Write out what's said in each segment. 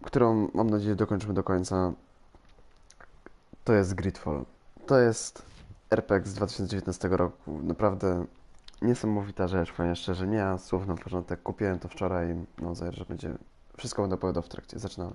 którą mam nadzieję dokończymy do końca, to jest Greedfall. To jest RPG z 2019 roku. Naprawdę niesamowita rzecz, powiem szczerze. Nie mam słów na początek. Kupiłem to wczoraj. No, że będzie... Wszystko będę opowiadał w trakcie. Zaczynamy.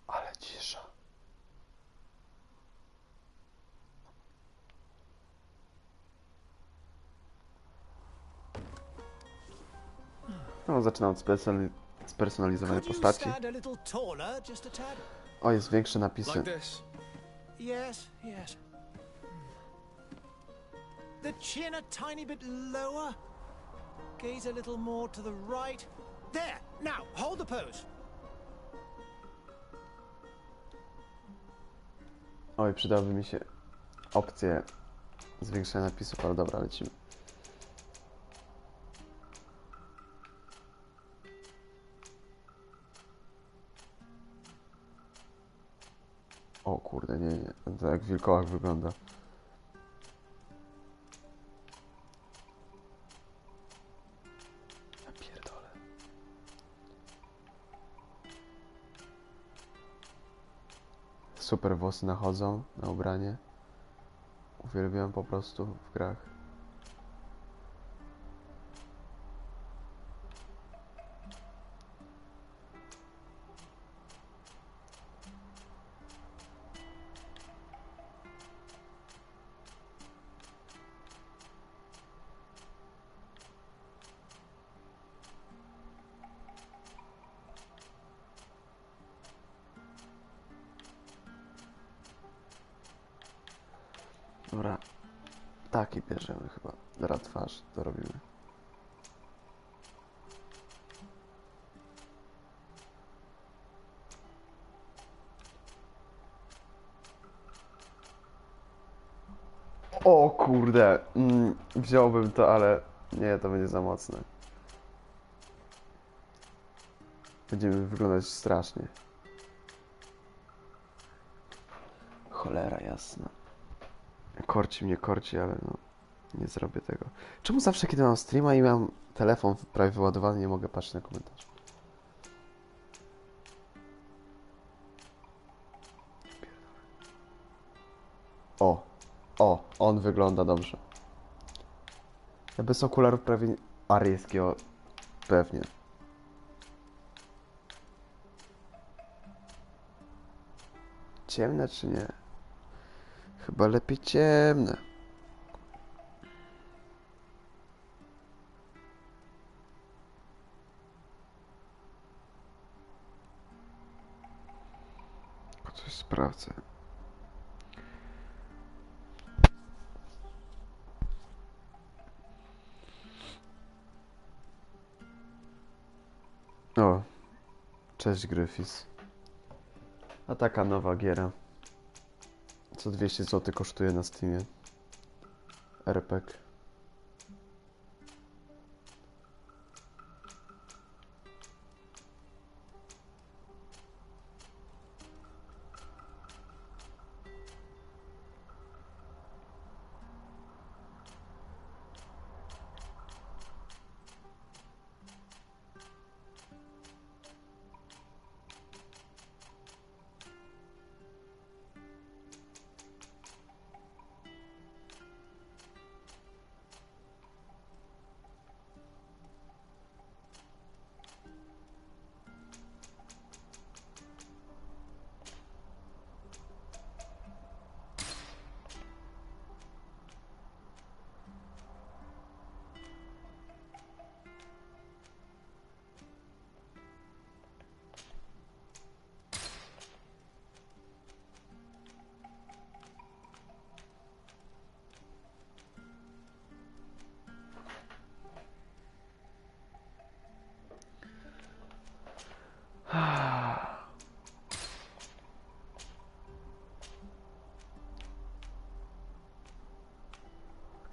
Ale cisza. No, zaczynam od spersonalizowanej postaci. O, jest większe napisy. Yes, yes. The chin a tiny bit lower. Gaze a little more to the right. There! Now, hold the pose. Oj, przydałyby mi się opcje zwiększenia napisów, ale dobra, lecimy. O kurde, nie. To jak w wilkołach wygląda. Ja pierdolę. Super włosy nachodzą na ubranie. Uwielbiam po prostu w grach. Dobra, taki bierzemy chyba. Dobra, twarz, to robimy. O kurde, wziąłbym to, ale nie, to będzie za mocne. Będziemy wyglądać strasznie. Cholera jasna. Korci mnie, korci, ale no, nie zrobię tego. Czemu zawsze, kiedy mam streama i mam telefon prawie wyładowany, nie mogę patrzeć na komentarz? On wygląda dobrze. Ja bez okularów prawie... Aryjskiego, pewnie. Ciemne czy nie? Chyba lepiej ciemne. Coś sprawdzę. O, cześć Gryfis. A taka nowa giera. Co 200 zł kosztuje na Steamie. RPG.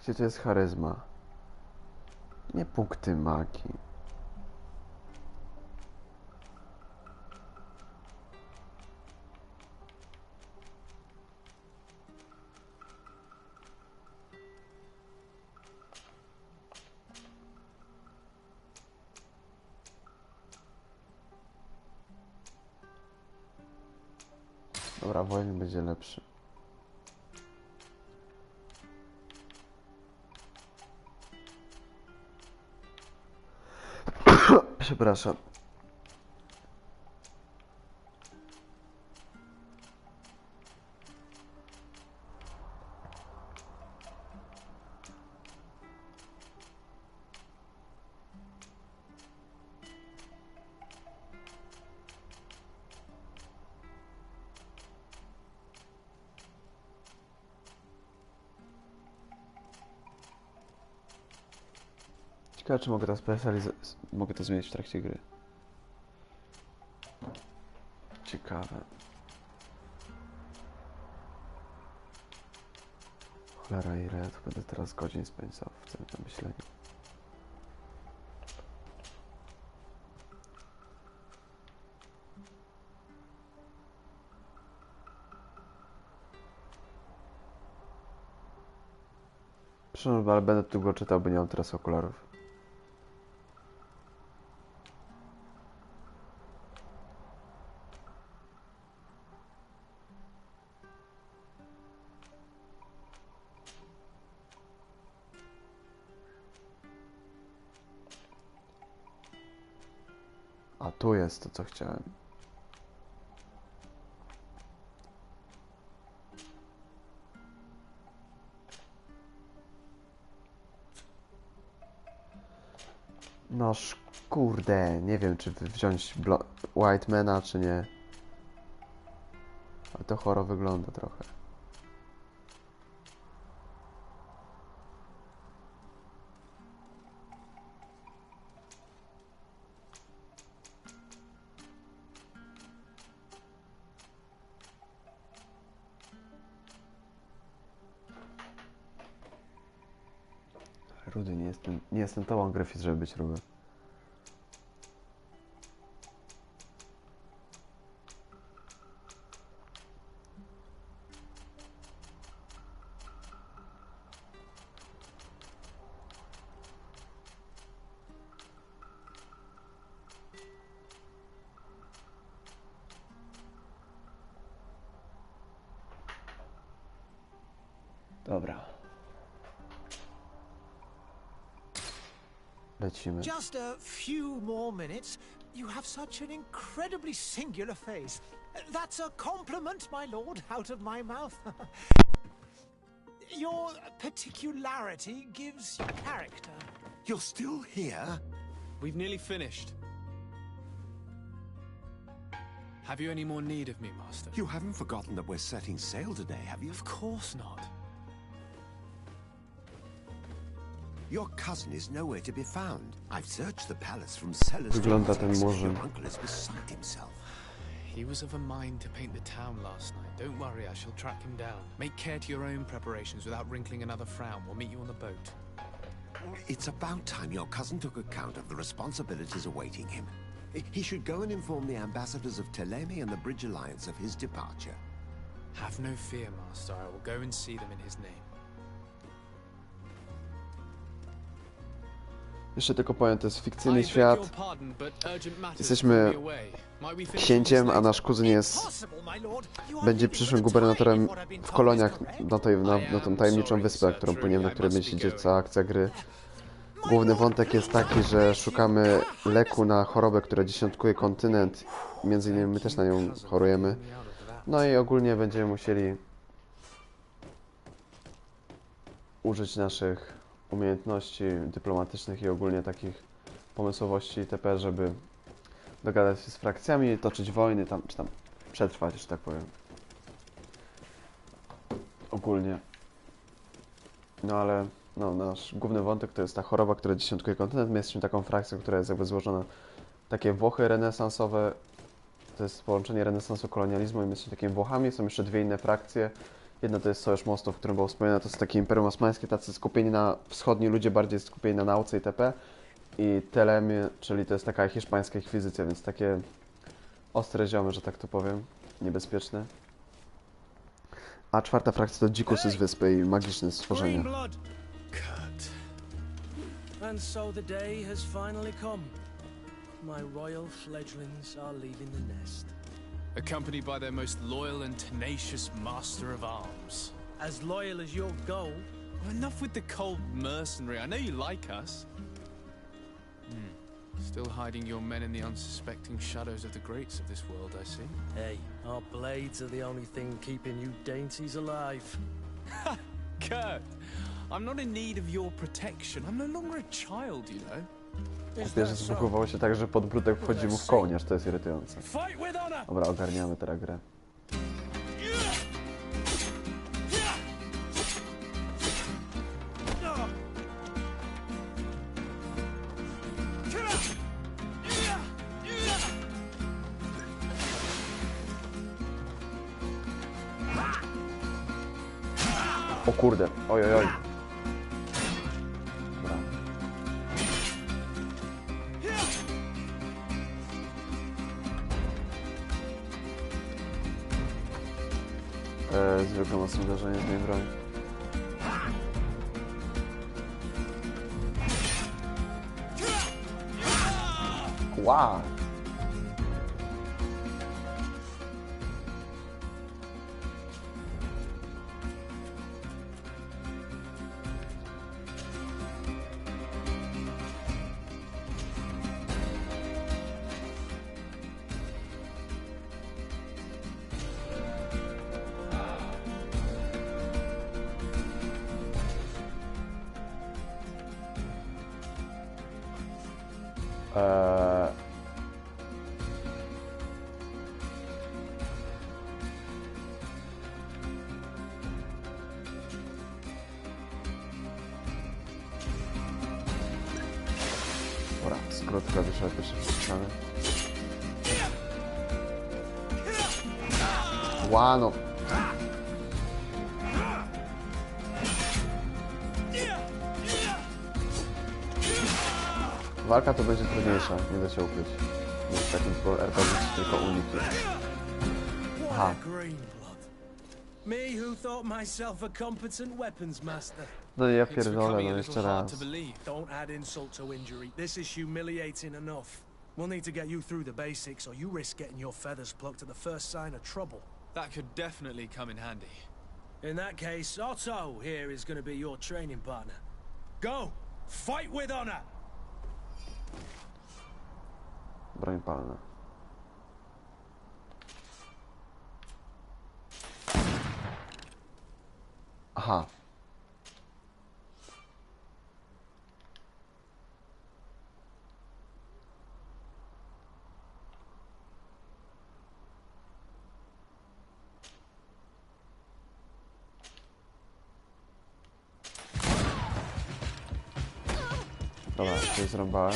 Gdzie to jest charyzma? Nie punkty magii. Dobra, wojny będzie lepszy. Przepraszam. Ciekawe, czy mogę to mogę to zmienić w trakcie gry. Ciekawe. Cholera, ile to będę teraz godzin spędzał w tym myśleniu. Przepraszam, ale będę długo czytał, bo nie mam teraz okularów. A tu jest to, co chciałem. No kurde, nie wiem, czy wziąć Whitemana, czy nie. Ale to choro wygląda trochę. Rudy, nie jestem tobą, Griffith, żeby być rudy. Dobra. Lecimy. Just a few more minutes. You have such an incredibly singular face. That's a compliment, my lord, out of my mouth. Your particularity gives you character. You're still here? We've nearly finished. Have you any more need of me, Master? You haven't forgotten that we're setting sail today, have you? Of course not. Your cousin is nowhere to be found. I've searched the palace from cellars to Wygląda ten attics. murzyn. Your uncle is beside himself. He was of a mind to paint the town last night. Don't worry, I shall track him down. Make care to your own preparations without wrinkling another frown. We'll meet you on the boat. It's about time your cousin took account of the responsibilities awaiting him. He should go and inform the ambassadors of Teleme and the Bridge Alliance of his departure. Have no fear, Master. I will go and see them in his name. Jeszcze tylko powiem, to jest fikcyjny świat. Jesteśmy księciem, a nasz kuzyn będzie przyszłym gubernatorem w koloniach na tą tajemniczą wyspę, na której będzie się dziać cała akcja gry. Główny wątek jest taki, że szukamy leku na chorobę, która dziesiątkuje kontynent. Między innymi my też na nią chorujemy. No i ogólnie będziemy musieli użyć naszych umiejętności dyplomatycznych i ogólnie takich pomysłowości itp., żeby dogadać się z frakcjami, toczyć wojny, czy tam przetrwać, że tak powiem. Ogólnie. No ale nasz główny wątek to jest ta choroba, która dziesiątkuje kontynent. My jesteśmy taką frakcją, która jest jakby złożona takie Włochy renesansowe. To jest połączenie renesansu kolonializmu i my jesteśmy takimi Włochami. Są jeszcze dwie inne frakcje Jedno to jest Sojusz Mostu, w którym było wspomniane, to są takie Imperium Osmańskie, tacy skupieni na wschodni ludzie, bardziej skupieni na nauce itp. I Telemy, czyli to jest taka hiszpańska inkwizycja, więc takie ostre ziomy, że tak to powiem, niebezpieczne. A czwarta frakcja to dzikusy z wyspy i magiczne stworzenia. Cut. And so the day has finally come. My royal fledglings are leaving the nest. Accompanied by their most loyal and tenacious master of arms. As loyal as your gold. Well, enough with the cold mercenary. I know you like us. Still hiding your men in the unsuspecting shadows of the greats of this world, I see. Hey, our blades are the only thing keeping you dainties alive. Kurt, I'm not in need of your protection. I'm no longer a child, you know. Pierwsze zbugowało się tak, że podbródek wchodzi mu w kołnierz, to jest irytujące. Fight with honor! Dobra, ogarniamy teraz grę. O kurde, oj, oj, oj. Dobra. Zwykle mocne uderzenie z mojej broni. Wow. Dobra, skrót klawiszowy pierwszy przeczytany. Łano. Walka to będzie trudniejsza, nie da się ukryć. Jest w takim RPG tylko uniki. Aha. Me who thought myself a competent weapons master. No ja It's pierdolę, becoming no a jeszcze little hard raz. to believe. Don't add insult to injury. This is humiliating enough. We'll need to get you through the basics, or you risk getting your feathers plucked at the first sign of trouble. That could definitely come in handy. In that case, Otto here is going to be your training partner. Go! Fight with honor! Broń palna. Aha. Dobra, coś zrąbałem.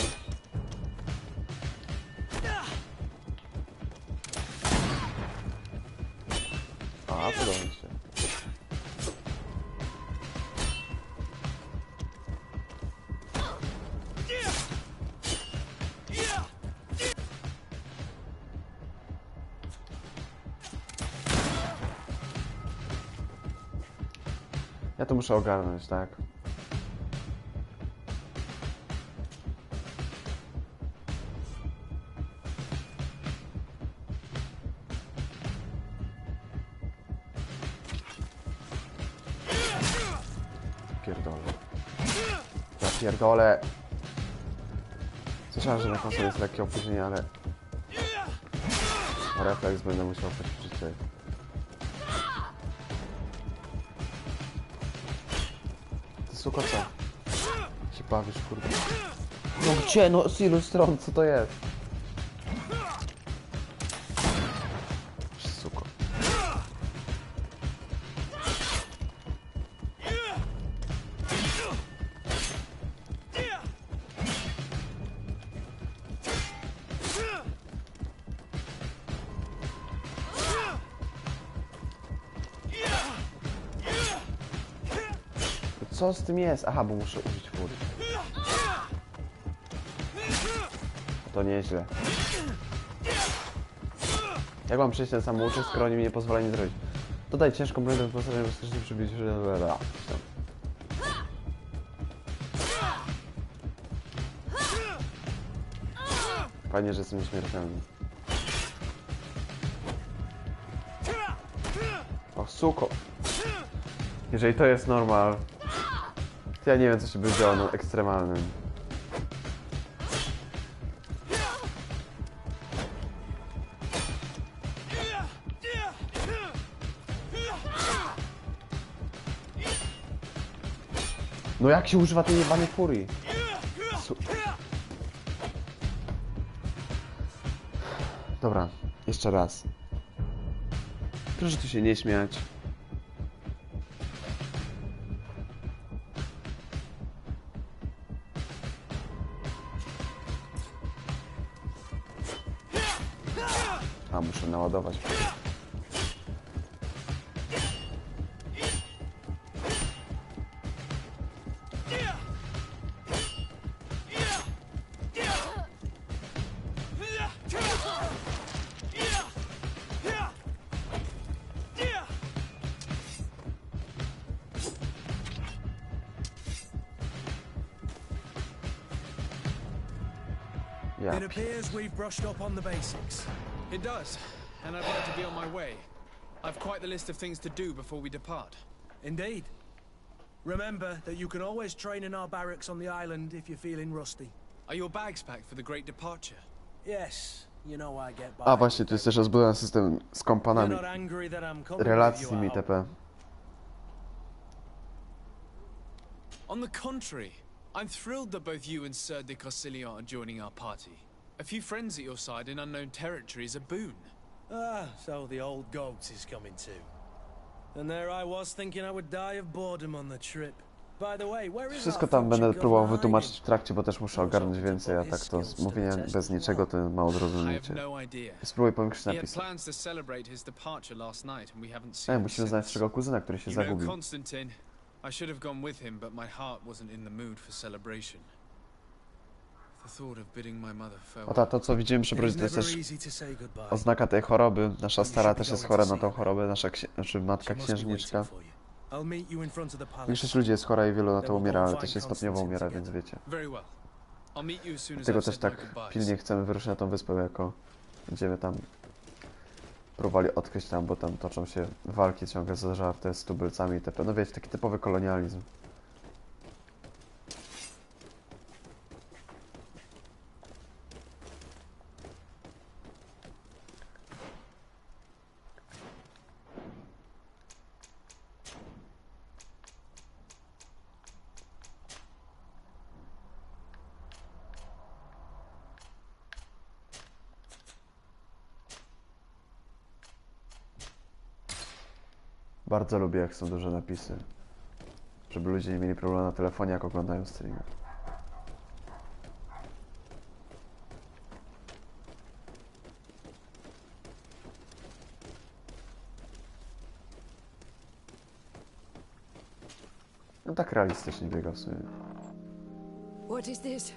A, podoba mi się. Ja to muszę ogarnąć, tak? Pierdolę. Ja pierdolę. Słyszałem, że na konsoli jest lekkie opóźnienie, ale... refleks będę musiał poćwiczyć. Ty suko co? Się bawisz, kurde. No gdzie? No z ilu stron? Co to jest? Suko. co z tym jest? Aha, bo muszę użyć furii. To nieźle. Jak mam przejść ten samouczek, skoro oni mi nie pozwalają nic zrobić? Dodaj ciężką broń do wyposażenia, bezpiecznie przybić... Fajnie, że jestem nieśmiertelny. O, suko! Jeżeli to jest normal, to ja nie wiem, co się będzie działo na ekstremalnym. No jak się używa tej jebanej furii? Dobra, jeszcze raz. Proszę tu się nie śmiać. A, muszę naładować. It appears we've brushed up on the basics. It does, and I'd like to be on my way. I've quite the list of things to do before we depart. Indeed. Remember that you can always train in our barracks on the island if you're feeling rusty. Are your bags packed for the great departure? Yes, you know I get by. A właśnie, tu jest też rozbudowany system z You're kompanami, not angry that I'm coming relacji with z you, nimi I hope. itp. On the contrary, I'm thrilled that both you and Sir de Cossillon are joining our party. A few friends at your side in unknown territory is a boon. Ah, so the old goat is coming too. And there I was thinking I would die of boredom on the trip. By the way, where is Wszystko our tam będę future próbował governor wytłumaczyć w trakcie, bo też muszę ogarnąć więcej, a tak to mówienie bez niczego to mało I have zrozumiecie. no idea. Spróbuj powiększyć He had napisy. plans to celebrate his departure last night, and we haven't seen him Musimy znaleźć since. naszego kuzyna, który się You know zagubił. Constantine. I should have gone with him, but my heart wasn't in the mood for celebration. The thought of bidding my mother O farewell. ta, to co widzimy przy brodzie, to jest też oznaka tej choroby. Nasza stara też jest chora na tą chorobę, nasza znaczy matka księżniczka. Większość ludzi jest chora i wielu na to umiera, ale też się stopniowo umiera, więc wiecie. Very well. I'll meet you as soon as Dlatego I've też said my tak goodbyes. pilnie chcemy wyruszyć na tą wyspę, jako będziemy tam próbowali odkryć tam, bo tam toczą się walki ciągle zażarte z tubylcami itp. No wiecie, taki typowy kolonializm. Bardzo lubię, jak są duże napisy. Żeby ludzie nie mieli problemu na telefonie, jak oglądają streamy. No tak realistycznie biega w sumie. What is this?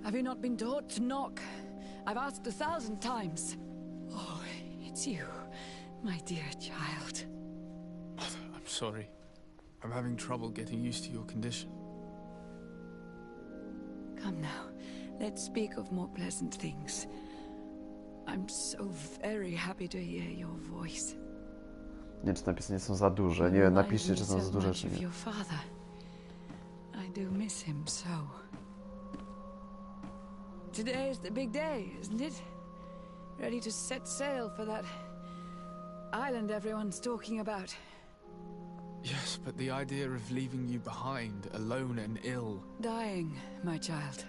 Have you not been taught to knock? I've asked 1,000 times. Oh, it's you, my dear child. Mother, I'm sorry. I'm having trouble getting used to your condition. Come now, let's speak of more pleasant things. I'm so very happy to hear your voice. Nie wiem, czy napisy nie są za duże. Nie wiem, napiszcie, czy są za duże, czy nie. Your father. I do miss him so. Today is the big day, isn't it? Ready to set sail for that island everyone's talking about. Yes, but the idea of leaving you behind, alone and ill. Dying, my child.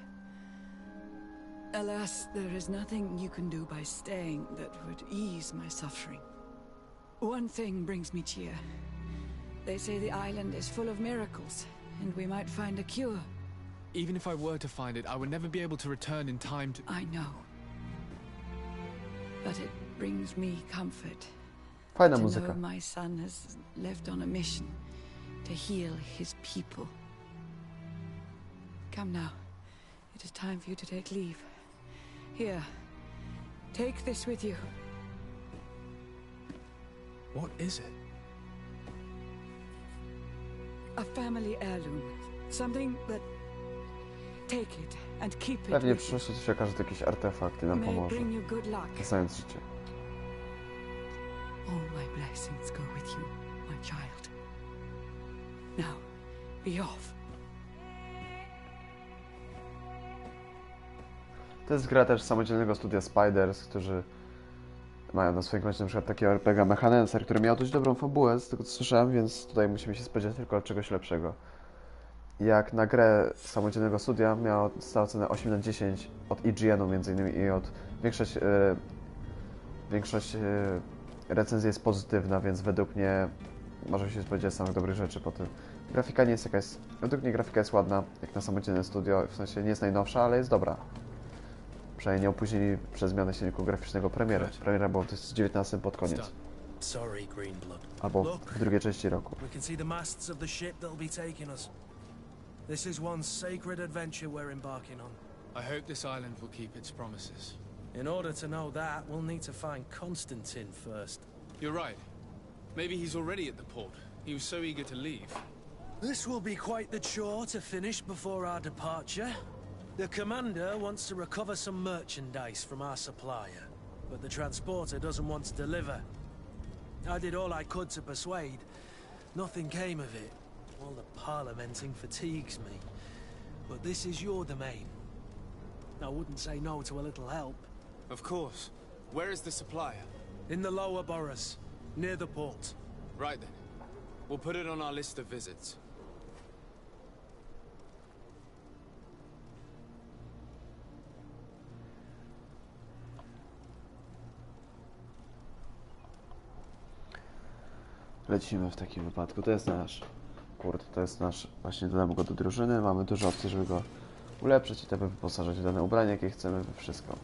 Alas, there is nothing you can do by staying that would ease my suffering. One thing brings me cheer. They say the island is full of miracles, and we might find a cure. Even if I were to find it, I would never be able to return in time to... I know. But it brings me comfort Fajna to muzyka. know my son has left on a mission to heal his people. Come now. It is time for you to take leave. Here. Take this with you. What is it? A family heirloom. Something that... Take it and keep it Pewnie w with you. przyszłości się okaże to jakiś artefakt i nam May it pomoże. bring you good luck. Znając życie. All my blessings go with you, my child. Now, be off. To jest gra też samodzielnego studia Spiders, którzy mają na swoim koncie na przykład takiego RPG Mechanencer, który miał dość dobrą fabułę, z tego co słyszałem, więc tutaj musimy się spodziewać tylko czegoś lepszego. Jak na grę samodzielnego studia miała dostała cenę 8 na 10 od IGN-u między innymi i od większość recenzji jest pozytywna, więc według mnie może się spodziewać samych dobrych rzeczy po tym. Grafika nie jest jakaś... Według mnie grafika jest ładna, jak na samodzielne studio, w sensie nie jest najnowsza, ale jest dobra. Przynajmniej nie opóźnili przez zmianę silniku graficznego premiery. Premiera była w 2019 pod koniec. Sorry, Greenblood. Albo w drugiej części roku. We can see the masts of the ship that'll be taking us. This is one sacred adventure we're embarking on. I hope this island will keep its promises. In order to know that, we'll need to find Constantine first. You're right. Maybe he's already at the port. He was so eager to leave. This will be quite the chore to finish before our departure. The commander wants to recover some merchandise from our supplier, but the transporter doesn't want to deliver. I did all I could to persuade. Nothing came of it. All the parliamenting fatigues me. But this is your domain. I wouldn't say no to a little help. Of course. Where is the supplier? In the lower boroughs, near the port. Right then. We'll put it on our list of visits. Lecimy w takim wypadku. To jest nasz... Kurde, to jest nasz... Właśnie dodamy go do drużyny. Mamy dużo opcji, żeby go ulepszyć i to wyposażyć w dane ubranie, jakie chcemy, we wszystko.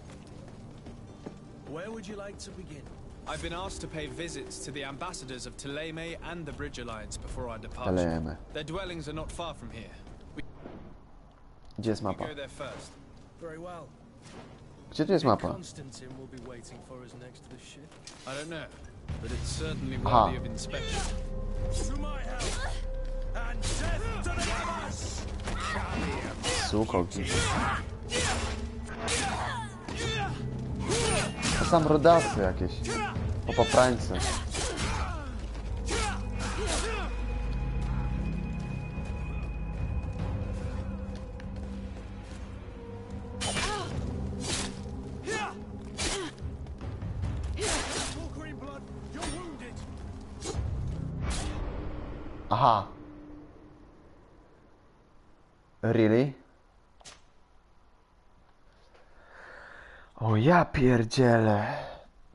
Where would you like to begin? I've been asked to pay visits to the ambassadors of Thélème and the Bridge Alliance before our departure. Telejemy. Their dwellings are not far from here. Gdzie jest We mapa? go there first. Very well. Gdzie tu jest mapa? Constantine will be waiting for us next to the ship. I don't know, but it's certainly Aha. worthy of inspection. To my help! And death to the others! Suko. To sam rodasy jakieś. Popaprańcy. Greenblood, you're wounded! Aha. Really? O ja pierdzielę.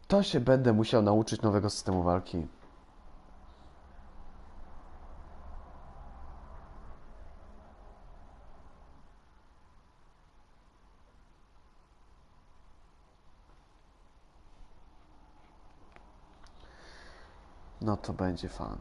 To się będę musiał nauczyć nowego systemu walki. No to będzie fan.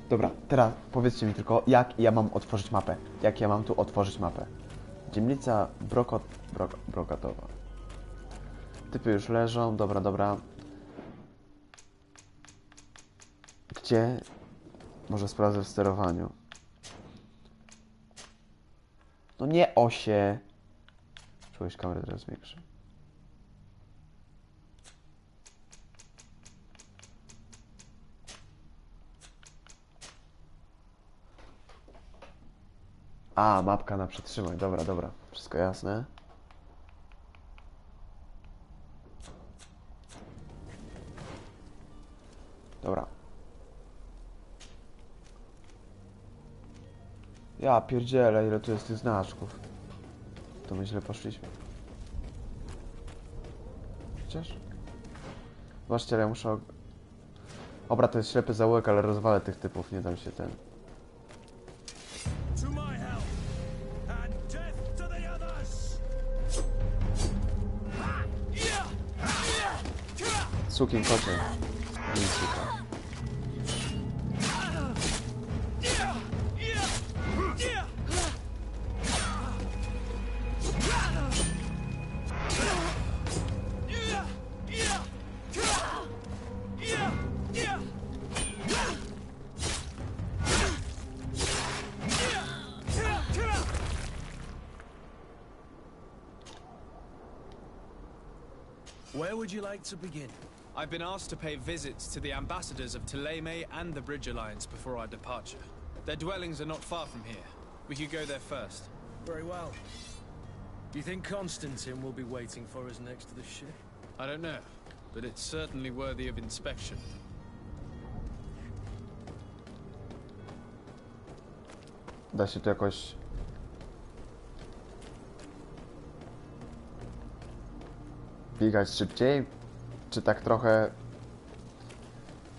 Dobra, teraz powiedzcie mi tylko, jak ja mam otworzyć mapę? Jak ja mam tu otworzyć mapę? Dzielnica brokatowa. Typy już leżą, dobra, dobra. Gdzie? Może sprawdzę w sterowaniu. No nie osie. Czułeś kamerę teraz większą. A, mapka na przytrzymaj. Dobra, dobra. Wszystko jasne. Dobra. Ja pierdzielę, ile tu jest tych znaczków. To my źle poszliśmy. Chociaż... Zobaczcie, ja muszę... Dobra, to jest ślepy zaułek, ale rozwalę tych typów, nie dam się ten... To my help! And death to the others! Sukin kocie. Nie suka. Where would you like to begin? I've been asked to pay visits to the ambassadors of Thélème and the Bridge Alliance before our departure. Their dwellings are not far from here. We could go there first. Very well. Do you think Constantine will be waiting for us next to the ship? I don't know, but it's certainly worthy of inspection. Da się to jakoś... biegać szybciej? Czy tak trochę...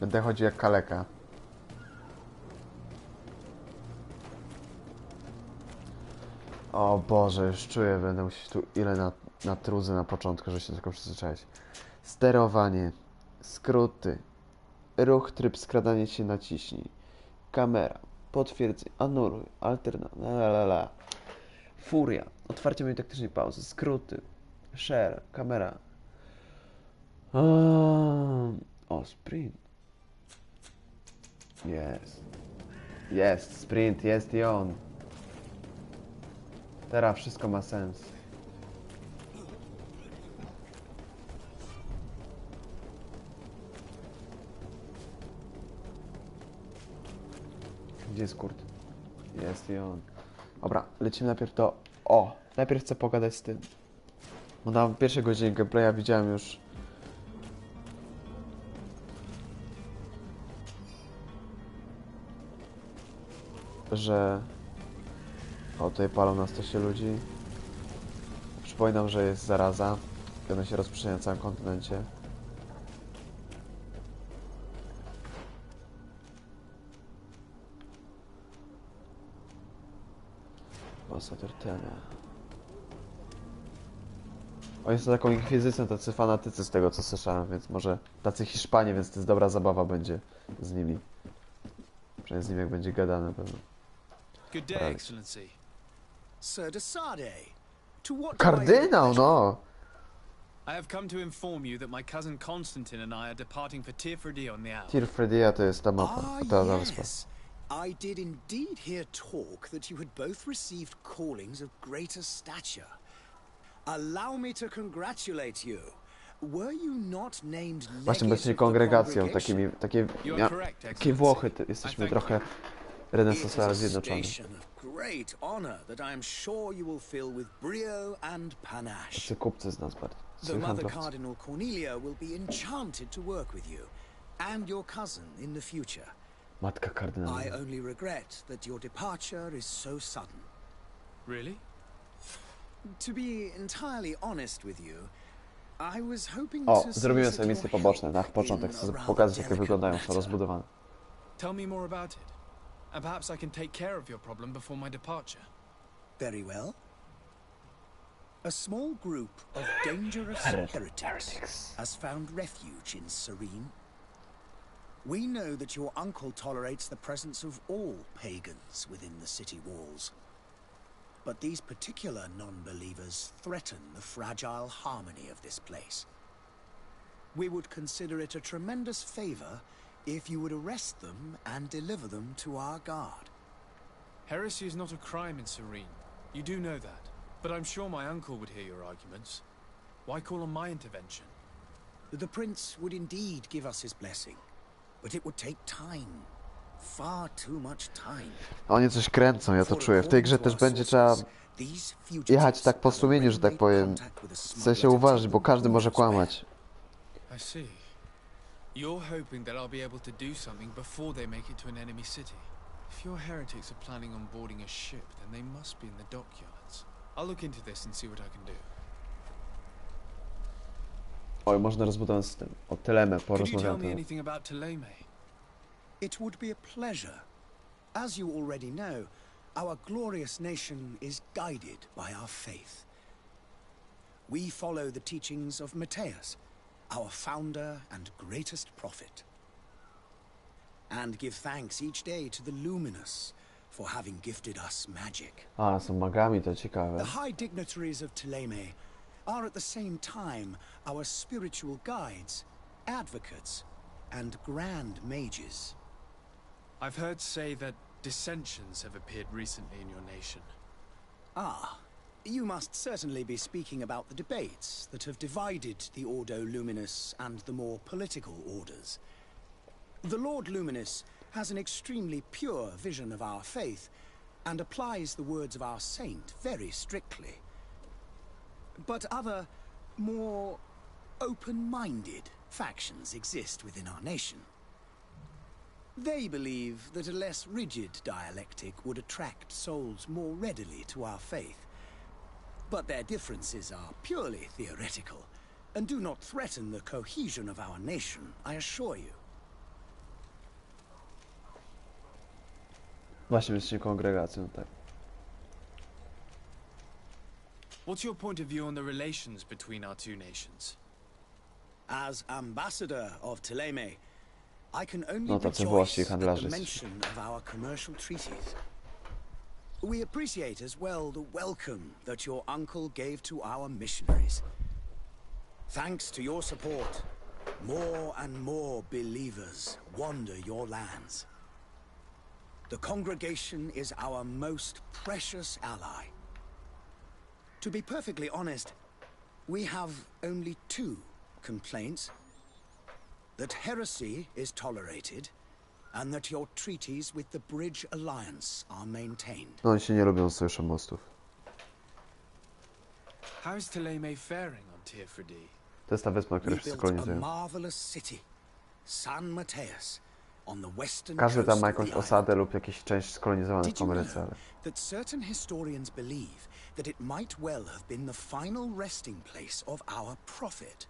będę chodził jak kaleka? O Boże, już czuję, będę musiał tu ile natrudzę na początku, żeby się tylko przyzwyczaić. Sterowanie, skróty, ruch, tryb skradania się naciśnij, kamera, potwierdzeń, anuluj, alternatywa, furia, otwarcie menu taktycznej pauzy, skróty, share, kamera. O, sprint. Jest, sprint, jest i on. Teraz wszystko ma sens. Gdzie jest kurt? Jest i on. Dobra, lecimy najpierw do... O! Najpierw chcę pogadać z tym. Bo na pierwszej godzinie gameplaya widziałem już... że... O, tutaj palą na stosie ludzi. Przypominam, że jest zaraza. I ona się rozprzestrzenia na całym kontynencie. Ambasador Tele. Oni są taką inkwizycją, tacy fanatycy z tego co słyszałem, więc może tacy Hiszpanie, więc to jest dobra zabawa będzie z nimi. Przynajmniej z nimi jak będzie gadane pewno. Good day, Excellency. Sir de Sade, to what do I Kardynał, no! I have come to inform you that my cousin Constantine and I are departing for Tirfredi on the hour. Tirfredia to jest ta mapa, ta wyspa. yes. I did indeed hear talk that you had both received callings of greater stature. Allow me to congratulate you. Were you not named Właśnie legate byliśmy of the kongregacją, congregation? You are correct, takie Excellency. Włochy, I jesteśmy thank trochę you. It is renesansowe a zjednoczone. station of great honor that I am sure you will fill with brio and panache. Tacy kupcy z nas bardziej. The Tacy Mother handlowcy. Cardinal Cornelia will be enchanted to work with you and your cousin in the future. Matka kardynała. I only regret that your departure is so sudden. Really? To be entirely honest with you, I was hoping O, to zrobimy solicit sobie misje your poboczne. Na help początek in chcę a rather pokazać jak delicate wyglądają, są matter. rozbudowane. Tell me more about it. And perhaps I can take care of your problem before my departure. Very well. A small group of dangerous heretics has found refuge in Serene. We know that your uncle tolerates the presence of all pagans within the city walls. But these particular non-believers threaten the fragile harmony of this place. We would consider it a tremendous favor if you would arrest them and deliver them to our guard. Heresy is not a crime in Serene. You do know that. But I'm sure my uncle would hear your arguments. Why call on my intervention? The prince would indeed give us his blessing, but it would take time. Far too much time. Oni coś kręcą, ja to czuję. W tej grze też będzie trzeba jechać tak po sumieniu, że tak powiem. W sensie uważać, bo każdy może kłamać. I see. You're hoping that I'll be able to do something before they make it to an enemy city. If your heretics are planning on boarding a ship, then they must be in the dockyards. I'll look into this and see what I can do. Oj, można rozbudować system. O Thélème Could you tell porozmawiamy. me anything about Thélème? It would be a pleasure. As you already know, our glorious nation is guided by our faith. We follow the teachings of Matthias, our founder and greatest prophet. And give thanks each day to the Luminous for having gifted us magic. A, są magami, to ciekawe. The high dignitaries of Thélème are at the same time our spiritual guides, advocates, and grand mages. I've heard say that dissensions have appeared recently in your nation. Ah, you must certainly be speaking about the debates that have divided the Ordo Luminous and the more political orders. The Lord Luminous has an extremely pure vision of our faith and applies the words of our saint very strictly. But other, more open-minded factions exist within our nation. They believe that a less rigid dialectic would attract souls more readily to our faith. But their differences are purely theoretical and do not threaten the cohesion of our nation, I assure you. Właśnie jesteśmy kongregacją, tak. What's your point of view on the relations between our two nations? As ambassador of Thélème, I can only No, tacy rejoice włosi at handlarze the jesteśmy. mention of our commercial treaties. We appreciate as well the welcome that your uncle gave to our missionaries. Thanks to your support, more and more believers wander your lands. The congregation is our most precious ally. To be perfectly honest, we have only two complaints. That heresy is tolerated, and that your treaties with the Bridge Alliance are maintained. No, oni się nie lubią sojuszu mostów. How is Thélème faring on Teofridi? To jest ta wyspa, na We której wszyscy built a kolonizują. marvelous city, San Mateus, on the western Każdy tam coast ma of jakąś the osadę island. lub jakąś część skolonizowanych Did w you Ameryce, know ale... that certain historians believe that it might well have been the final resting place of our prophet?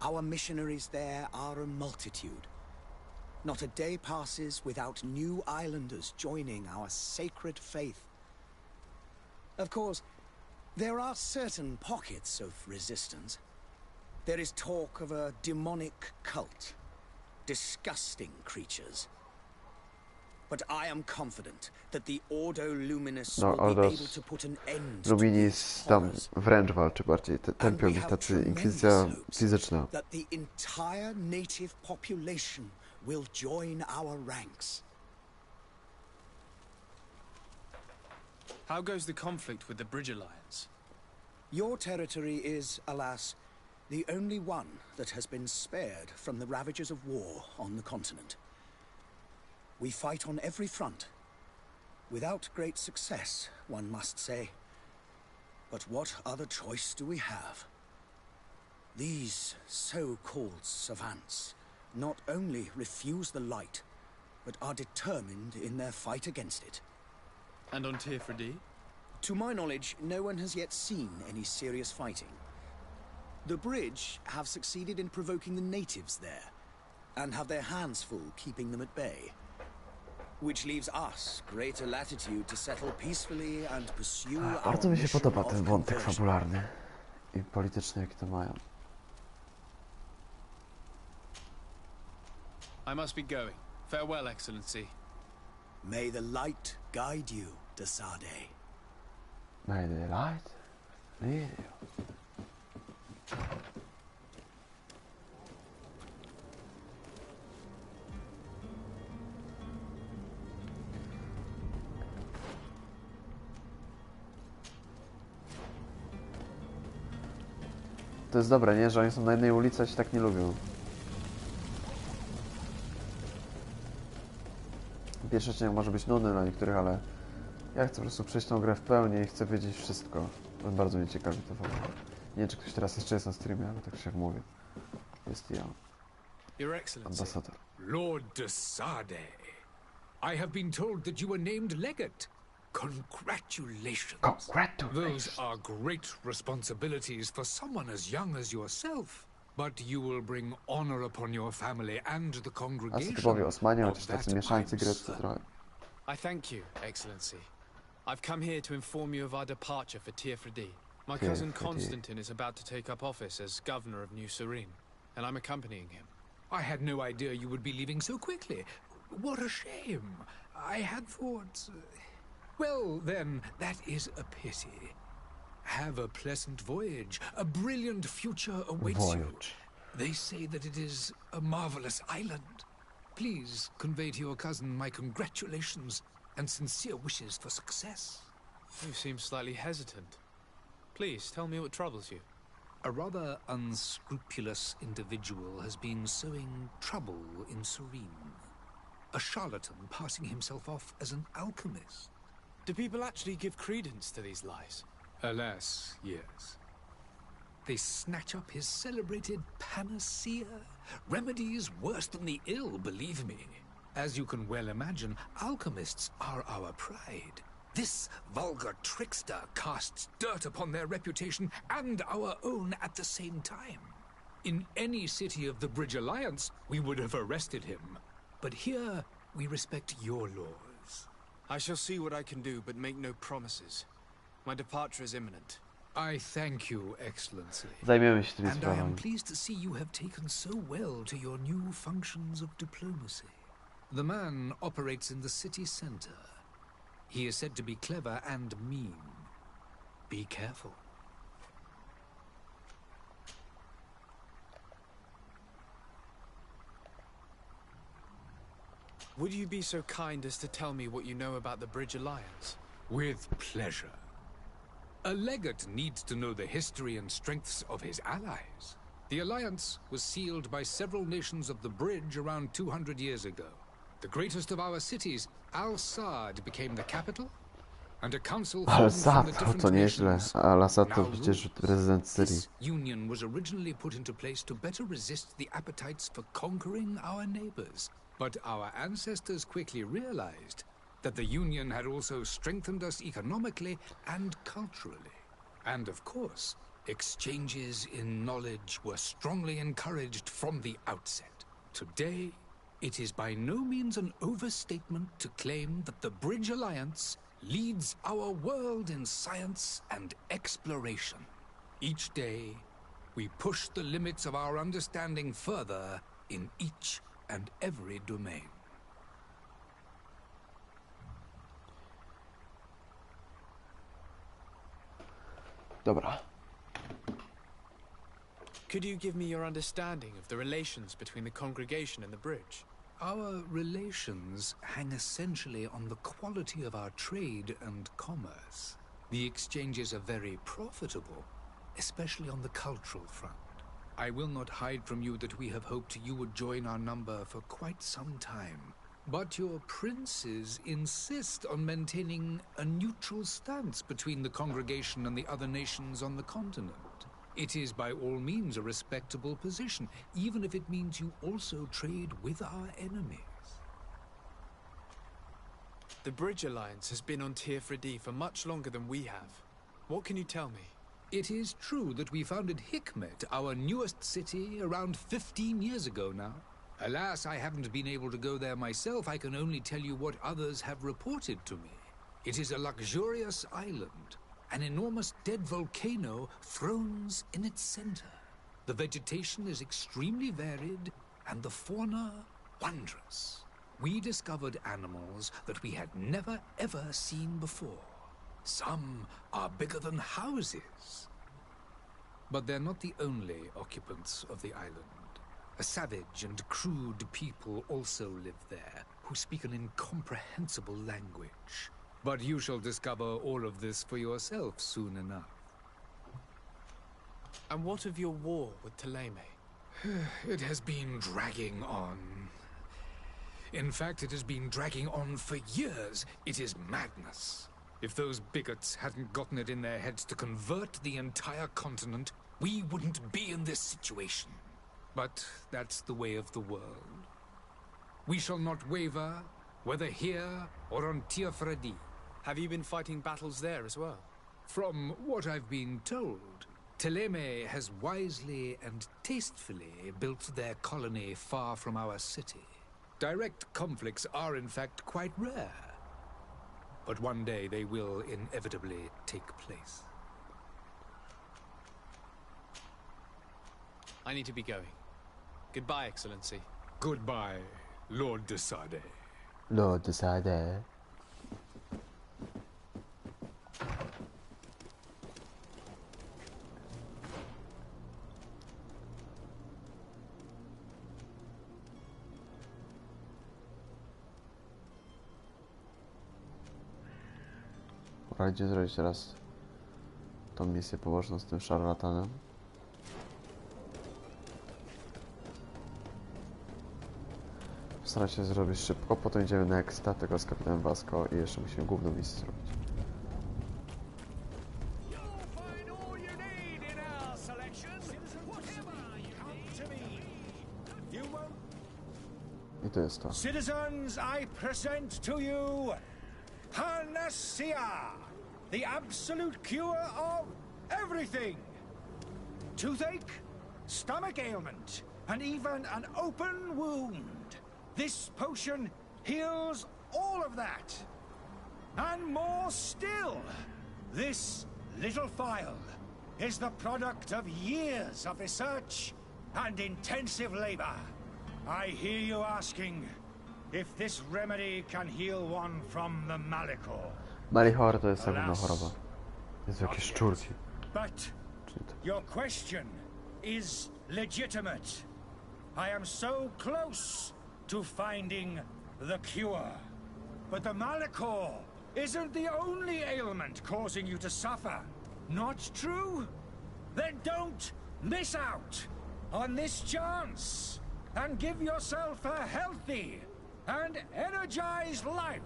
Our missionaries there are a multitude. Not a day passes without new islanders joining our sacred faith. Of course, there are certain pockets of resistance. There is talk of a demonic cult. Disgusting creatures. But I am confident that the Ordo Luminous No, will be Ordo able to put an end to Luminis these tam horrors. wręcz walczy bardziej. And Tępią we ich have tacy tremendous inkwizycja hopes fizyczna. that the entire native population will join our ranks. How goes the conflict with the Bridge Alliance? Your territory is, alas, the only one that has been spared from the ravages of war on the continent. We fight on every front. Without great success, one must say. But what other choice do we have? These so-called savants not only refuse the light, but are determined in their fight against it. And on Teofridi? To my knowledge, no one has yet seen any serious fighting. The Bridge have succeeded in provoking the natives there, and have their hands full keeping them at bay. Which leaves us greater latitude to settle peacefully and pursue our Bardzo mi się mission podoba of ten wątek conversion. fabularny i polityczny, jaki to mają. I must be going. Farewell, Excellency. May the light guide you, Desade. May the light lead you. To jest dobre, nie? Że oni są na jednej ulicy, a się tak nie lubią. Pierwszy odcinek może być nudny dla niektórych, ale ja chcę po prostu przejść tą grę w pełni i chcę wiedzieć wszystko. Bardzo mnie ciekawi to w ogóle. Nie wiem, czy ktoś teraz jeszcze jest na streamie, ale tak się jak mówię. Jest ja, Your Excellency. ambasador. Lord de Sade, I have been told that you were named legate. Congratulations. Those are great responsibilities for someone as young as yourself. But you will bring honor upon your family and the A co congregation. typowi Osmanie, Of chociaż tacy that mieszańcy I'm greccy certain. trochę. I thank you, Excellency. I've come here to inform you of our departure for Teofridi. My cousin Constantine is about to take up office as governor of New Serene, and I'm accompanying him. I had no idea you would be leaving so quickly. What a shame. I had thought... Well, then, that is a pity. Have a pleasant voyage. A brilliant future awaits you. They say that it is a marvelous island. Please convey to your cousin my congratulations and sincere wishes for success. You seem slightly hesitant. Please, tell me what troubles you. A rather unscrupulous individual has been sowing trouble in Serene. A charlatan passing himself off as an alchemist. Do people actually give credence to these lies? Alas, yes. They snatch up his celebrated panacea. Remedies worse than the ill, believe me. As you can well imagine, alchemists are our pride. This vulgar trickster casts dirt upon their reputation and our own at the same time. In any city of the Bridge Alliance, we would have arrested him. But here, we respect your laws. I shall see what I can do, but make no promises. My departure is imminent. I thank you, Excellency. Zajmiemy się tymi And I am sprawami. pleased to see you have taken so well to your new functions of diplomacy. The man operates in the city center. He is said to be clever and mean. Be careful. Would you be so kind as to tell me what you know about the Bridge Alliance? With pleasure. A legate needs to know the history and strengths of his allies. The alliance was sealed by several nations of the Bridge around 200 years ago. The greatest of our cities, Al-Sad, became the capital, and a council formed from the Al-Sad, different to nieźle. nations Al-Assad to now przecież rules. prezydent Syrii. This union was originally put into place to better resist the appetites for conquering our neighbors. But our ancestors quickly realized that the union had also strengthened us economically and culturally. And of course, exchanges in knowledge were strongly encouraged from the outset. Today, it is by no means an overstatement to claim that the Bridge Alliance leads our world in science and exploration. Each day, we push the limits of our understanding further in each and every domain. Dobra. Could you give me your understanding of the relations between the congregation and the bridge? Our relations hang essentially on the quality of our trade and commerce. The exchanges are very profitable, especially on the cultural front. I will not hide from you that we have hoped you would join our number for quite some time. But your princes insist on maintaining a neutral stance between the congregation and the other nations on the continent. It is by all means a respectable position, even if it means you also trade with our enemies. The Bridge Alliance has been on Tir-Fredi for much longer than we have. What can you tell me? It is true that we founded Hikmet, our newest city, around 15 years ago now. Alas, I haven't been able to go there myself. I can only tell you what others have reported to me. It is a luxurious island. An enormous dead volcano thrones in its center. The vegetation is extremely varied, and the fauna wondrous. We discovered animals that we had never ever seen before. Some are bigger than houses. But they're not the only occupants of the island. A savage and crude people also live there, who speak an incomprehensible language. But you shall discover all of this for yourself soon enough. And what of your war with Thélème? It has been dragging on. In fact, it has been dragging on for years. It is madness. If those bigots hadn't gotten it in their heads to convert the entire continent, we wouldn't be in this situation. But that's the way of the world. We shall not waver, whether here or on Tir-Fredi. Have you been fighting battles there as well? From what I've been told, Thélème has wisely and tastefully built their colony far from our city. Direct conflicts are in fact quite rare. But one day they will inevitably take place. I need to be going. Goodbye, Excellency. Goodbye, Lord de Sade. Lord de Sade. Gdzie zrobić teraz tą misję poboczną z tym szarlatanem? Staram się zrobić szybko, potem idziemy na Exta, tego z kapitanem Vasco i jeszcze musimy główną misję zrobić. I to jest to. Citizens, I present to you Panacea, the absolute cure of everything. Toothache, stomach ailment, and even an open wound. This potion heals all of that. And more still, this little phial is the product of years of research and intensive labor. I hear you asking if this remedy can heal one from the Malicor. Malicor to jest ogólna choroba. Jest jakieś szczurki. But your question is legitimate. I am so close to finding the cure. But the Malicor isn't the only ailment causing you to suffer. Not true? Then don't miss out on this chance and give yourself a healthy and energized life.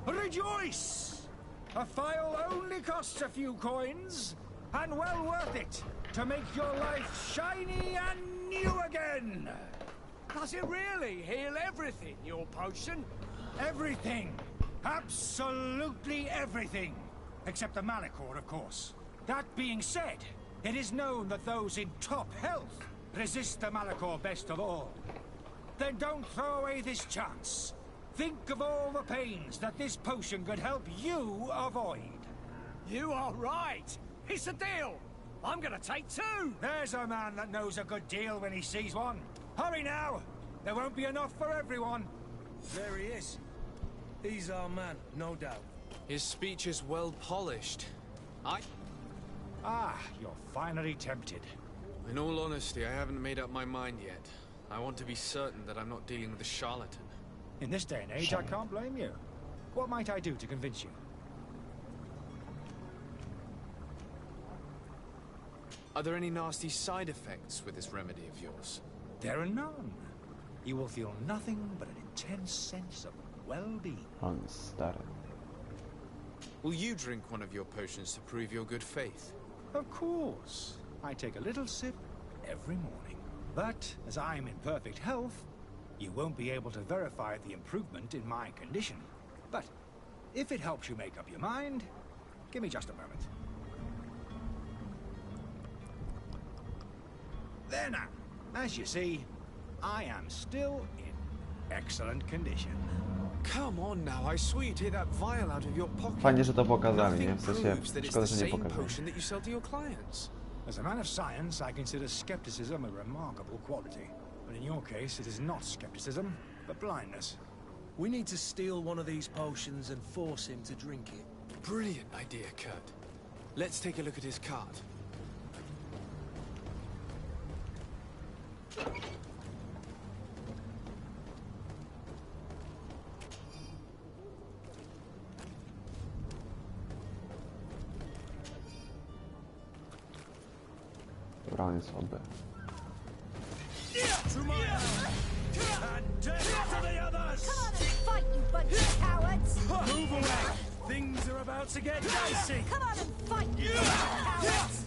Rejoice! A phial only costs a few coins, and well worth it to make your life shiny and new again. Does it really heal everything, your potion? Everything. Absolutely everything. Except the Malicor, of course. That being said, it is known that those in top health resist the Malicor best of all. Then don't throw away this chance. Think of all the pains that this potion could help you avoid. You are right. It's a deal. I'm gonna take two. There's a man that knows a good deal when he sees one. Hurry now. There won't be enough for everyone. There he is. He's our man, no doubt. His speech is well polished. Ah, you're finally tempted. In all honesty, I haven't made up my mind yet. I want to be certain that I'm not dealing with a charlatan. In this day and age, I can't blame you. What might I do to convince you? Are there any nasty side effects with this remedy of yours? There are none. You will feel nothing but an intense sense of well-being. Will you drink one of your potions to prove your good faith? Of course. I take a little sip every morning. But as I'm in perfect health, you won't be able to verify the improvement in my condition. But if it helps you make up your mind, give me just a moment. There now. As you see, I am still in excellent condition. Come on now, I swear you take that vial out of your pocket. Fajnie, że to pokazali, nie? Nothing W sensie, proves that it's szkoda, the że nie same pokazali. potion that you sell to your clients. As a man of science, I consider skepticism a remarkable quality. But in your case, it is not skepticism, but blindness. We need to steal one of these potions and force him to drink it. Brilliant idea, Kurt. Let's take a look at his cart. Dobra, on jest OB. To my hand! And death to the others! Come on and fight, you bunch of cowards! Move away! Things are about to get dicey! Come on and fight, you bunch of cowards!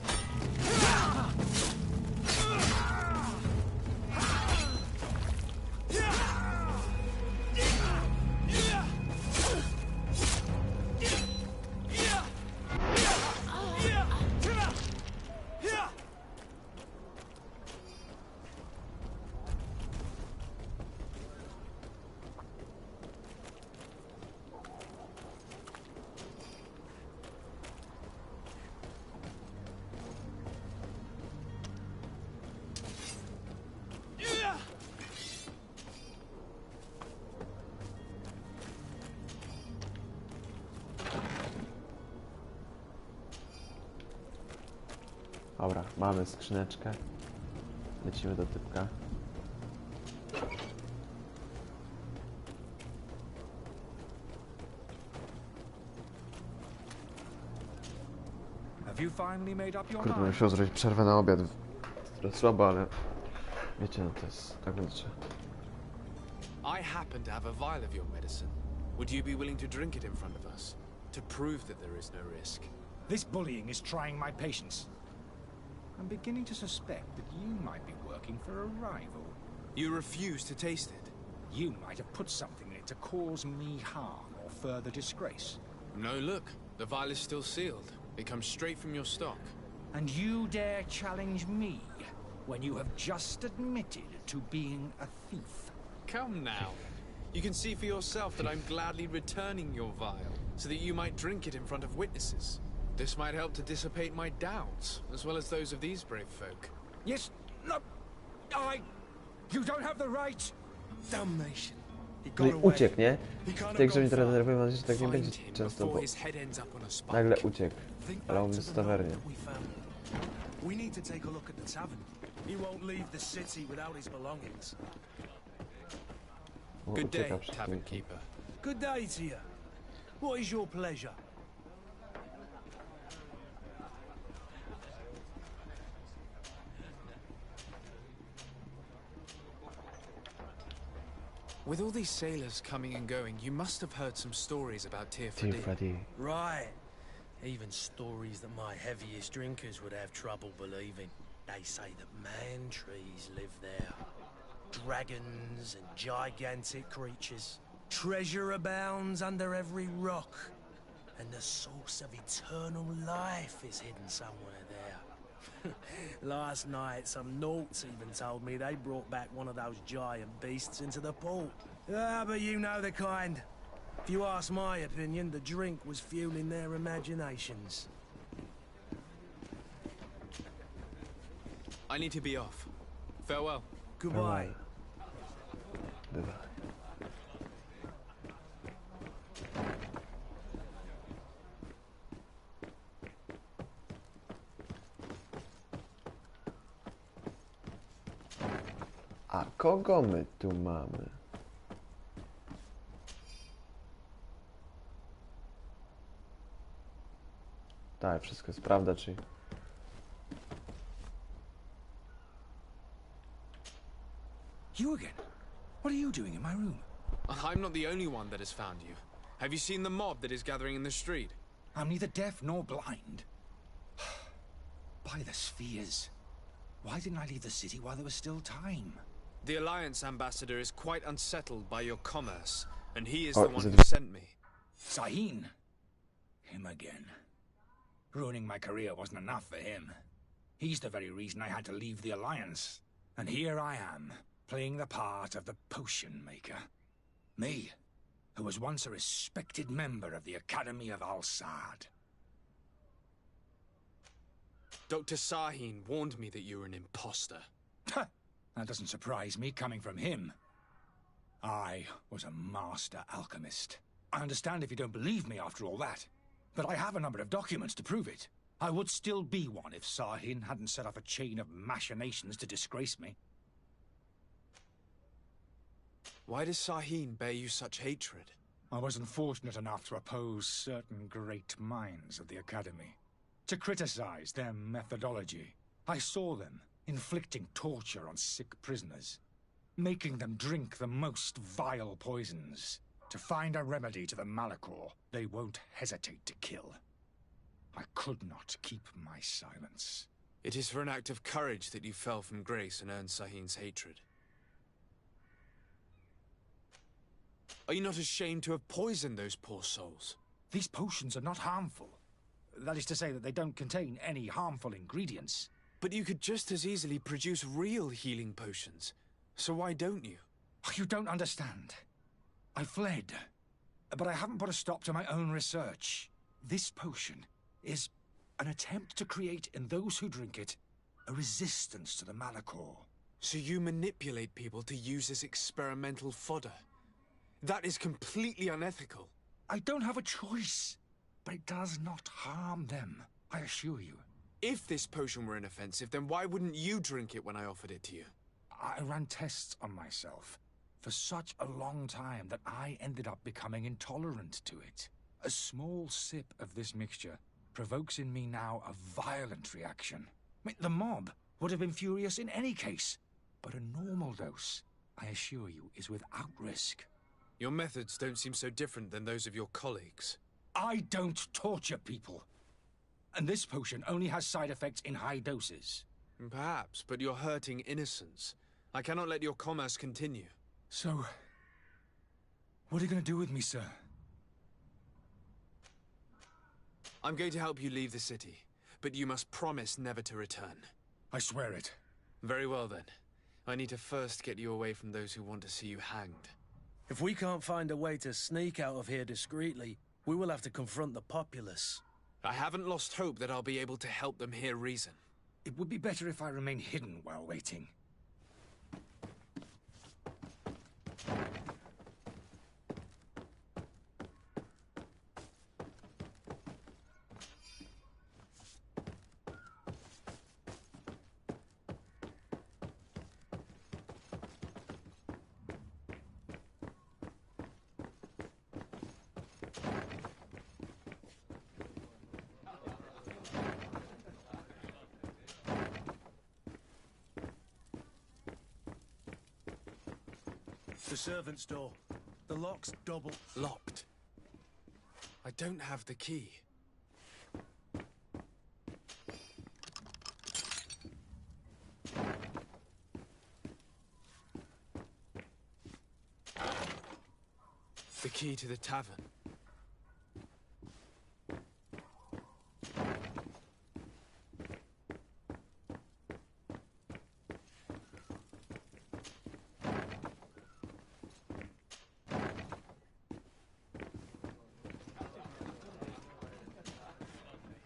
Dobra, mamy skrzyneczkę. Lecimy do typka. Have you finally made up your Kurde, mind? musiał zrobić przerwę na obiad. Trochę słabo, ale wiecie, no to jest tak będzie. I happen to have a vial of your medicine. Would you be willing to drink it in front of us? To prove that there is no risk? This bullying is trying my patience. I'm beginning to suspect that you might be working for a rival. You refuse to taste it? You might have put something in it to cause me harm or further disgrace. No, look. The vial is still sealed. It comes straight from your stock. And you dare challenge me when you have just admitted to being a thief? Come now. You can see for yourself that I'm gladly returning your vial, so that you might drink it in front of witnesses. This might help to dissipate my doubts, as well as those of these brave folk. Yes, no, you don't have the right. Damnation. He No i got away. uciekł, nie? He can't W tej have grze mnie gone trochę far. denerwuje, mam nadzieję, że tak nie będzie Find him często, bo before his head ends up on a spike. nagle uciekł. Think Ale back on to jest w the note tawernie. that we found. We need to take a look at the tavern. He won't leave the city without his belongings. O, Good day, ucieka przed tavern tym. keeper. Good day to you. What is your pleasure? With all these sailors coming and going, you must have heard some stories about Tear Team Freddy. Right. Even stories that my heaviest drinkers would have trouble believing. They say that man trees live there. Dragons and gigantic creatures. Treasure abounds under every rock. And the source of eternal life is hidden somewhere there. Last night, some Nauts even told me they brought back one of those giant beasts into the port. Ah, but you know the kind. If you ask my opinion, the drink was fueling their imaginations. I need to be off. Farewell. Goodbye. Bywa. A kogo my tu mamy? Tak, wszystko jest prawda, czyli... You again? What are you doing in my room? I'm not the only one that has found you. Have you seen the mob that is gathering in the street? I'm neither deaf nor blind. By the spheres. Why didn't I leave the city while there was still time? The Alliance ambassador is quite unsettled by your commerce, and he is Oh, the one is it- who sent me. Sahin. Him again. Ruining my career wasn't enough for him. He's the very reason I had to leave the Alliance. And here I am, playing the part of the potion maker. Me, who was once a respected member of the Academy of Al-Sad. Dr. Sahin warned me that you were an imposter. That doesn't surprise me, coming from him. I was a master alchemist. I understand if you don't believe me after all that, but I have a number of documents to prove it. I would still be one if Sahin hadn't set off a chain of machinations to disgrace me. Why does Sahin bear you such hatred? I wasn't fortunate enough to oppose certain great minds of the Academy. To criticize their methodology. I saw them inflicting torture on sick prisoners, making them drink the most vile poisons. To find a remedy to the Malachor they won't hesitate to kill. I could not keep my silence. It is for an act of courage that you fell from grace and earned Sahin's hatred. Are you not ashamed to have poisoned those poor souls? These potions are not harmful. That is to say that they don't contain any harmful ingredients. But you could just as easily produce real healing potions. So why don't you? You don't understand. I fled, but I haven't put a stop to my own research. This potion is an attempt to create in those who drink it a resistance to the Malachor. So you manipulate people to use as experimental fodder. That is completely unethical. I don't have a choice, but it does not harm them, I assure you. If this potion were inoffensive, then why wouldn't you drink it when I offered it to you? I ran tests on myself for such a long time that I ended up becoming intolerant to it. A small sip of this mixture provokes in me now a violent reaction. I mean, the mob would have been furious in any case, but a normal dose, I assure you, is without risk. Your methods don't seem so different than those of your colleagues. I don't torture people. And this potion only has side effects in high doses. Perhaps, but you're hurting innocents. I cannot let your commerce continue. So, what are you going to do with me, sir? I'm going to help you leave the city, but you must promise never to return. I swear it. Very well, then. I need to first get you away from those who want to see you hanged. If we can't find a way to sneak out of here discreetly, we will have to confront the populace. I haven't lost hope that I'll be able to help them hear reason. It would be better if I remain hidden while waiting. The servant's door. The lock's double. Locked. I don't have the key. The key to the tavern.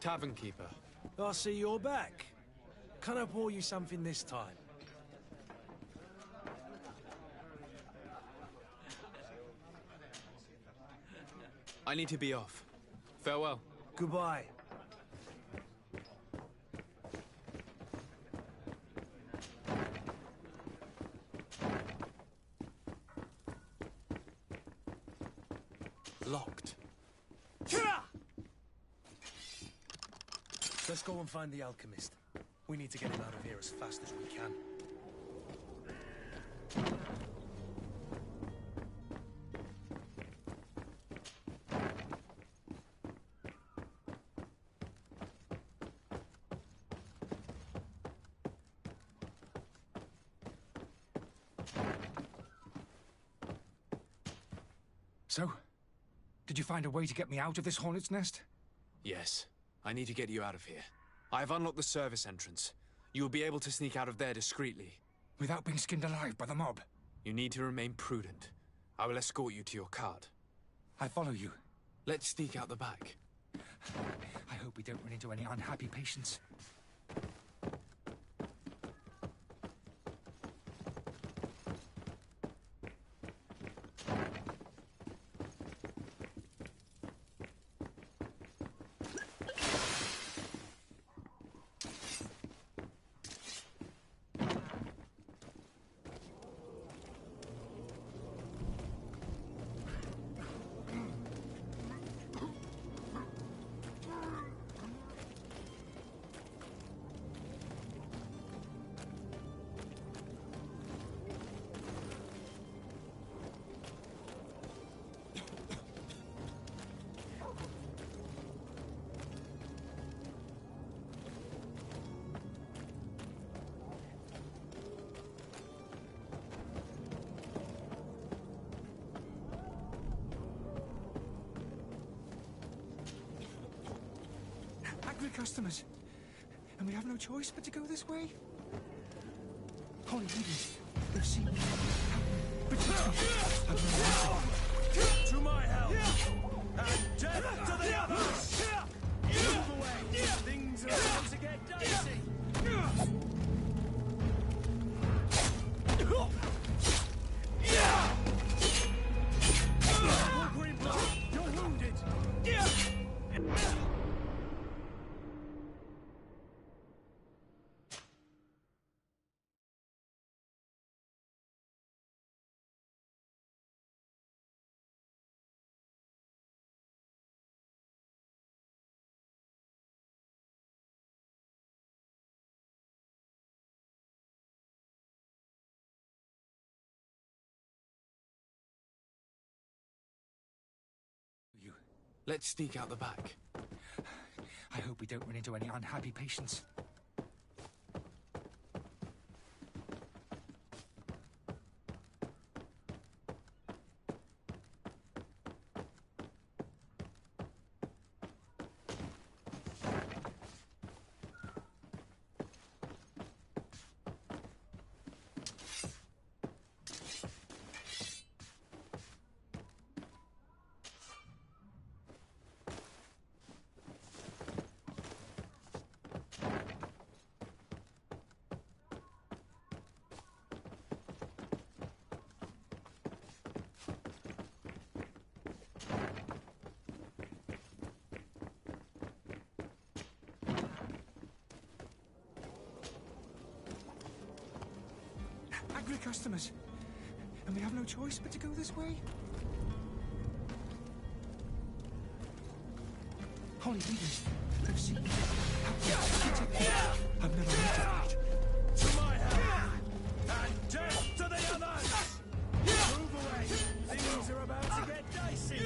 Tavern keeper. I see you're back. Can I pour you something this time? I need to be off. Farewell. Goodbye. Locked. Let's go and find the alchemist. We need to get him out of here as fast as we can. So, did you find a way to get me out of this hornet's nest? Yes. I need to get you out of here. I have unlocked the service entrance. You will be able to sneak out of there discreetly. Without being skinned alive by the mob? You need to remain prudent. I will escort you to your cart. I follow you. Let's sneak out the back. I hope we don't run into any unhappy patients. Customers, and we have no choice but to go this way. Holy ladies, they've seen me. To my help! And death to the others! Move away! Things are about to get dicey! Greenblood, you're wounded! Let's sneak out the back. I hope we don't run into any unhappy patients. Angry customers. And we have no choice but to go this way? Holy leaders, I've seen. I've never met it. To my help! And death to the others! Move away! Things are about to get dicey!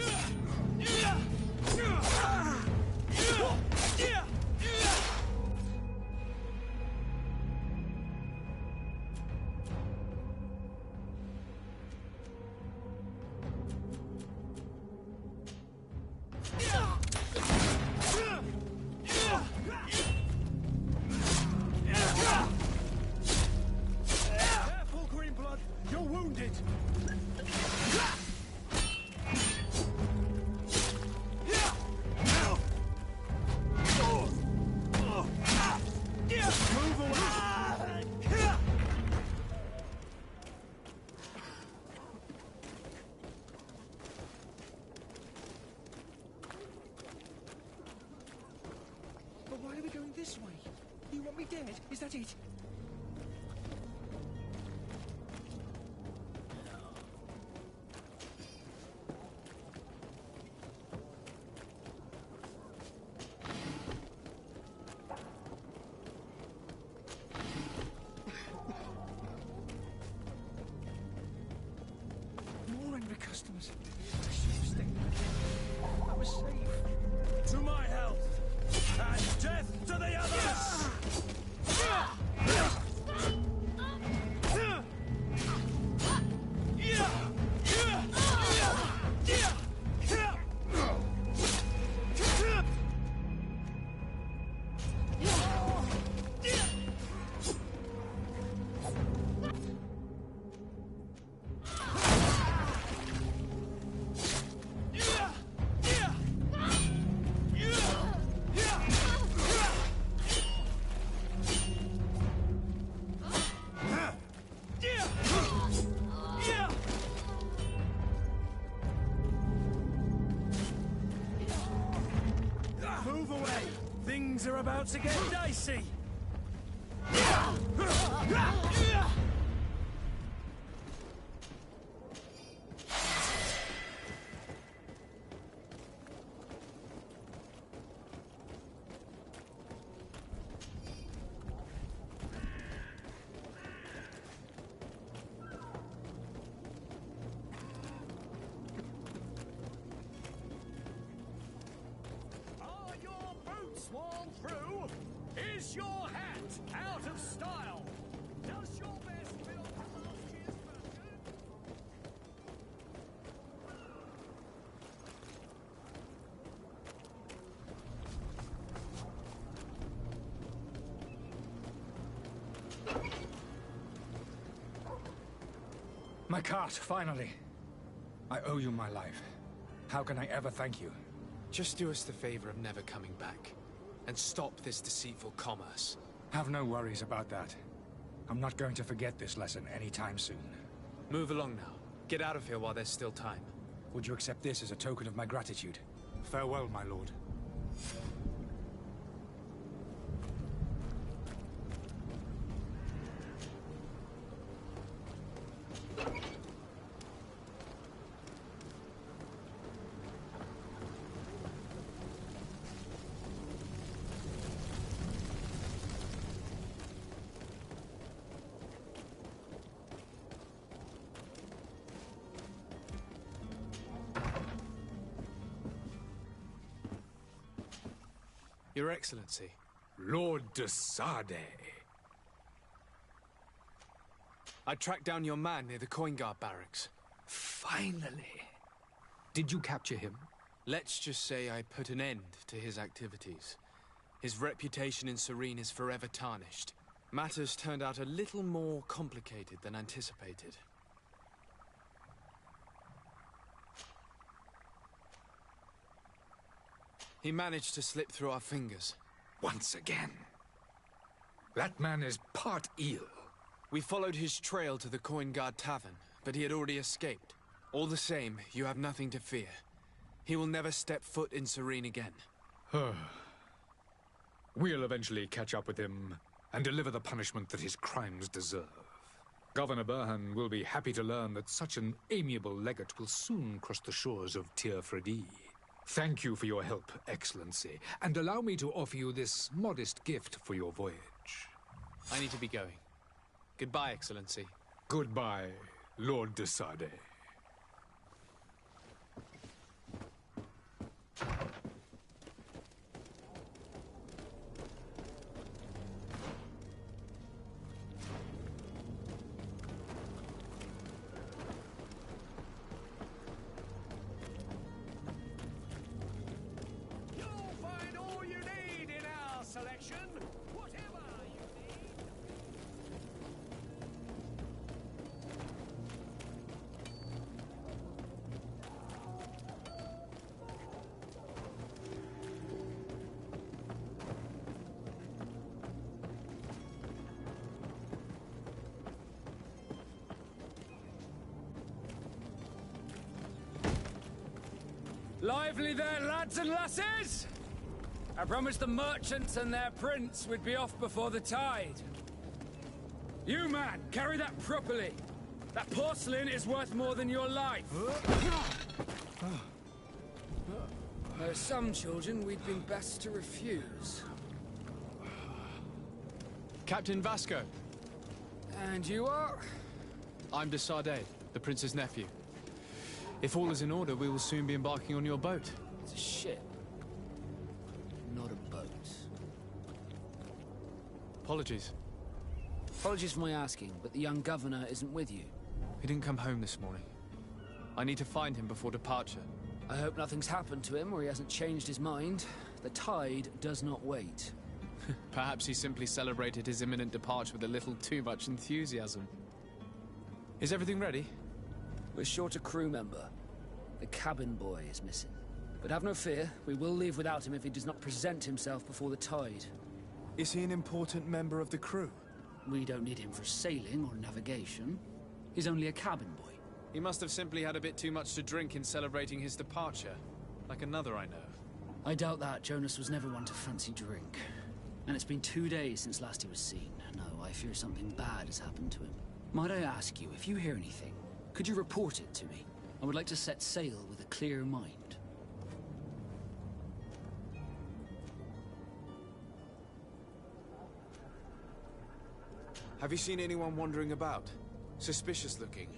Careful, Greenblood! You're wounded! Move away! But why are we going this way? You want me dead? Is that it? More angry customers. I should have stayed back. I was safe. To my health! And death to the others! Move away! Things are about to get dicey! Are your boots worn through? Is your hat out of style? Does your best feel last year's fashion? My cart, finally. I owe you my life. How can I ever thank you? Just do us the favor of never coming back. And stop this deceitful commerce. Have no worries about that. I'm not going to forget this lesson anytime soon. Move along now. Get out of here while there's still time. Would you accept this as a token of my gratitude? Farewell, my lord. Your Excellency. Lord de Sade. I tracked down your man near the coin guard barracks. Finally. Did you capture him? Let's just say I put an end to his activities. His reputation in Serene is forever tarnished. Matters turned out a little more complicated than anticipated. He managed to slip through our fingers. Once again. That man is part eel. We followed his trail to the Coin Guard Tavern, but he had already escaped. All the same, you have nothing to fear. He will never step foot in Serene again. We'll eventually catch up with him and deliver the punishment that his crimes deserve. Governor Burhan will be happy to learn that such an amiable legate will soon cross the shores of Tir Fredi. Thank you for your help, Excellency, and allow me to offer you this modest gift for your voyage. I need to be going. Goodbye, Excellency. Goodbye, Lord de Sade. Lively there, lads and lasses! I promised the merchants and their prince we'd be off before the tide. You, man, carry that properly. That porcelain is worth more than your life. There are some children we'd been best to refuse. Captain Vasco. And you are? I'm de Sade, the prince's nephew. If all is in order, we will soon be embarking on your boat. It's a ship. Not a boat. Apologies. Apologies for my asking, but the young governor isn't with you. He didn't come home this morning. I need to find him before departure. I hope nothing's happened to him or he hasn't changed his mind. The tide does not wait. Perhaps he simply celebrated his imminent departure with a little too much enthusiasm. Is everything ready? We're short a crew member. The cabin boy is missing. But have no fear, we will leave without him if he does not present himself before the tide. Is he an important member of the crew? We don't need him for sailing or navigation. He's only a cabin boy. He must have simply had a bit too much to drink in celebrating his departure. Like another I know. I doubt that. Jonas was never one to fancy drink. And it's been 2 days since last he was seen. No, I fear something bad has happened to him. Might I ask you, if you hear anything, could you report it to me? I would like to set sail with a clear mind. Have you seen anyone wandering about? Suspicious looking.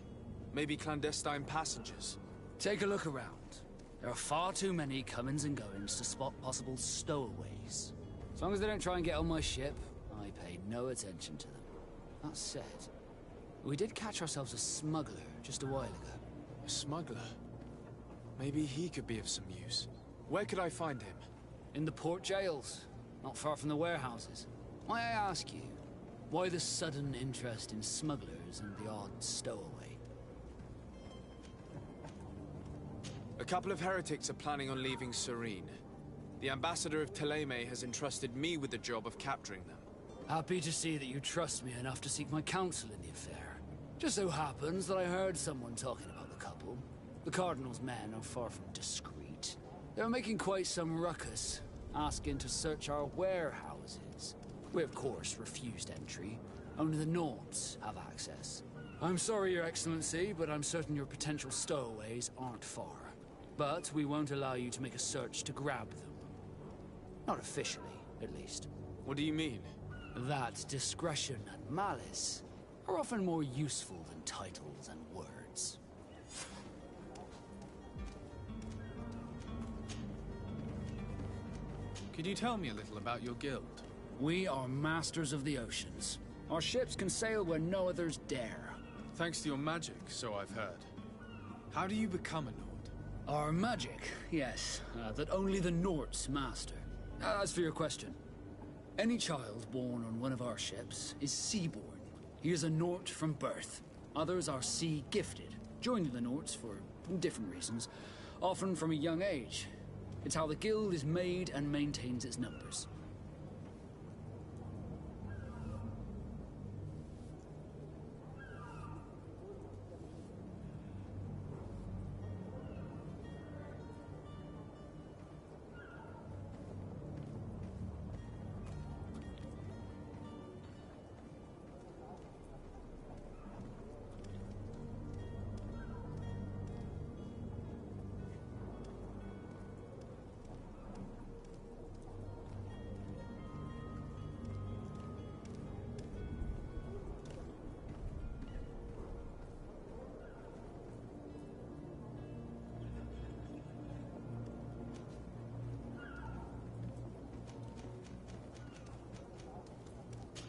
Maybe clandestine passengers. Take a look around. There are far too many comings and goings to spot possible stowaways. As long as they don't try and get on my ship, I pay no attention to them. That said, we did catch ourselves a smuggler just a while ago. A smuggler? Maybe he could be of some use. Where could I find him? In the port jails, not far from the warehouses. May I ask you, why the sudden interest in smugglers and the odd stowaway? A couple of heretics are planning on leaving Serene. The ambassador of Thélème has entrusted me with the job of capturing them. Happy to see that you trust me enough to seek my counsel in the affair. Just so happens that I heard someone talking about the couple. The Cardinal's men are far from discreet. They're making quite some ruckus, asking to search our warehouses. We, of course, refused entry. Only the Nords have access. I'm sorry, Your Excellency, but I'm certain your potential stowaways aren't far. But we won't allow you to make a search to grab them. Not officially, at least. What do you mean? That discretion and malice are often more useful than titles and words. Could you tell me a little about your guild? We are masters of the oceans. Our ships can sail where no others dare. Thanks to your magic, so I've heard. How do you become a Nord? Our magic, yes, that only the Nords master. As for your question, any child born on one of our ships is seaborn. He is a Nord from birth. Others are sea-gifted, joining the Nords for different reasons, often from a young age. It's how the guild is made and maintains its numbers.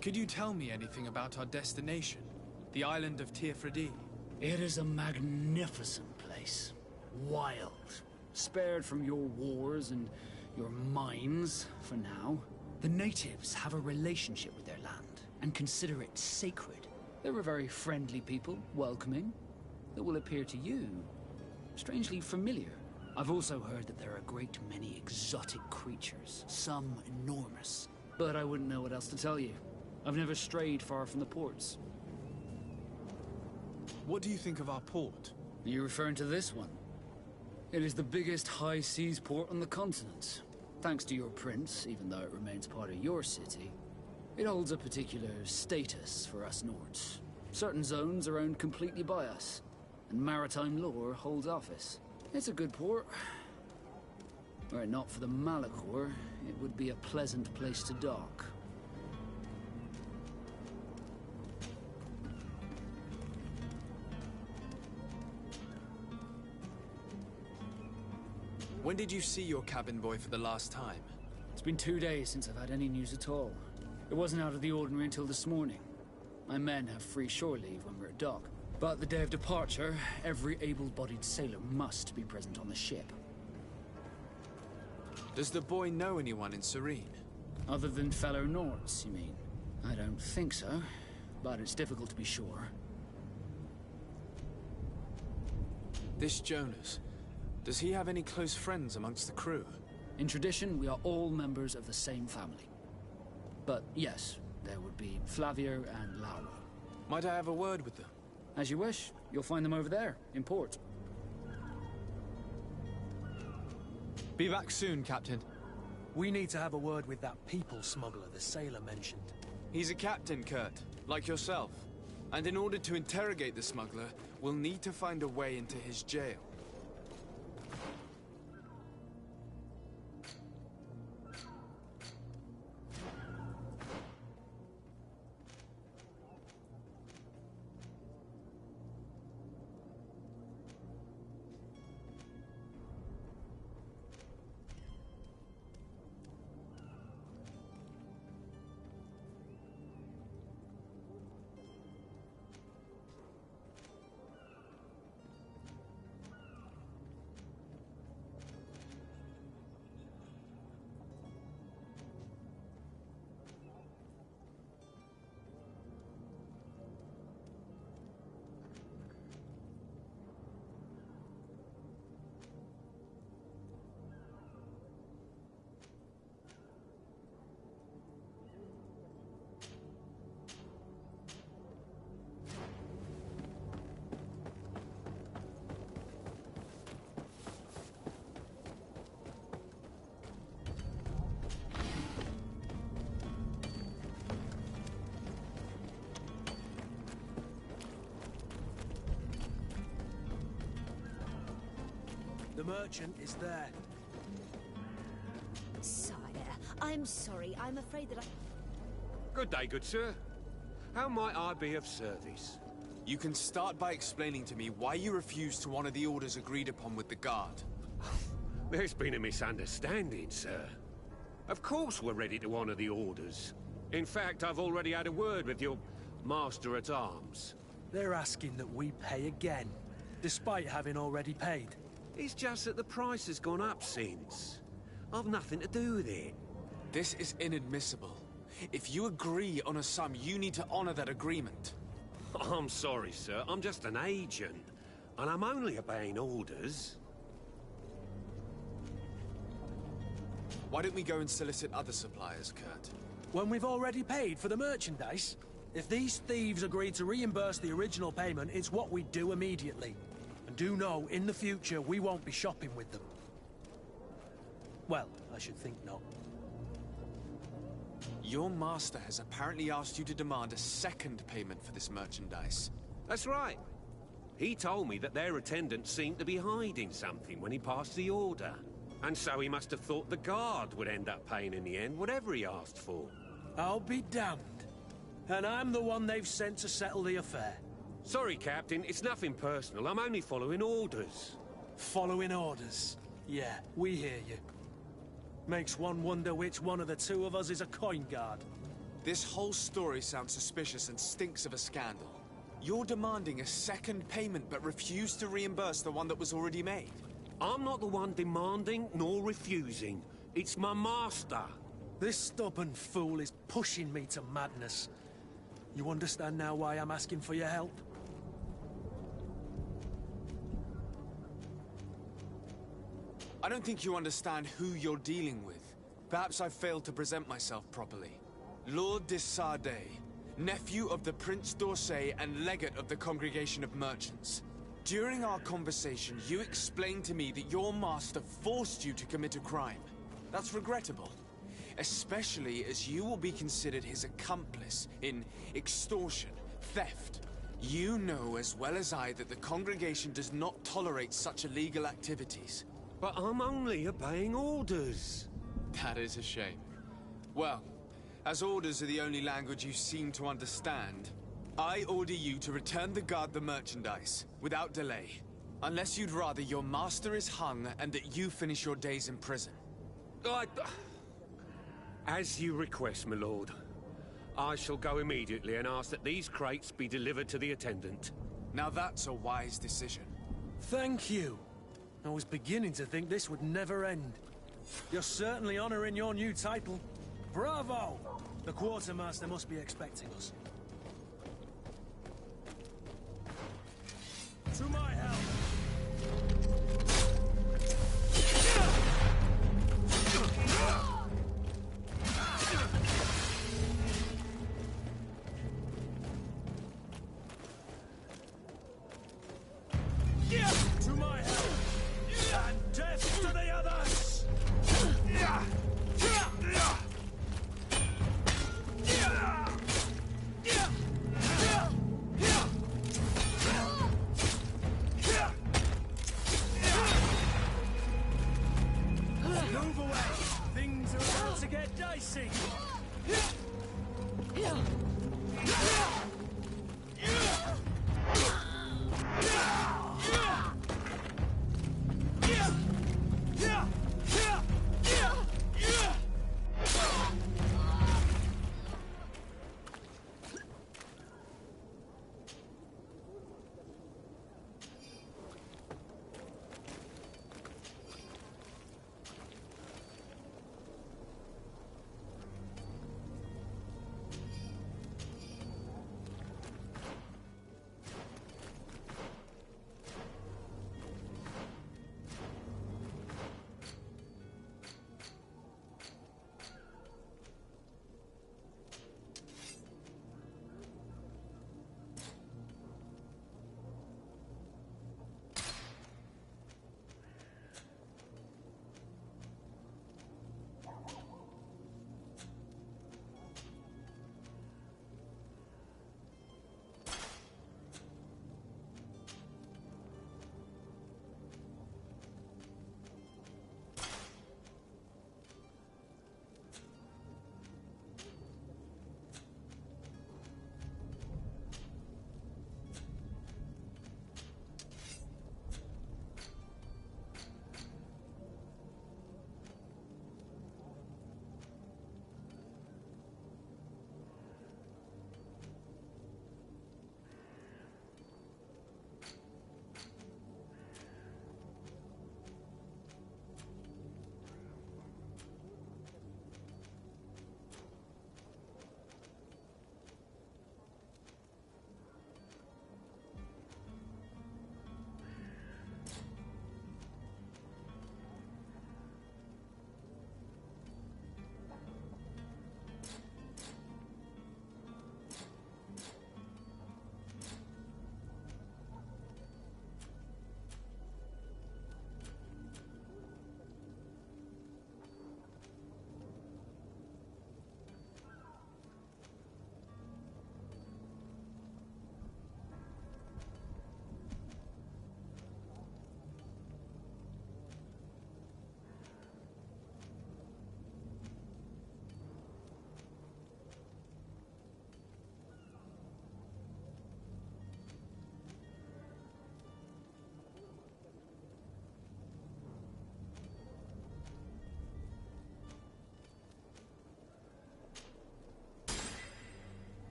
Could you tell me anything about our destination? The island of Tirfredi? It is a magnificent place. Wild. Spared from your wars and your mines, for now. The natives have a relationship with their land, and consider it sacred. They're a very friendly people, welcoming, that will appear to you strangely familiar. I've also heard that there are a great many exotic creatures, some enormous. But I wouldn't know what else to tell you. I've never strayed far from the ports. What do you think of our port? Are you referring to this one? It is the biggest high seas port on the continent. Thanks to your prince, even though it remains part of your city, it holds a particular status for us Nords. Certain zones are owned completely by us, and maritime law holds office. It's a good port. Were it not for the Malachor, it would be a pleasant place to dock. When did you see your cabin boy for the last time? It's been 2 days since I've had any news at all. It wasn't out of the ordinary until this morning. My men have free shore leave when we're at dock. But the day of departure, every able-bodied sailor must be present on the ship. Does the boy know anyone in Serene? Other than fellow Nords, you mean? I don't think so, but it's difficult to be sure. This Jonas, does he have any close friends amongst the crew? In tradition, we are all members of the same family. But yes, there would be Flavio and Laura. Might I have a word with them? As you wish. You'll find them over there, in port. Be back soon, Captain. We need to have a word with that people smuggler the sailor mentioned. He's a captain, Kurt, like yourself. And in order to interrogate the smuggler, we'll need to find a way into his jail. The merchant is there. Sire, I'm sorry. I'm afraid that I... Good day, good sir. How might I be of service? You can start by explaining to me why you refused to honor the orders agreed upon with the guard. There's been a misunderstanding, sir. Of course we're ready to honor the orders. In fact, I've already had a word with your master-at-arms. They're asking that we pay again, despite having already paid. It's just that the price has gone up since. I've nothing to do with it. This is inadmissible. If you agree on a sum, you need to honor that agreement. I'm sorry, sir. I'm just an agent. And I'm only obeying orders. Why don't we go and solicit other suppliers, Kurt? When we've already paid for the merchandise? If these thieves agree to reimburse the original payment, it's what we do immediately. And do know, in the future, we won't be shopping with them. Well, I should think not. Your master has apparently asked you to demand a second payment for this merchandise. That's right. He told me that their attendant seemed to be hiding something when he passed the order. And so he must have thought the guard would end up paying in the end, whatever he asked for. I'll be damned. And I'm the one they've sent to settle the affair. Sorry, Captain, it's nothing personal. I'm only following orders. Following orders? Yeah, we hear you. Makes one wonder which one of the two of us is a coin guard. This whole story sounds suspicious and stinks of a scandal. You're demanding a second payment but refuse to reimburse the one that was already made. I'm not the one demanding nor refusing. It's my master. This stubborn fool is pushing me to madness. You understand now why I'm asking for your help? I don't think you understand who you're dealing with. Perhaps I failed to present myself properly. Lord de Sardet, nephew of the Prince d'Orsay and legate of the Congregation of Merchants. During our conversation, you explained to me that your master forced you to commit a crime. That's regrettable, especially as you will be considered his accomplice in extortion, theft. You know as well as I that the Congregation does not tolerate such illegal activities. But I'm only obeying orders. That is a shame. Well, as orders are the only language you seem to understand, I order you to return the guard the merchandise, without delay. Unless you'd rather your master is hung and that you finish your days in prison. As you request, my lord. I shall go immediately and ask that these crates be delivered to the attendant. Now that's a wise decision. Thank you. I was beginning to think this would never end. You're certainly honoring your new title. Bravo! The quartermaster must be expecting us. To my help! To my help! And death to the others! Move away! Things are about to get dicey!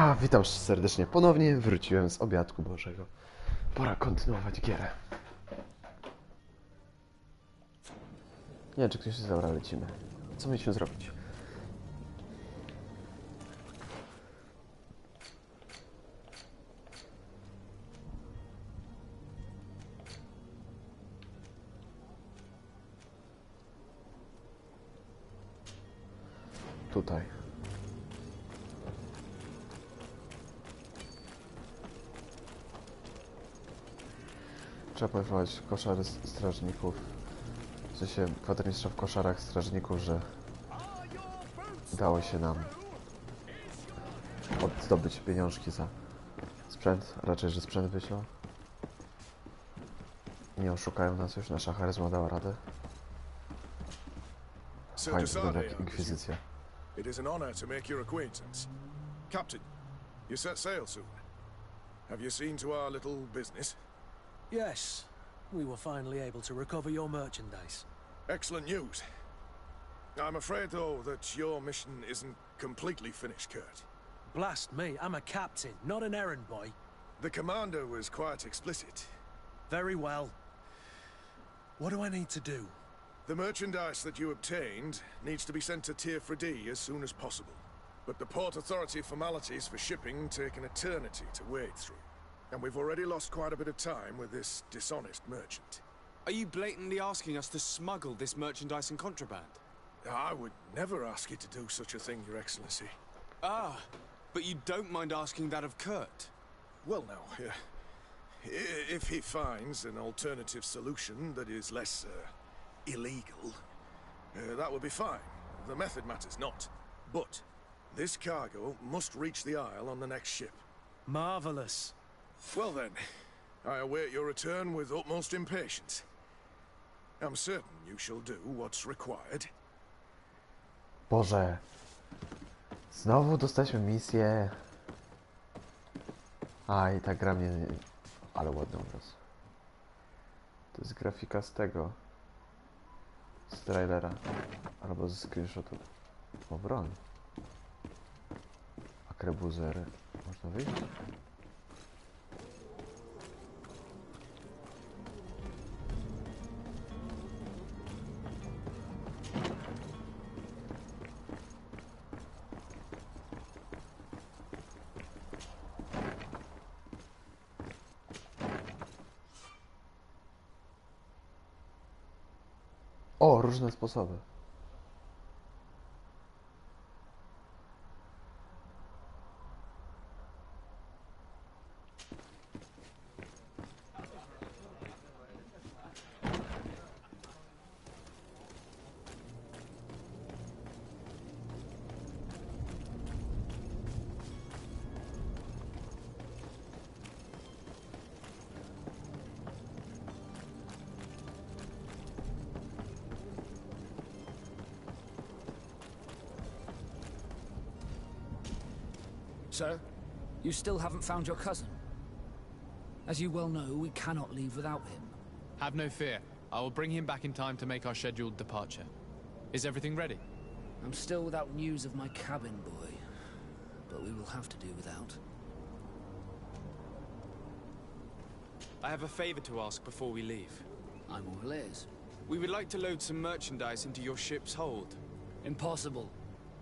A, witam serdecznie ponownie, wróciłem z obiadku Bożego. Pora kontynuować gierę. Nie wiem, czy ktoś się zabrał, lecimy. Co mieliśmy zrobić? Tutaj. Trzeba pojechać koszary strażników. W sensie kwatermistrza w koszarach strażników, że udało się nam zdobyć pieniążki za sprzęt. Raczej, że sprzęt wyślą. Nie oszukają nas już, nasza charyzma dała radę. Fajnie wygląda jak inkwizycja. It is an honor to make your acquaintance. Captain, you set sail soon. Have you seen to our little business? Yes. We were finally able to recover your merchandise. Excellent news. I'm afraid, though, that your mission isn't completely finished, Kurt. Blast me, I'm a captain, not an errand boy. The commander was quite explicit. Very well. What do I need to do? The merchandise that you obtained needs to be sent to Tier 3D as soon as possible. But the Port Authority formalities for shipping take an eternity to wade through. And we've already lost quite a bit of time with this dishonest merchant. Are you blatantly asking us to smuggle this merchandise and contraband? I would never ask you to do such a thing, Your Excellency. Ah, but you don't mind asking that of Kurt? Well, now, if he finds an alternative solution that is less, illegal, that would be fine. The method matters not. But this cargo must reach the Isle on the next ship. Marvelous. Well then, I await your return with utmost impatience. I'm certain you shall do what's required. Boże. Znowu dostaliśmy misję. A, i ta gra mnie... Ale ładny obraz. To jest grafika z tego. Z trailera. Albo ze screenshotu. O, broń. Akrebuzery. Można wyjść? O, różne sposoby. Sir, you still haven't found your cousin. As you well know, we cannot leave without him. Have no fear. I will bring him back in time to make our scheduled departure. Is everything ready? I'm still without news of my cabin boy, but we will have to do without. I have a favor to ask before we leave. I'm all ears. We would like to load some merchandise into your ship's hold. Impossible.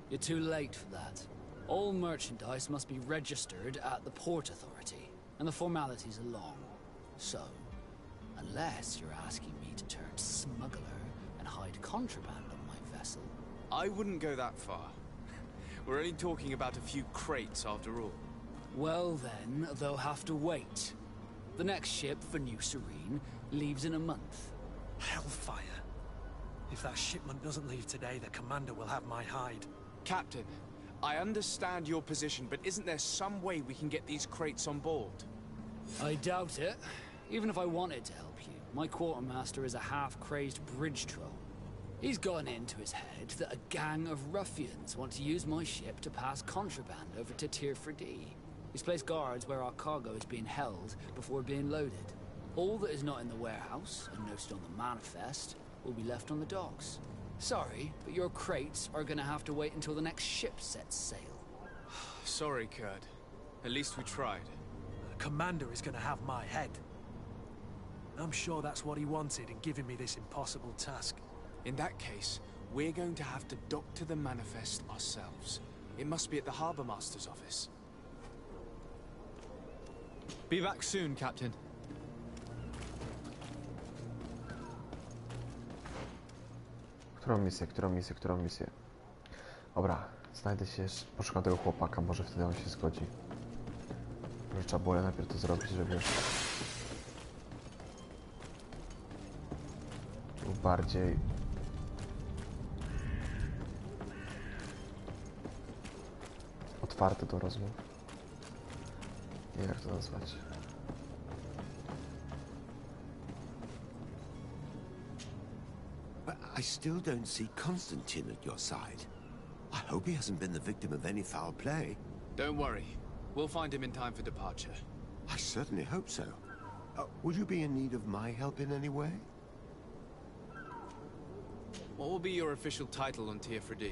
You're too late for that. All merchandise must be registered at the Port Authority, and the formalities are long. So, unless you're asking me to turn smuggler and hide contraband on my vessel... I wouldn't go that far. We're only talking about a few crates after all. Well then, they'll have to wait. The next ship for New Serene leaves in a month. Hellfire. If that shipment doesn't leave today, the commander will have my hide. Captain, I understand your position, but isn't there some way we can get these crates on board? I doubt it. Even if I wanted to help you, my quartermaster is a half-crazed bridge troll. He's gotten into his head that a gang of ruffians want to use my ship to pass contraband over to Tier 3D. He's placed guards where our cargo is being held before being loaded. All that is not in the warehouse, and noted on the manifest, will be left on the docks. Sorry, but your crates are gonna have to wait until the next ship sets sail. Sorry, Kurt. At least we tried. The commander is gonna have my head. I'm sure that's what he wanted in giving me this impossible task. In that case, we're going to have to doctor the manifest ourselves. It must be at the Harbour Master's office. Be back soon, Captain. Którą misję? Dobra, znajdę się, poszukam tego chłopaka, może wtedy on się zgodzi. Może trzeba było najpierw to zrobić, żeby już był bardziej otwarty do rozmów. Nie wiem, jak to nazwać. I still don't see Constantine at your side. I hope he hasn't been the victim of any foul play. Don't worry. We'll find him in time for departure. I certainly hope so. Would you be in need of my help in any way? What will be your official title on Tier-4D?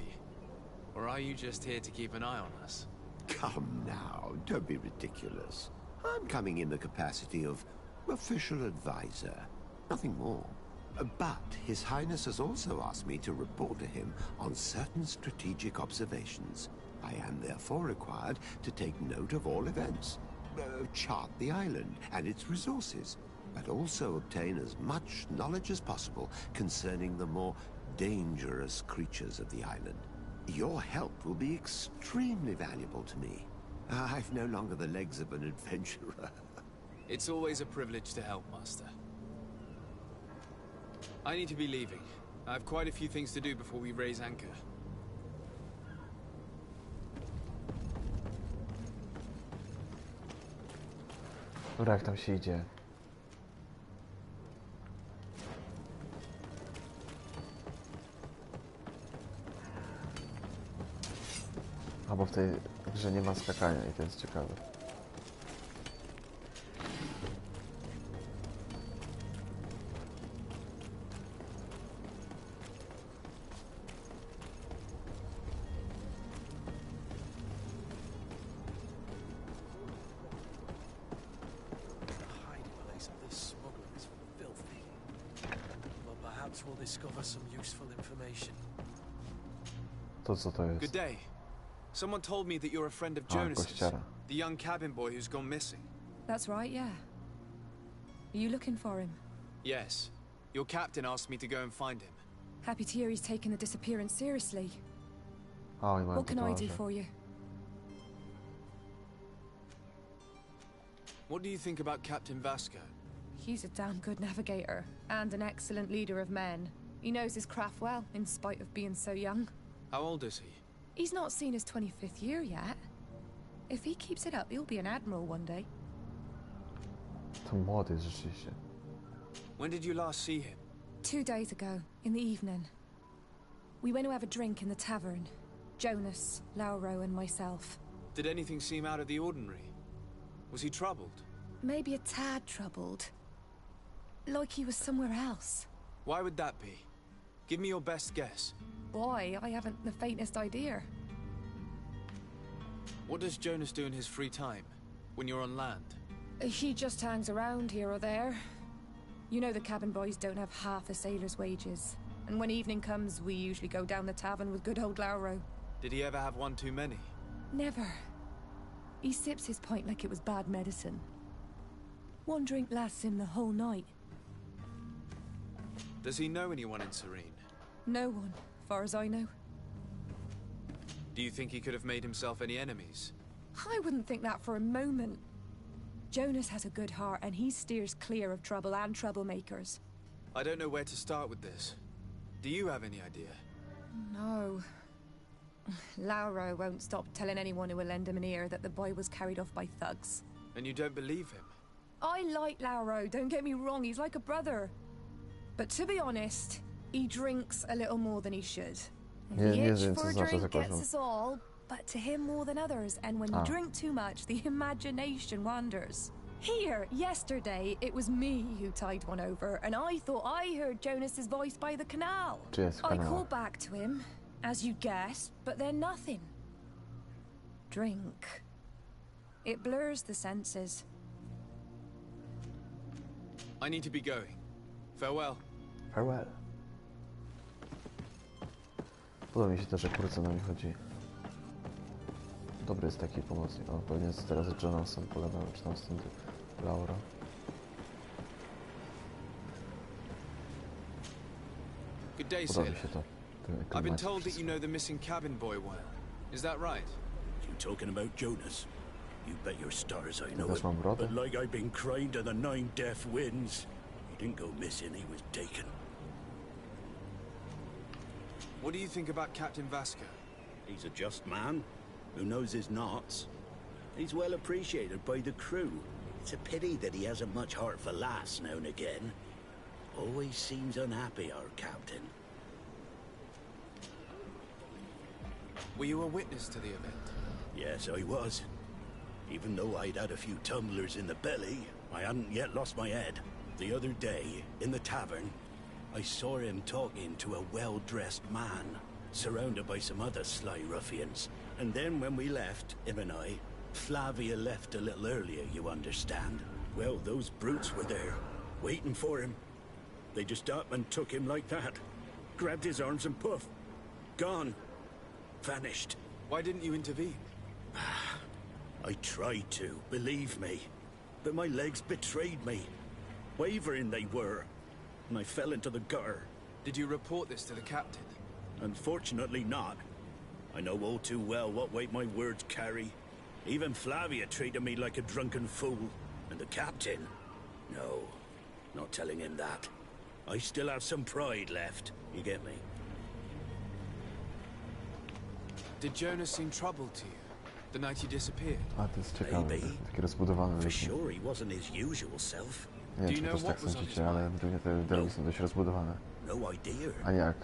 Or are you just here to keep an eye on us? Come now, don't be ridiculous. I'm coming in the capacity of official advisor, nothing more. But His Highness has also asked me to report to him on certain strategic observations. I am therefore required to take note of all events, chart the island and its resources, but also obtain as much knowledge as possible concerning the more dangerous creatures of the island. Your help will be extremely valuable to me. I've no longer the legs of an adventurer. It's always a privilege to help, Master. I need to be leaving. I have quite a few things to do before we raise anchor. Dobra, jak tam się idzie? Albo w tej grze nie ma skakania i to jest ciekawe. To co to jest? Good day. Someone told me that you're a friend of Jonas's, the young cabin boy who's gone missing. That's right, yeah. Are you looking for him? Yes. Your captain asked me to go and find him. Happy to hear he's taken the disappearance seriously. Oh, what can I do for you? What do you think about Captain Vasco? He's a damn good navigator, and an excellent leader of men. He knows his craft well, in spite of being so young. How old is he? He's not seen his 25th year yet. If he keeps it up, he'll be an admiral one day. To młody rzeczywiście. When did you last see him? 2 days ago, in the evening. We went to have a drink in the tavern. Jonas, Lauro, and myself. Did anything seem out of the ordinary? Was he troubled? Maybe a tad troubled. Like he was somewhere else. Why would that be? Give me your best guess. Boy, I haven't the faintest idea. What does Jonas do in his free time, when you're on land? He just hangs around here or there. You know the cabin boys don't have half a sailor's wages. And when evening comes, we usually go down the tavern with good old Lauro. Did he ever have one too many? Never. He sips his pint like it was bad medicine. One drink lasts him the whole night. Does he know anyone in Serene? No one, far as I know. Do you think he could have made himself any enemies? I wouldn't think that for a moment. Jonas has a good heart and he steers clear of trouble and troublemakers. I don't know where to start with this. Do you have any idea? No. Lauro won't stop telling anyone who will lend him an ear that the boy was carried off by thugs. And you don't believe him? I like Lauro, don't get me wrong, he's like a brother. But to be honest, he drinks a little more than he should. The itch for a drink gets us all, but to him more than others, and when you drink too much, the imagination wanders. Here, yesterday, it was me who tied one over, and I thought I heard Jonas's voice by the canal. I called back to him, as you guessed, but then nothing. Drink. It blurs the senses. I need to be going. Farewell. Farewell. Podoba mi się to, że kurca na mnie chodzi. Dobry jest taki pomocnik. O, pewnie jest teraz Jonathan pogadał, czy tam z tym Laura. Good day, Podoba mi sailor. się to. I've been told that you know the missing cabin boy well. Is that right? You talking about Jonas? You bet your stars I know That's it. my brother. But like I've been crying to the 9 deaf winds, he didn't go missing, he was taken. What do you think about Captain Vasco? He's a just man who knows his knots. He's well appreciated by the crew. It's a pity that he hasn't much heart for laughs now and again. Always seems unhappy, our captain. Were you a witness to the event? Yes, I was. Even though I'd had a few tumblers in the belly, I hadn't yet lost my head. The other day, in the tavern, I saw him talking to a well-dressed man, surrounded by some other sly ruffians. And then when we left, him and I, Flavia left a little earlier, you understand. Well, those brutes were there, waiting for him. They just up and took him like that. Grabbed his arms and poof. Gone. Vanished. Why didn't you intervene? I tried to, believe me. But my legs betrayed me. Wavering they were. And I fell into the gutter. Did you report this to the captain? Unfortunately not. I know all too well what weight my words carry. Even Flavia treated me like a drunken fool. And the captain? No, not telling him that. I still have some pride left, you get me? Did Jonas seem troubled to you the night he disappeared? A, to jest ciekawe, taki rozbudowany. For sure he wasn't his usual self. Nie wiem, czy też tak sądzicie, ale drugie te dialogi są dość rozbudowane. A jak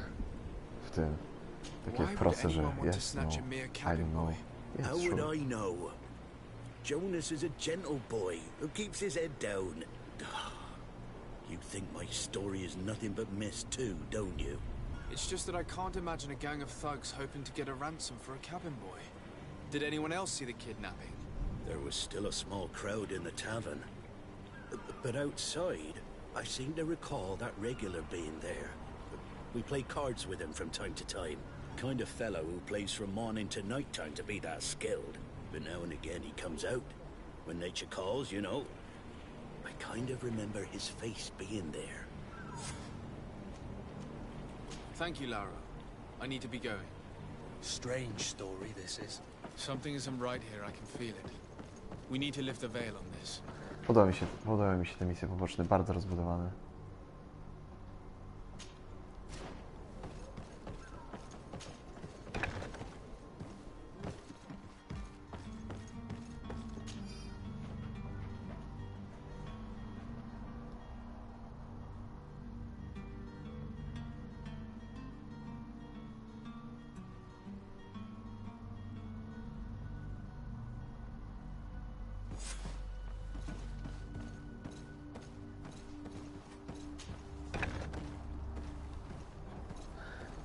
w tym takie proste, że jest, no, I don't know. How would I know? Jonas is a gentle boy who keeps his head down. You think my story is nothing but mist too, don't you? It's just that I can't imagine a gang of thugs hoping to get a ransom for a cabin boy. Did anyone else see the kidnapping? There was still a small crowd in the tavern. But outside, I seem to recall that regular being there. We play cards with him from time to time. Kind of fellow who plays from morning to night time to be that skilled. But now and again he comes out. When nature calls, you know. I kind of remember his face being there. Thank you, Laura. I need to be going. Strange story, this is. Something isn't right here, I can feel it. We need to lift the veil on this. Podobały mi się te misje poboczne, bardzo rozbudowane.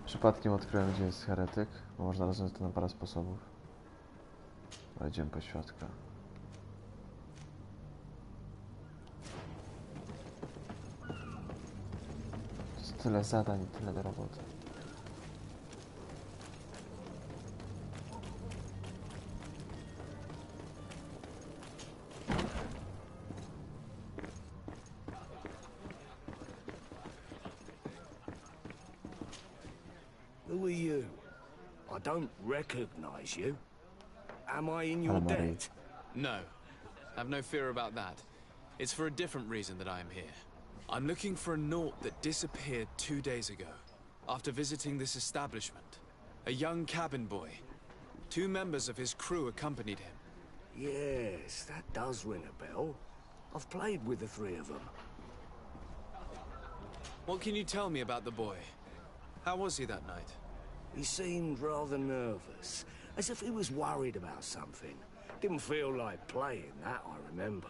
Przypadkiem odkryłem, gdzie jest heretyk, bo można rozwiązać to na parę sposobów. Ale idziemy po świadka. To jest tyle zadań i tyle do roboty. Who are you? I don't recognize you. Am I in your debt? No. Have no fear about that. It's for a different reason that I am here. I'm looking for a Naut that disappeared 2 days ago, after visiting this establishment. A young cabin boy. 2 members of his crew accompanied him. Yes, that does ring a bell. I've played with the 3 of them. What can you tell me about the boy? How was he that night? He seemed rather nervous, as if he was worried about something. Didn't feel like playing, that I remember.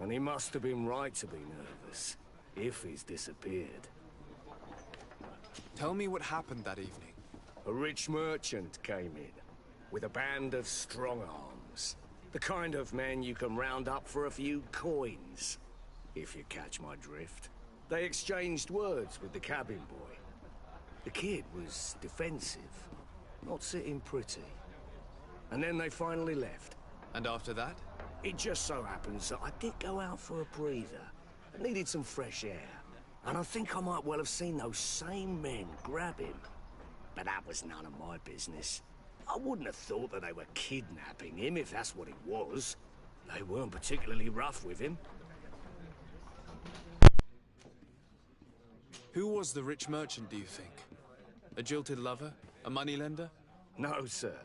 And he must have been right to be nervous, if he's disappeared. Tell me what happened that evening. A rich merchant came in, with a band of strong arms. The kind of men you can round up for a few coins, if you catch my drift. They exchanged words with the cabin boy. The kid was defensive, not sitting pretty. And then they finally left. And after that? It just so happens that I did go out for a breather. I needed some fresh air. And I think I might well have seen those same men grab him. But that was none of my business. I wouldn't have thought that they were kidnapping him, if that's what it was. They weren't particularly rough with him. Who was the rich merchant, do you think? A jilted lover? A moneylender? No, sir.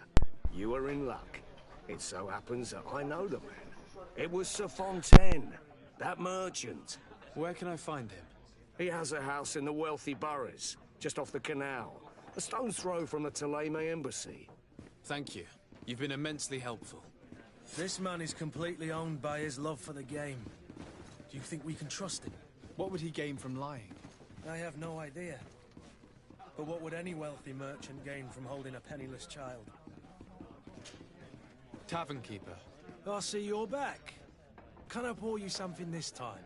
You are in luck. It so happens that I know the man. It was Sir Fontaine, that merchant. Where can I find him? He has a house in the wealthy boroughs, just off the canal. A stone's throw from the Theleme embassy. Thank you. You've been immensely helpful. This man is completely owned by his love for the game. Do you think we can trust him? What would he gain from lying? I have no idea. But what would any wealthy merchant gain from holding a penniless child? Tavern keeper. I see you're back. Can I pour you something this time?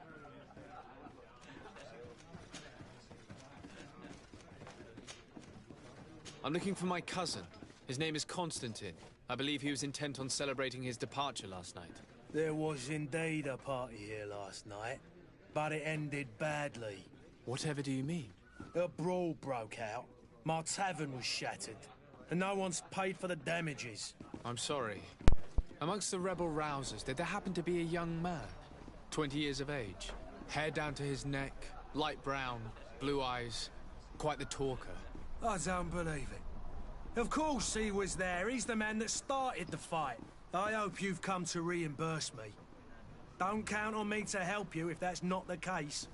I'm looking for my cousin. His name is Constantine. I believe he was intent on celebrating his departure last night. There was indeed a party here last night, but it ended badly. Whatever do you mean? A brawl broke out. My tavern was shattered, and no one's paid for the damages. I'm sorry. Amongst the rebel rousers, did there happen to be a young man? 20 years of age. Hair down to his neck, light brown, blue eyes. Quite the talker. I don't believe it. Of course he was there. He's the man that started the fight. I hope you've come to reimburse me. Don't count on me to help you if that's not the case.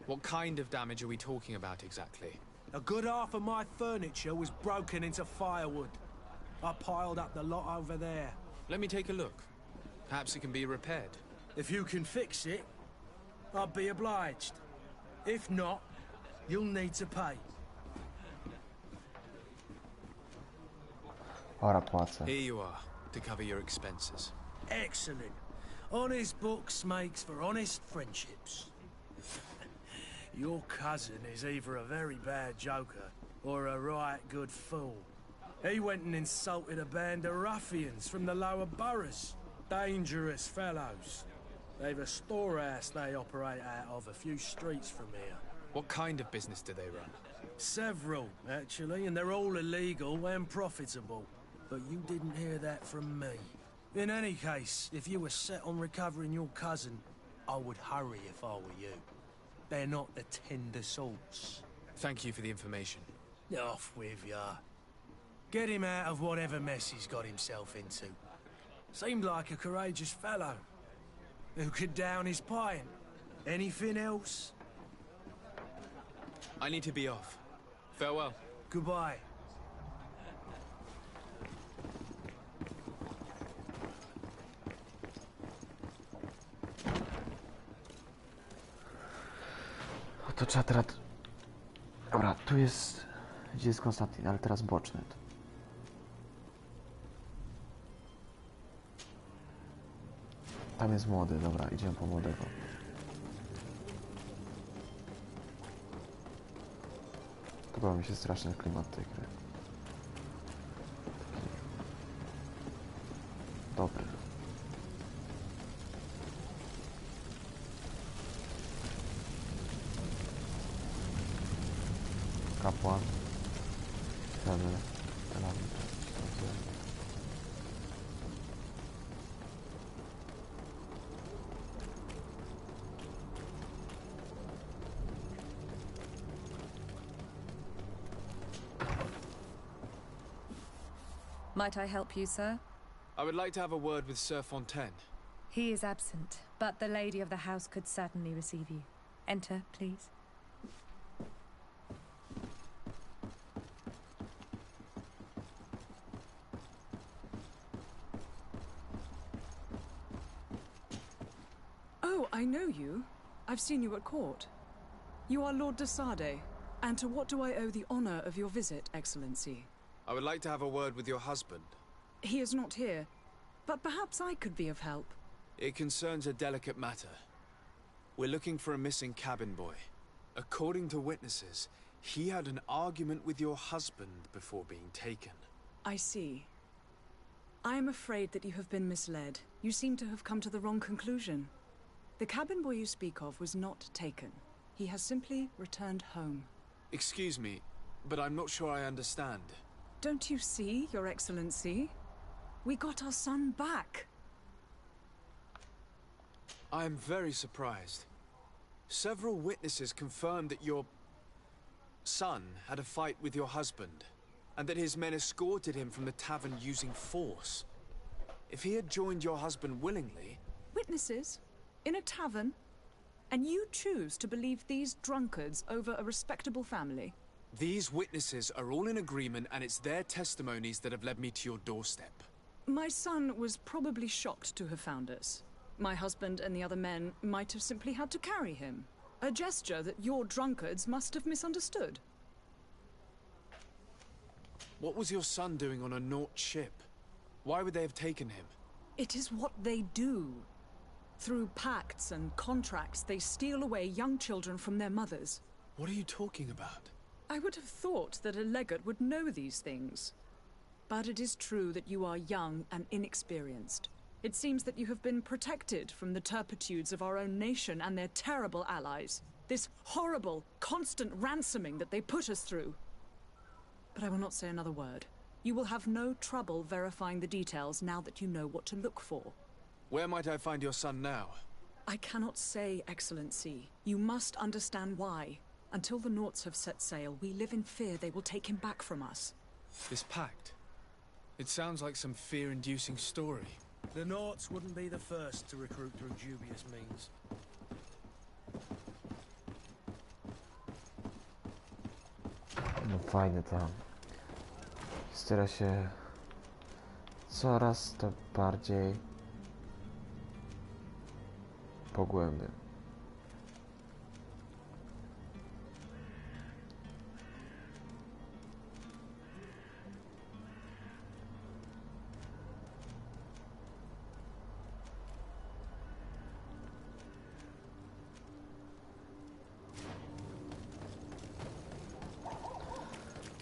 What kind of damage are we talking about exactly? A good half of my furniture was broken into firewood. I piled up the lot over there. Let me take a look. Perhaps it can be repaired. If you can fix it, I'll be obliged. If not, you'll need to pay. Ora płacę. Here you are, to cover your expenses. Excellent. Honest books makes for honest friendships. Your cousin is either a very bad joker or a right good fool. He went and insulted a band of ruffians from the lower boroughs. Dangerous fellows. They've a storehouse they operate out of a few streets from here. What kind of business do they run? Several, actually, and they're all illegal and profitable. But you didn't hear that from me. In any case, if you were set on recovering your cousin, I would hurry if I were you. They're not the tender sorts. Thank you for the information. Off with ya. Get him out of whatever mess he's got himself into. Seemed like a courageous fellow. Who could down his pint. Anything else? I need to be off. Farewell. Goodbye. To trzeba teraz... Dobra, tu jest... Gdzie jest Konstantin, ale teraz boczny. Tam jest młody, dobra, idziemy po młodego. Podoba mi się straszny klimat tej gry. Dobry. Kapłan. Might I help you, sir? I would like to have a word with Sir Fontaine. He is absent, but the lady of the house could certainly receive you. Enter, please. Oh, I know you. I've seen you at court. You are Lord de Sade. And to what do I owe the honor of your visit, Excellency? I would like to have a word with your husband. He is not here. but perhaps I could be of help. It concerns a delicate matter. We're looking for a missing cabin boy. According to witnesses, he had an argument with your husband before being taken. I see. I am afraid that you have been misled. You seem to have come to the wrong conclusion. The cabin boy you speak of was not taken. He has simply returned home. Excuse me, but I'm not sure I understand. Don't you see, Your Excellency? We got our son back. I am very surprised. Several witnesses confirmed that your son had a fight with your husband, and that his men escorted him from the tavern using force. If he had joined your husband willingly... Witnesses? In a tavern? And you choose to believe these drunkards over a respectable family? These witnesses are all in agreement, and it's their testimonies that have led me to your doorstep. My son was probably shocked to have found us. My husband and the other men might have simply had to carry him. A gesture that your drunkards must have misunderstood. What was your son doing on a Naut ship? Why would they have taken him? It is what they do. Through pacts and contracts, they steal away young children from their mothers. What are you talking about? I would have thought that a legate would know these things. But it is true that you are young and inexperienced. It seems that you have been protected from the turpitudes of our own nation and their terrible allies. This horrible, constant ransoming that they put us through. But I will not say another word. You will have no trouble verifying the details now that you know what to look for. Where might I find your son now? I cannot say, Excellency. You must understand why. Until the Nauts have set sail, we live in fear they will take him back from us. This pact? It sounds like some fear-inducing story. The Nauts wouldn't be the first to recruit through dubious means. No fajne to. Historia się coraz to bardziej pogłębia.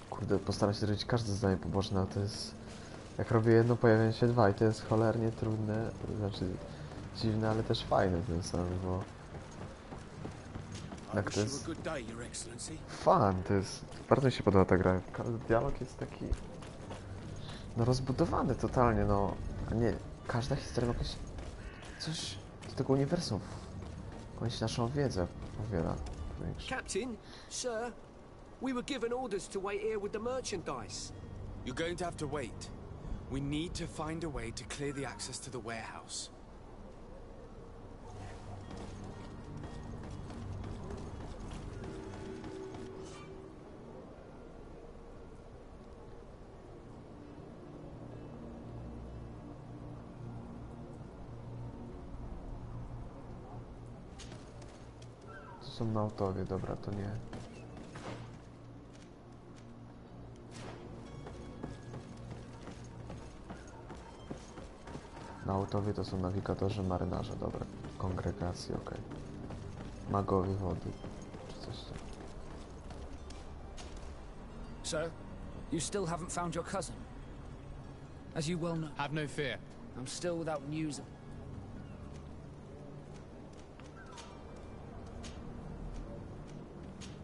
Kurde, postaram się zrobić każde zdanie poboczne, ale to jest... Jak robię jedno, pojawiają się dwa i to jest cholernie trudne, znaczy dziwne, ale też fajne tym samym, bo... Tak, to jest... Fan, to jest... Bardzo mi się podoba ta gra. Dialog jest taki... No rozbudowany totalnie, no... A nie, każda historia ma jakieś... Coś z tego uniwersum. Jakąś naszą wiedzę powiela. Captain, sir, we were given orders to wait here with the merchandise. You're going to have to wait. We need to find a way to clear the access to the warehouse. To są nautowie, dobra, to nie. Nautowie to są nawigatorzy, marynarze, dobra. Kongregacji, okej. Magowie wody, czy coś tam. So, you still haven't found your cousin? As you well know. Have no fear. I'm still without news of...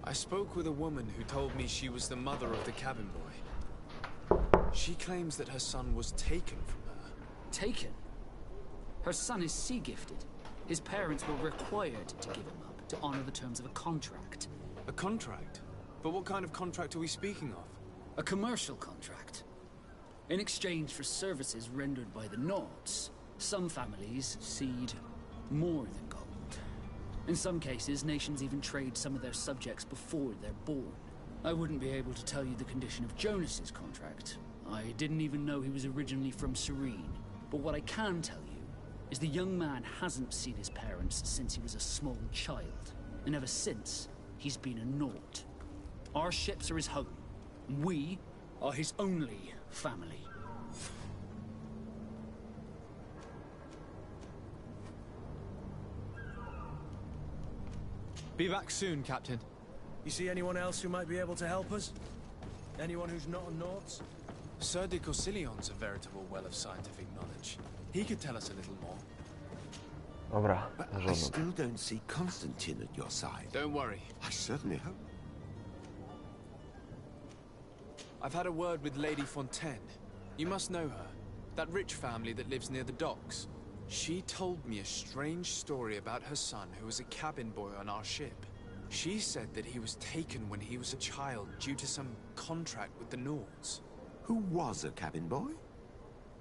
I spoke with a woman who told me she was the mother of the cabin boy. She claims that her son was taken from her. Taken? Her son is sea-gifted. His parents were required to give him up to honor the terms of a contract. A contract? But what kind of contract are we speaking of? A commercial contract. In exchange for services rendered by the Nauts, some families cede more than gold. In some cases, nations even trade some of their subjects before they're born. I wouldn't be able to tell you the condition of Jonas's contract. I didn't even know he was originally from Serene. But what I can tell you is the young man hasn't seen his parents since he was a small child. And ever since, he's been a Naut. Our ships are his home. We are his only family. Be back soon, Captain. You see anyone else who might be able to help us? Anyone who's not a Nauts? Sir de Corsillion's a veritable well of scientific knowledge. He could tell us a little more. Dobra, But I still don't see Constantine at your side. Don't worry. I certainly hope. I've had a word with Lady Fontaine. You must know her. That rich family that lives near the docks. She told me a strange story about her son who was a cabin boy on our ship. She said that he was taken when he was a child due to some contract with the Nauts. Who was a cabin boy?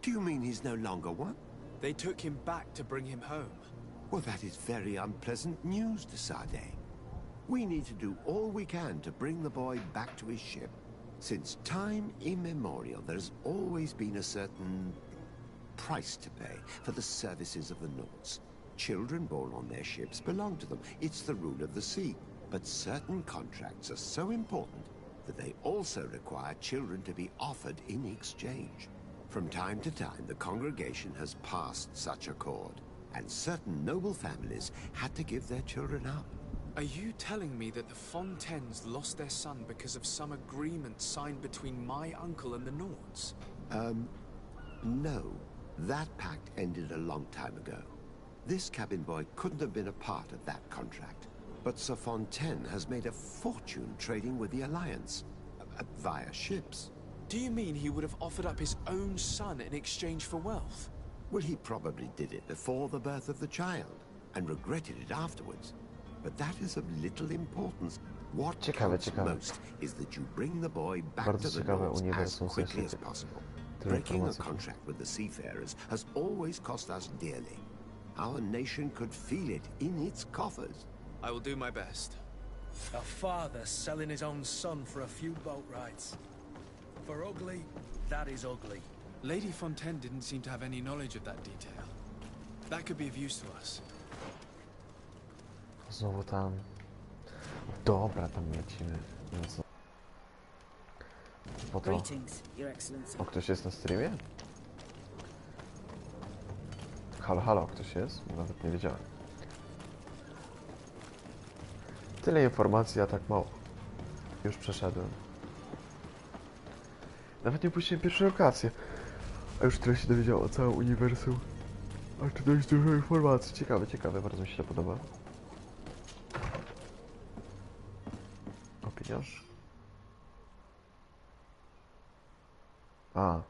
Do you mean he's no longer one? They took him back to bring him home. Well, that is very unpleasant news, de Sade. We need to do all we can to bring the boy back to his ship. Since time immemorial, there's always been a certain price to pay for the services of the Nauts. Children born on their ships belong to them. It's the rule of the sea. But certain contracts are so important that they also require children to be offered in exchange. From time to time, the congregation has passed such accord, and certain noble families had to give their children up. Are you telling me that the Fontaines lost their son because of some agreement signed between my uncle and the Nauts? No. That pact ended a long time ago. This cabin boy couldn't have been a part of that contract. But Sir Fontaine has made a fortune trading with the Alliance, via ships. Do you mean he would have offered up his own son in exchange for wealth? Well, he probably did it before the birth of the child, and regretted it afterwards. But that is of little importance. What counts most is that you bring the boy back to the Nauts as quickly as possible. Breaking a contract with the seafarers has always cost us dearly. Our nation could feel it in its coffers. I will do my best. A father selling his own son for a few boat rides. For ugly, that is ugly. Lady Fontaine didn't seem to have any knowledge of that detail. That could be of use to us. Znowu tam. Dobra, tam lecimy. No co? Po to... O, ktoś jest na streamie? Halo, halo, ktoś jest? Nawet nie wiedziałem. Tyle informacji, a tak mało. Już przeszedłem. Nawet nie puściłem pierwszej lokacji. A już tyle się dowiedział o całym uniwersum. A tu dość dużo informacji. Ciekawe, ciekawe, bardzo mi się to podoba. O pieniądz. A.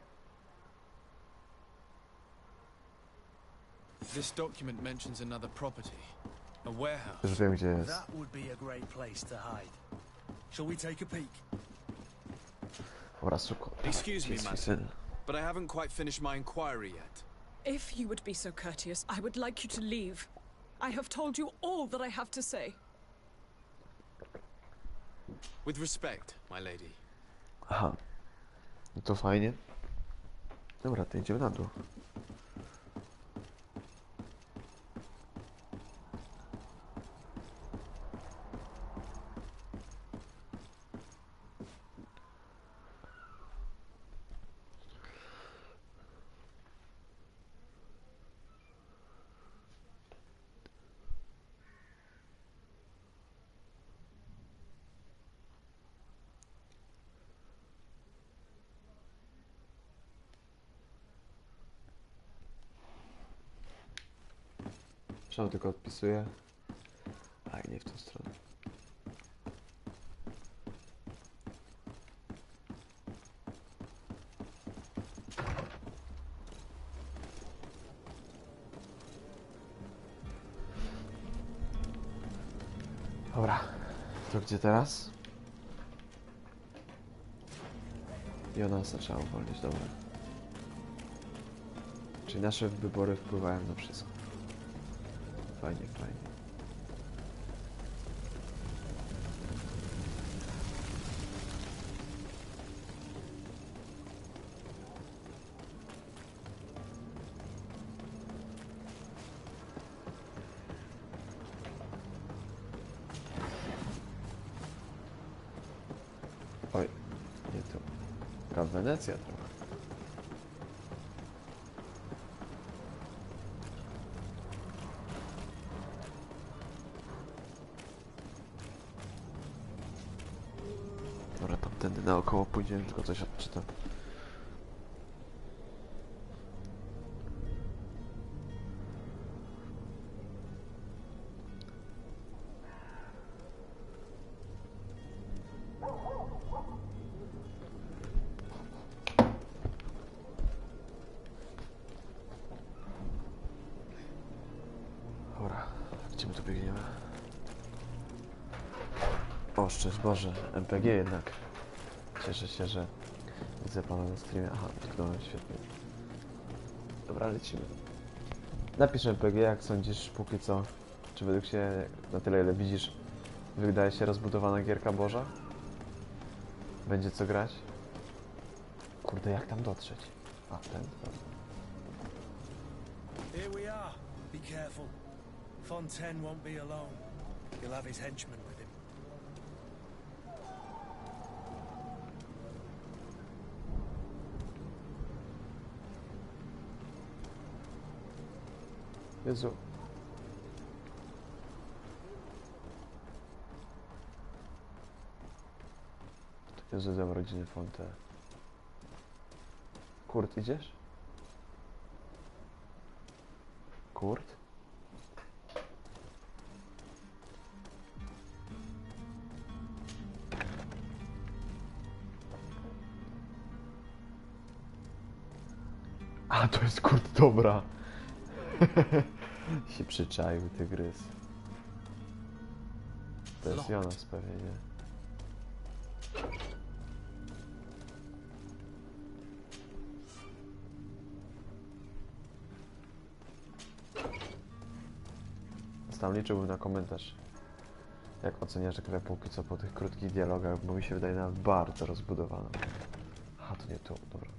This document mentions another property. A warehouse. Już wiem, gdzie jest. That would be a great place to hide. Shall we take a peek? Dobra, szybko. Excuse me, madam, but I haven't quite finished my inquiry yet. If you would be so courteous, I would like you to leave. I have told you all that I have to say. With respect, my lady. Aha. No to fajnie. Dobra, to idziemy na dół. Przepraszam, tylko odpisuję. A nie w tą stronę. Dobra, to gdzie teraz? I ona zaczęła uwolnić, dobra. Czyli nasze wybory wpływają na wszystko. Fajnie, fajnie. Oj, nie tu. Taka Wenecja trochę. Dobra, tamtędy naokoło pójdziemy, tylko coś odczytam. Dobra, gdzie my tu biegniemy? O, szczęść Boże, MPG jednak. Cieszę się, że widzę pana na streamie. Aha, tknąłem, świetnie. Dobra, lecimy. Napisz MPG, jak sądzisz, póki co. Czy według Ciebie, na tyle ile widzisz, wydaje się rozbudowana gierka Boża? Będzie co grać? Kurde, jak tam dotrzeć? A, ten. Here we are. Be careful. Fontaine won't be alone. He'll have his henchmen with him. Jezu. Jezu, znam rodziny Fontaine. Kurt, idziesz? Kurt? A, to jest Kurt, dobra. się przyczaił tygrys. To jest Jonas pewnie, nie? Tam liczyłbym na komentarz, jak oceniasz grę póki co po tych krótkich dialogach, bo mi się wydaje nawet bardzo rozbudowana. Aha, to nie tu, dobra.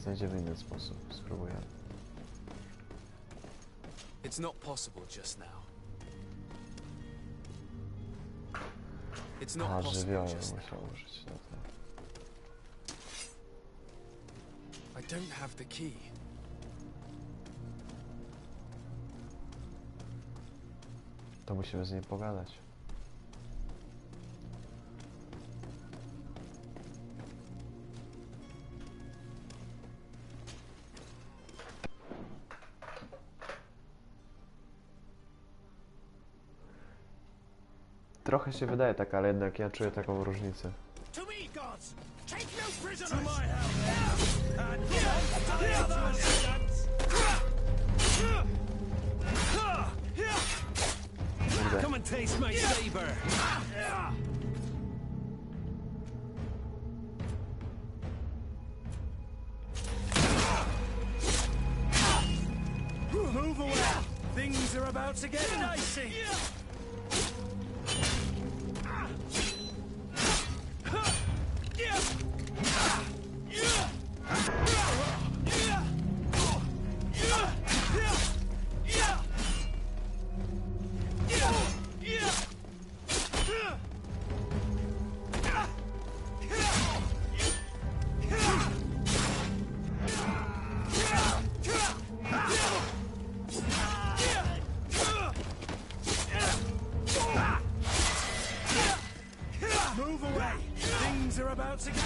Znajdziemy inny sposób, spróbujemy. It's not possible just now. It's not possible żywioły just now. musiał użyć na to. I don't have the key. To musimy z nim pogadać. Trochę się wydaje tak, ale jednak ja czuję taką różnicę. To me, gods! Take no prisoners! To my help! And to the others! Come and taste my saber! Move away! Things are about to get dicey! Move away! Things are about to get...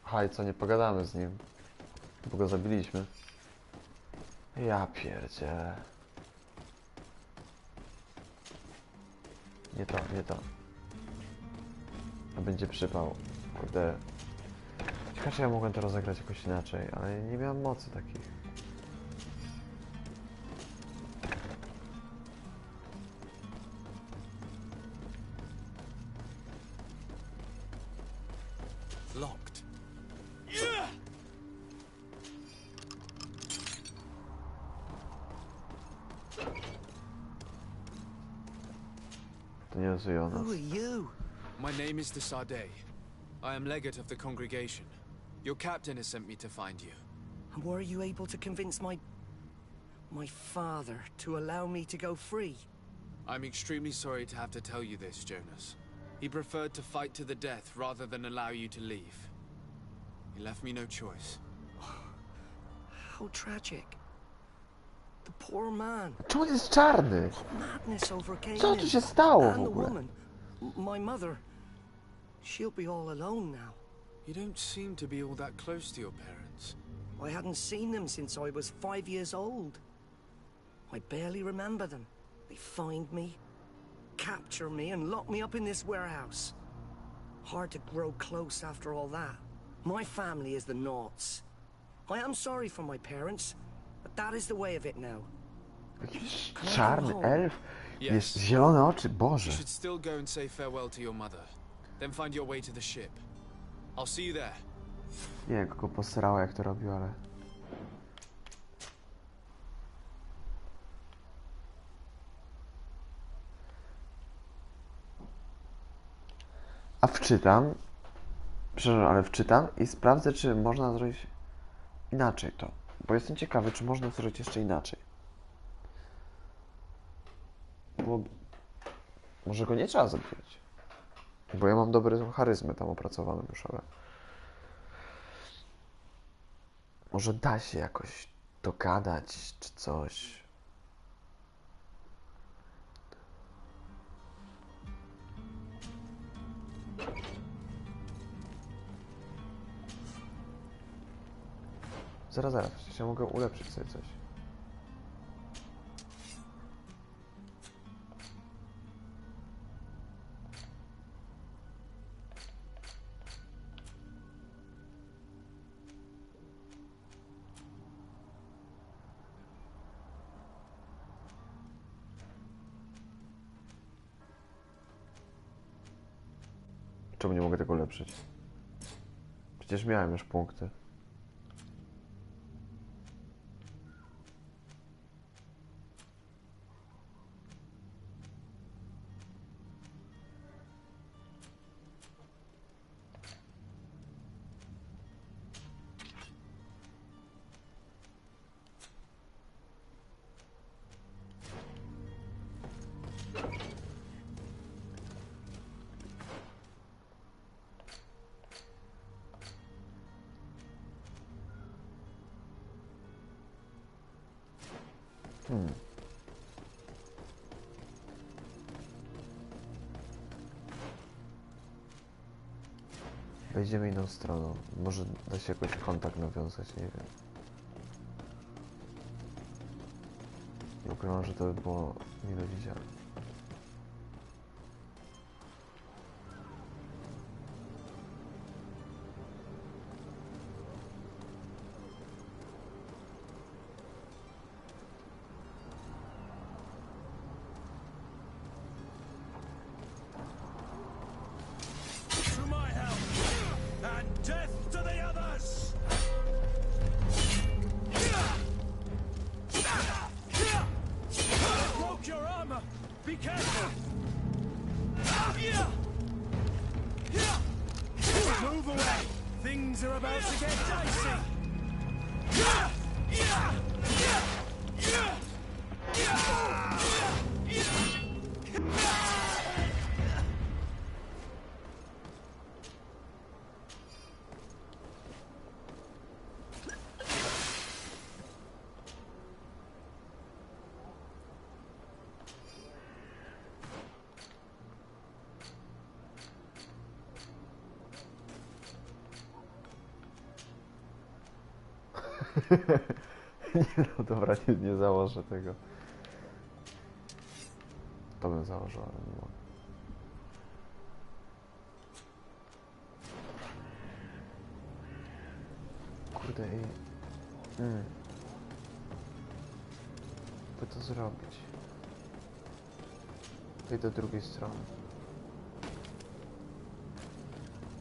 Aha, i co, nie pogadamy z nim? Bo go zabiliśmy. Ja pierdzielę. Nie to, nie to. A będzie przypał. Kurde. Ciekawe, ja mogłem to rozegrać jakoś inaczej, ale nie miałem mocy takich. Locked. To nie jest Jonas. My name is the Sade. I am legate of the congregation. Your captain has sent me to find you. And were you able to convince my father to allow me to go free? I'm extremely sorry to have to tell you this, Jonas. He preferred to fight to the death rather than allow you to leave. He left me no choice. How tragic. The poor man. Czemu jest czarny? Madness overcame Co tu him. się stało w And the ogóle? woman, my mother, she'll be all alone now. You don't seem to be all that close to your parents. I hadn't seen them since I was 5 years old. I barely remember them. They find me, capture me, and lock me up in this warehouse. Hard to grow close after all that. My family is the Naughts. I am sorry for my parents, but that is the way of it now. Jakiś czarny elf? Jest zielone oczy, Boże. You should still go and say farewell to your mother. Then find your way to the ship. I'll see you there. Nie wiem, kogo posrało, jak to robił, ale... A wczytam... Przepraszam, ale wczytam i sprawdzę, czy można zrobić inaczej to. Bo jestem ciekawy, czy można zrobić jeszcze inaczej. Bo... Może go nie trzeba zabijać. Bo ja mam dobrą charyzmę tam opracowaną już, ale... Może da się jakoś dogadać, czy coś. Zaraz, przecież ja mogę ulepszyć sobie coś. Czemu nie mogę tego ulepszyć? Przecież miałem już punkty. Wejdziemy inną stroną. Może da się jakoś kontakt nawiązać, nie wiem. Nie ukrywam, że to by było mile widziane. Nie, no dobra, nie założę tego. To bym założył, ale nie mogę. Kurde, by to zrobić. Wejdź do drugiej strony.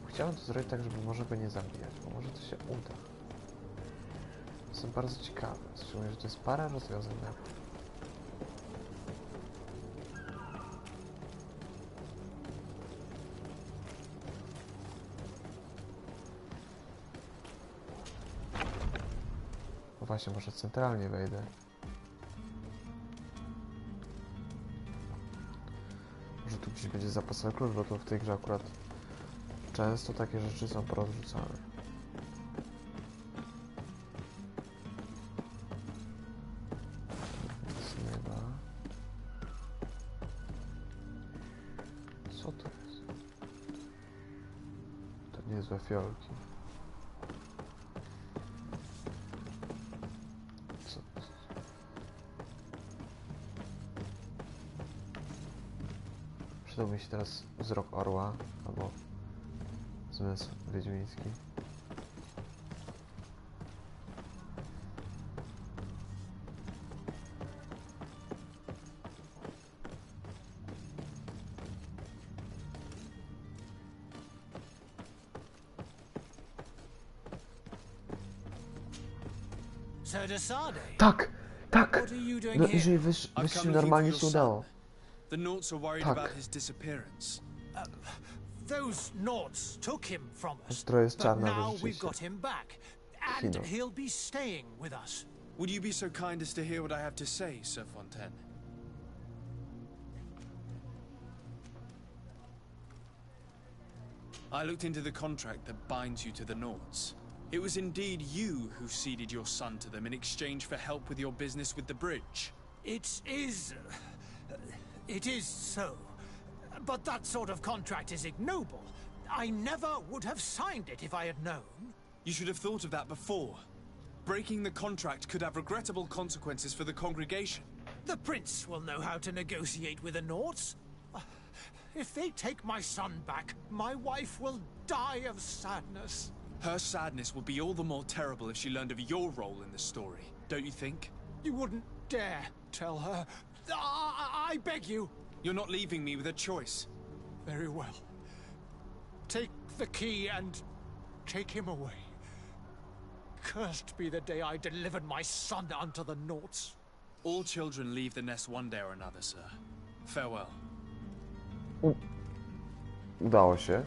Chciałem to zrobić tak, żeby może go nie zabijać, bo może to się uda. Jestem bardzo ciekawy, szczególnie, że to jest parę rozwiązań na No właśnie, może centralnie wejdę. Może tu gdzieś będzie zapasowy klucz, bo to w tej grze akurat często takie rzeczy są porozrzucane. Nic nie ma. Co to jest? To niezłe fiolki. Co to jest? Przydał mi się teraz wzrok orła, albo zmysł wiedźmiński. Tak! Tak! No, jeżeli wyszli normalnie się udało. The Naughts are worried Tak. about his disappearance. Those Naughts took him from us, To jest but czarna now we've rzeczywiście. got him back, and Kino. he'll be staying with us. Would you be so kind as to hear what I have to say, Sir Fontaine? I looked into the contract that binds you to the Naughts. It was indeed you who ceded your son to them in exchange for help with your business with the bridge. It is so. But that sort of contract is ignoble. I never would have signed it if I had known. You should have thought of that before. Breaking the contract could have regrettable consequences for the congregation. The prince will know how to negotiate with the Naughts. If they take my son back, my wife will die of sadness. Her sadness would be all the more terrible if she learned of your role in the story, don't you think? You wouldn't dare tell her. I beg you. You're not leaving me with a choice. Very well. Take the key and take him away. Cursed be the day I delivered my son unto the Naughts. All children leave the nest one day or another, sir. Farewell. Udało się.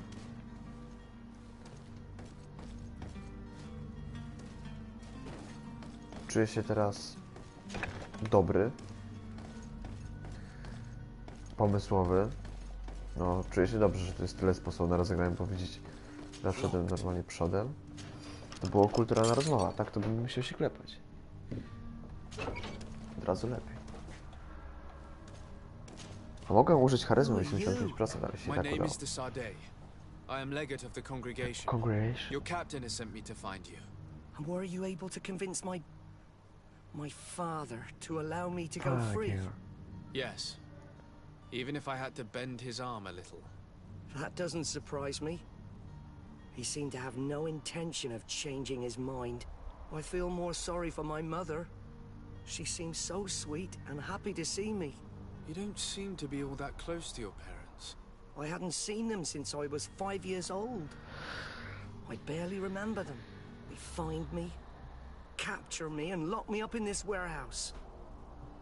Czuję się teraz dobry. Pomysłowy. No, czuję się dobrze, że to jest tyle sposobów na rozegranie, powiedzieć. Zawsze szedłem normalnie przodem. To była kulturalna rozmowa, tak? To bym musiał się klepać. Od razu lepiej. A mogę użyć charyzmy 85%, ale się My tak name udało. is de Sade. I am legate of the congregation. Congregation. Your captain has sent me to find you. And were you able to convince my father to allow me to go free? Yes. Even if I had to bend his arm a little. That doesn't surprise me. He seemed to have no intention of changing his mind. I feel more sorry for my mother. She seems so sweet and happy to see me. You don't seem to be all that close to your parents. I hadn't seen them since I was 5 years old. I barely remember them. They find me, capture me, and lock me up in this warehouse.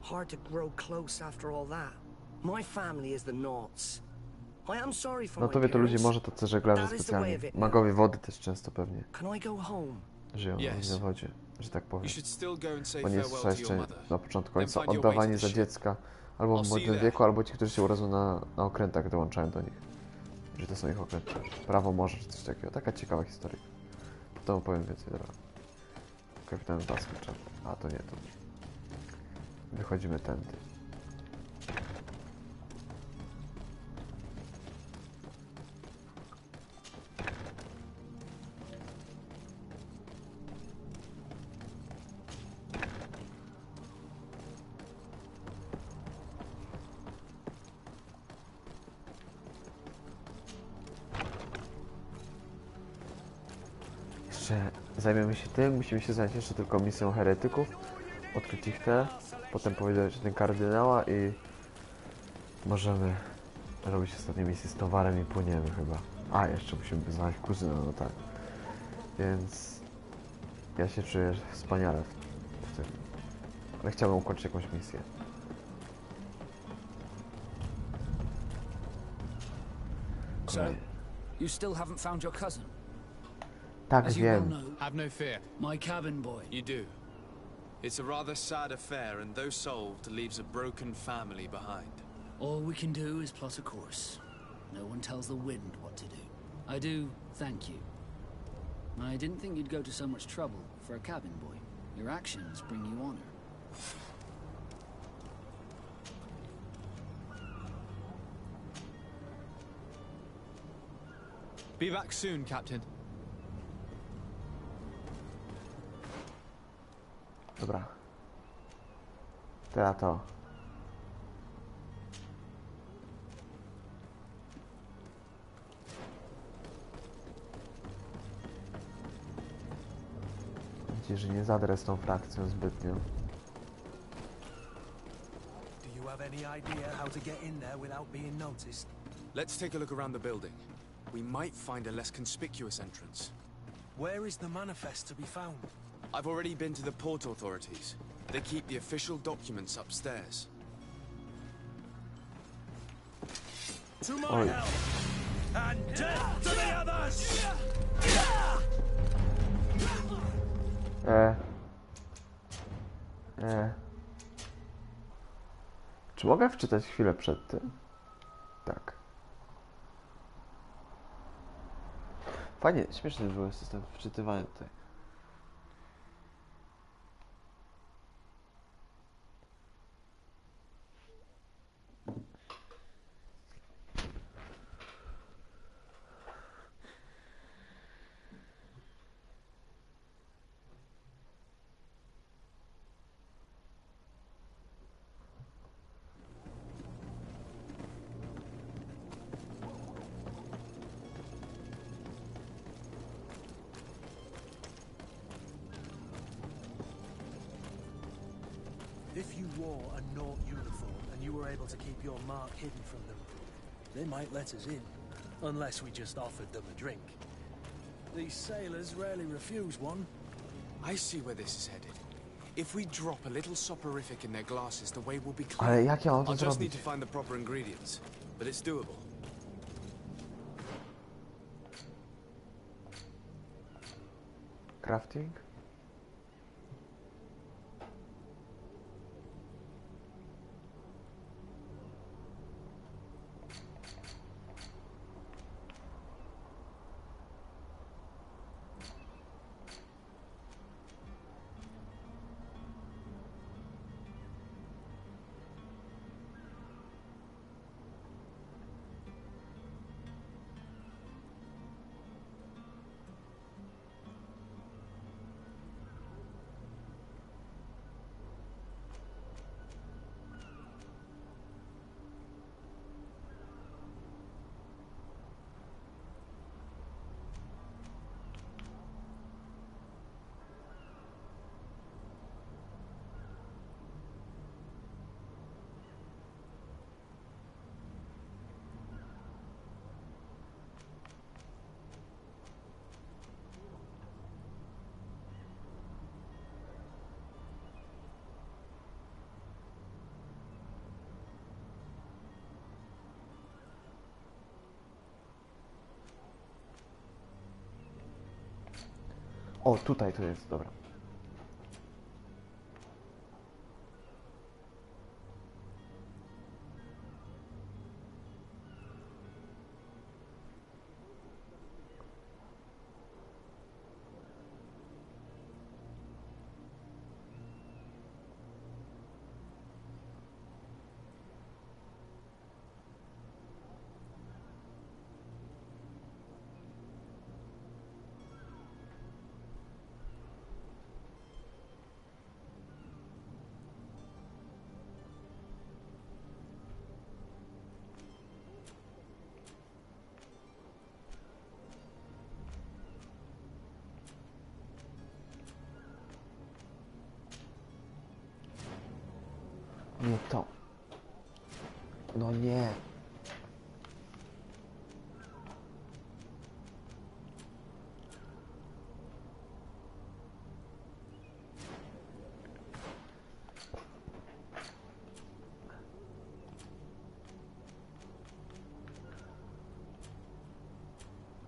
Hard to grow close after all that. My family is the Naughts. I am sorry for No to wie to ludzie może tacy żeglarze specjalnie. Magowie wody też często pewnie żyją na wodzie, że tak powiem. Bo nie jest jeszcze na początku końca oddawani za dziecka albo w młodym wieku, albo ci, którzy się urodzą na okrętach, dołączają do nich. Że to są ich okręty. Prawo morze czy coś takiego. Taka ciekawa historia. Potem opowiem więcej. Dobra. Kapitan Baskicza. A to nie, to nie. Wychodzimy tędy. Jeszcze zajmiemy się tym, musimy się zająć jeszcze tylko misją heretyków, odkryć ich te, potem powiedzieć ten kardynała i możemy robić ostatnie misje z towarem i płyniemy chyba. A, jeszcze musimy znaleźć kuzynę, no tak. Więc ja się czuję wspaniale w tym, ale chciałbym ukończyć jakąś misję. So, you still haven't found your cousin? Tak, As you well wiem. know, Have no fear. my cabin boy. You do. It's a rather sad affair, and though solved, leaves a broken family behind. All we can do is plot a course. No one tells the wind what to do. I do thank you. I didn't think you'd go to so much trouble for a cabin boy. Your actions bring you honor. Be back soon, Captain. Dobra. Teraz to. Mam nadzieję, że nie zadrę z tą frakcją zbytnio. Do you have any idea how to get in there without being noticed? Let's take a look around the building. We might find a less conspicuous entrance. Where is the manifest to be found? I've already been to the port authorities. They keep the official documents upstairs. To my help! And death to the others! Czy mogę wczytać chwilę przed tym? Tak. Fajnie, śmieszny był system wczytywania tutaj. If you wore a Naught uniform and you were able to keep your mark hidden from them, they might let us in, unless we just offered them a drink. These sailors rarely refuse one. I see where this is headed. If we drop a little soporific in their glasses, the way will be Ale clear. jak ja mam to I'll just need zrobić? to find the proper ingredients, but it's doable. Crafting? O, tutaj to jest, dobra. Nie to. No nie.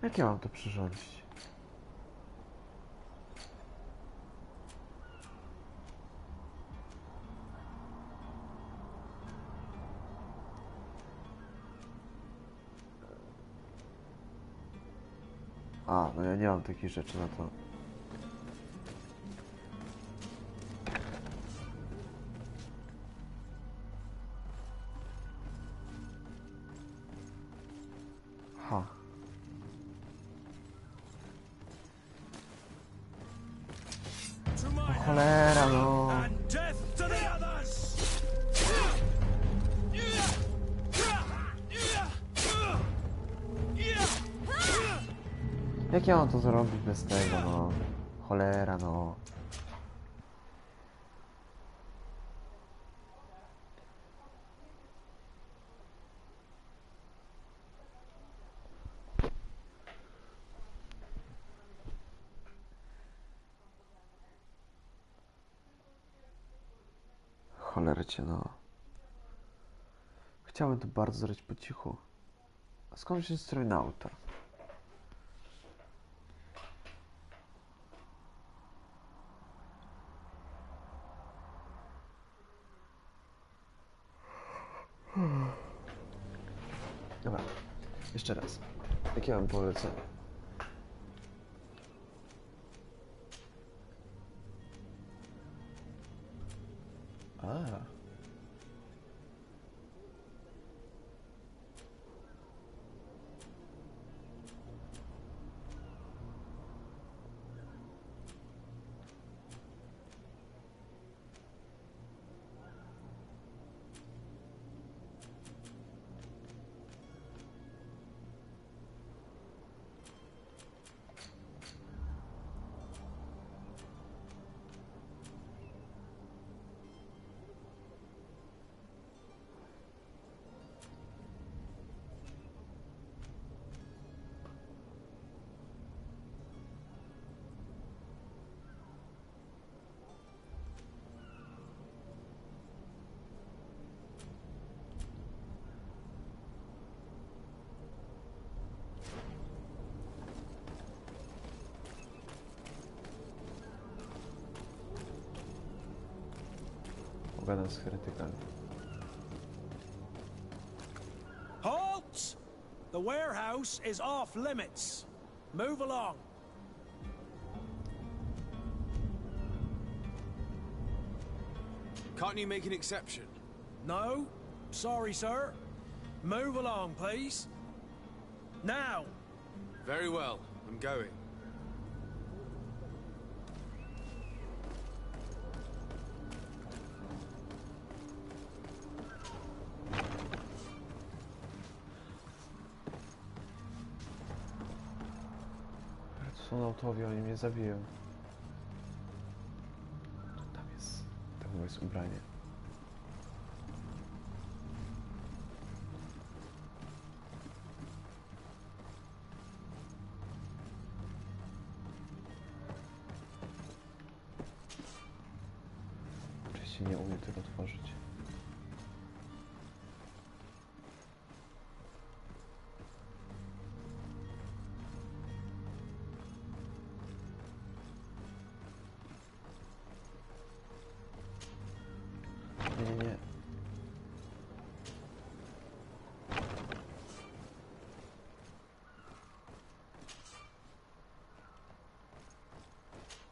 Jak ja mam to przyrządzić? A, no ja nie mam takich rzeczy na to. Ha. O cholera, no. Jak ja mam to zrobić bez tego, no? Cholera, no. Cholercie, no. Chciałem to bardzo zrobić po cichu. A skąd się strój na auta? Dobra, jeszcze raz. Jakie mam polecenie? A. Pogadam z heretykami. Halt! The warehouse is off limits. Move along. Can't you make an exception? No? Sorry, sir. Move along, please. Now! Very well, I'm going. To są autowie, oni mnie zabiją. Tam jest ubranie. Oczywiście nie umiem tego tworzyć. Nie.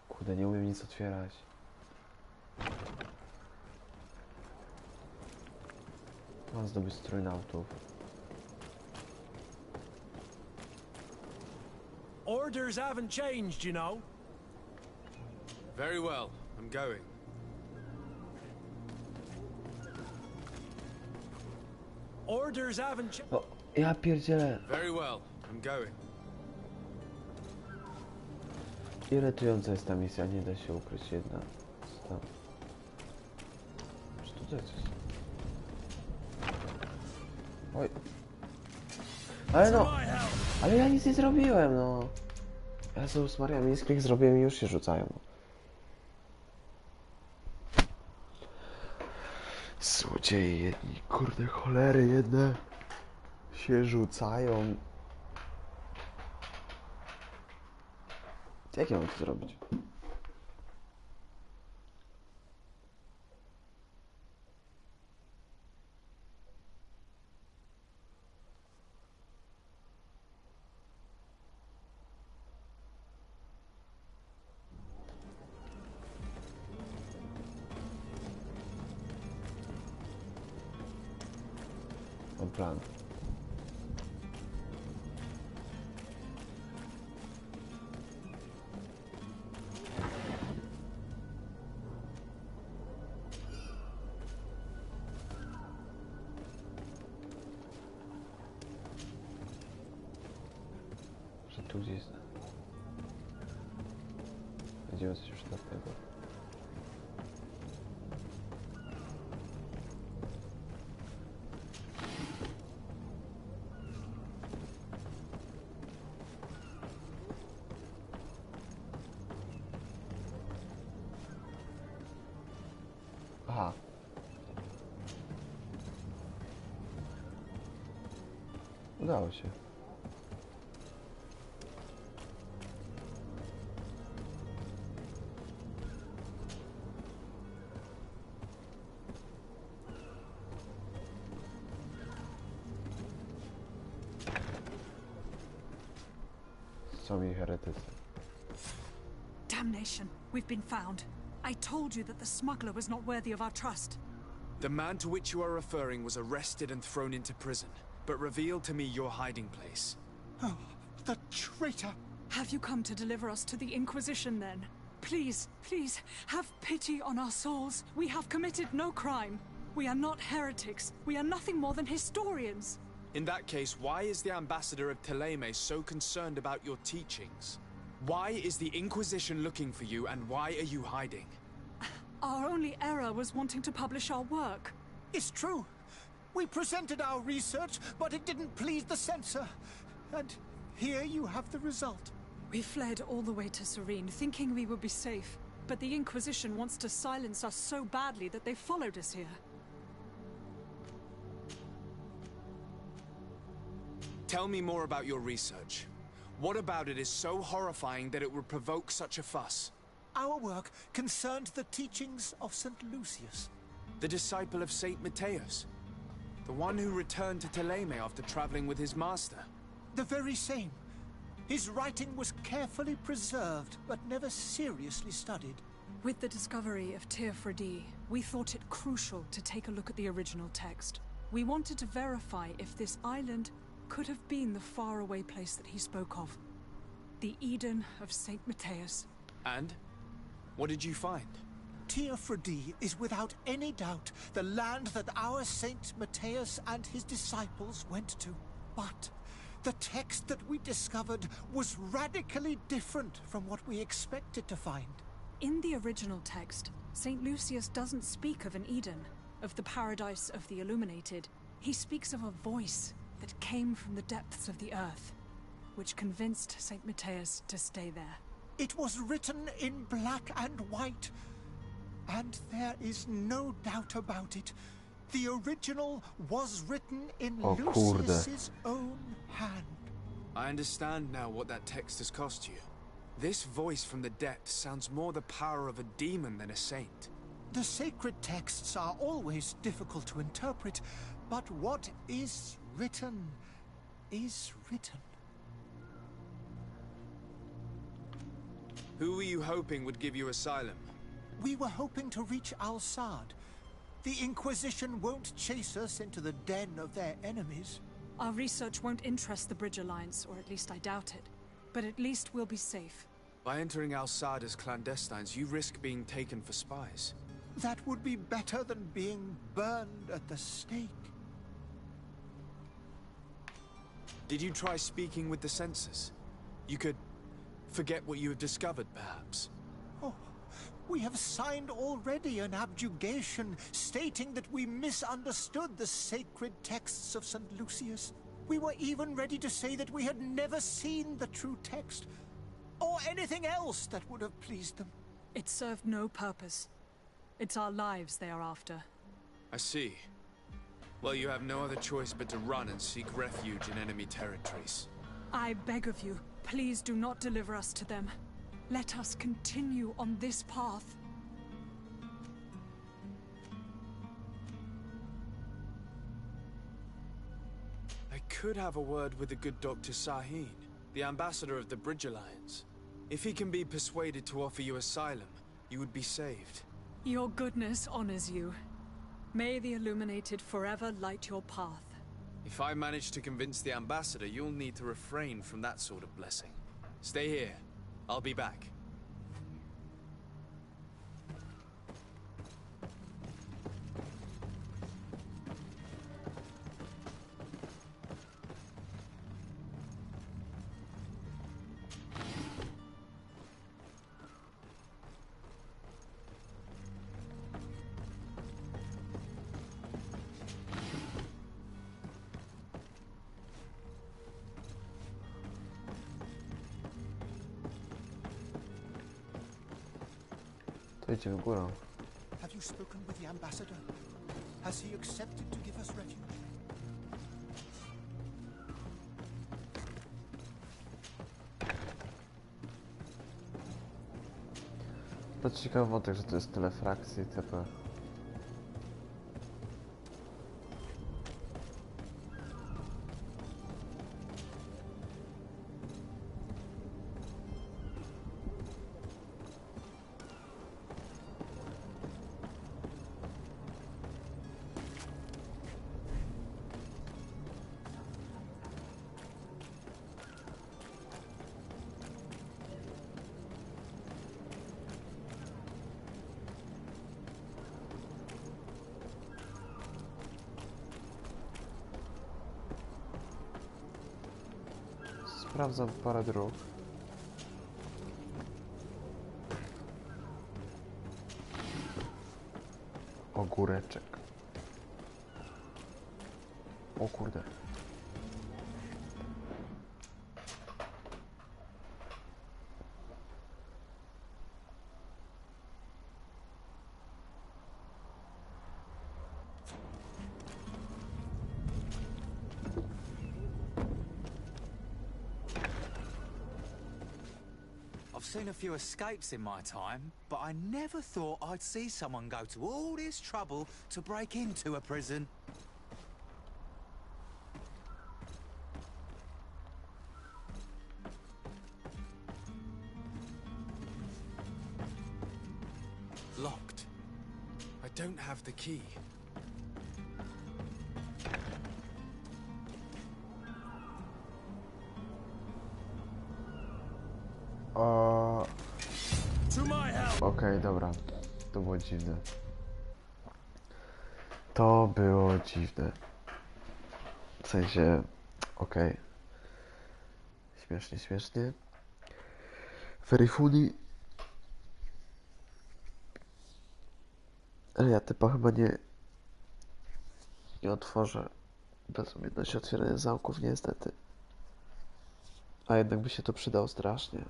Kurde, nie umiem nic otwierać. Mam zdobyć strój na autów. Orders haven't changed, you know. Very well, I'm going. Orders haven't changed. O, ja pierdzielę. Very well, I'm going. Irytująca jest ta misja, nie da się ukryć jedna. Co to jest? Oj. Ale no! Ale ja nic nie zrobiłem, no! Jezus Maria, misklik zrobiłem i już się rzucają. Złodzieje jedni, kurde cholery jedne się rzucają. Jak ja mam to zrobić? plan. Że tu gdzieś... Idziemy coś już do tego. Aha. Udało się. Sami heretycy. Damnation! We've been found. I told you that the smuggler was not worthy of our trust. The man to which you are referring was arrested and thrown into prison, but revealed to me your hiding place. Oh, the traitor! Have you come to deliver us to the Inquisition, then? Please, please, have pity on our souls. We have committed no crime. We are not heretics. We are nothing more than historians. In that case, why is the ambassador of Teleme so concerned about your teachings? Why is the Inquisition looking for you, and why are you hiding? Our only error was wanting to publish our work. It's true. We presented our research, but it didn't please the censor. And here you have the result. We fled all the way to Serene, thinking we would be safe. But the Inquisition wants to silence us so badly that they followed us here. Tell me more about your research. What about it is so horrifying that it would provoke such a fuss? Our work concerned the teachings of St. Lucius. The disciple of Saint Matthias? The one who returned to Teleme after traveling with his master? The very same. His writing was carefully preserved, but never seriously studied. With the discovery of Teofredi, we thought it crucial to take a look at the original text. We wanted to verify if this island could have been the faraway place that he spoke of. The Eden of Saint Matthias. And? What did you find? Teofredi is without any doubt the land that our Saint Matthias and his disciples went to. But the text that we discovered was radically different from what we expected to find. In the original text, Saint Lucius doesn't speak of an Eden, of the paradise of the illuminated. He speaks of a voice that came from the depths of the earth, which convinced Saint Matthias to stay there. It was written in black and white, and there is no doubt about it. The original was written in Lucius's own hand. I understand now what that text has cost you. This voice from the depths sounds more the power of a demon than a saint. The sacred texts are always difficult to interpret, but what is written is written. Who were you hoping would give you asylum? We were hoping to reach Al-Sad. The Inquisition won't chase us into the den of their enemies. Our research won't interest the Bridge Alliance, or at least I doubt it. But at least we'll be safe. By entering Al-Sad as clandestines, you risk being taken for spies. That would be better than being burned at the stake. Did you try speaking with the censors? You could forget what you have discovered, perhaps. Oh, we have signed already an abjugation stating that we misunderstood the sacred texts of St. Lucius. We were even ready to say that we had never seen the true text, or anything else that would have pleased them. It served no purpose. It's our lives they are after. I see. Well, you have no other choice but to run and seek refuge in enemy territories. I beg of you, please do not deliver us to them. Let us continue on this path. I could have a word with the good Dr. Sahin, the ambassador of the Bridge Alliance. If he can be persuaded to offer you asylum, you would be saved. Your goodness honors you. May the Illuminated forever light your path. If I manage to convince the ambassador, you'll need to refrain from that sort of blessing. Stay here. I'll be back. To idziemy górą. Have you spoken with the ambassador? Has he accepted to give us refuge? To ciekawy wątek, że to jest tyle frakcji itp. Sprawdzam parę dróg. Ogóreczek. O kurde. I've seen a few escapes in my time, but I never thought I'd see someone go to all this trouble to break into a prison. Locked. I don't have the key. Okej, dobra. To było dziwne. To było dziwne. W sensie... Okej. Śmiesznie, śmiesznie. Very funny. Ale ja typa chyba nie otworzę bez umiejętności otwierania zamków, niestety. A jednak by się to przydało strasznie.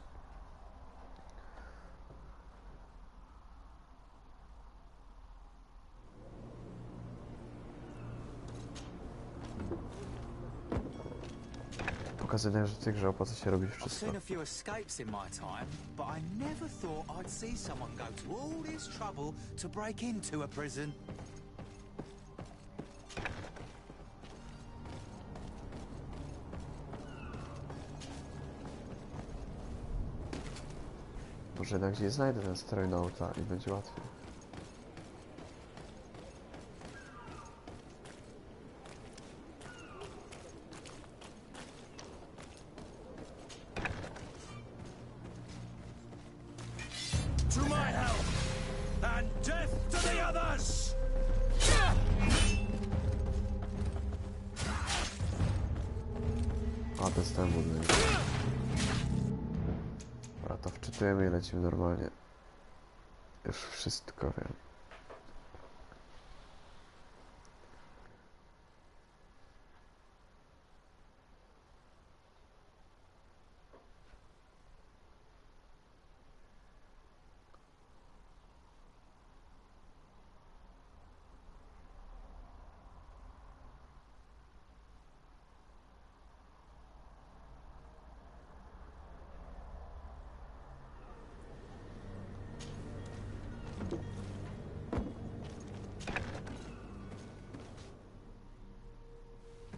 Pokazane, że w tej grze opłaca się robić I've wszystko. seen a few escapes in my time, but I never thought I'd see someone go to all this trouble to break into a prison. Może jednak gdzieś znajdę ten strojnauta i będzie łatwiej. To my help, and death to the others! A, to jest ten budynek. Dobra, to wczytujemy i lecimy normalnie. Już wszystko wiem.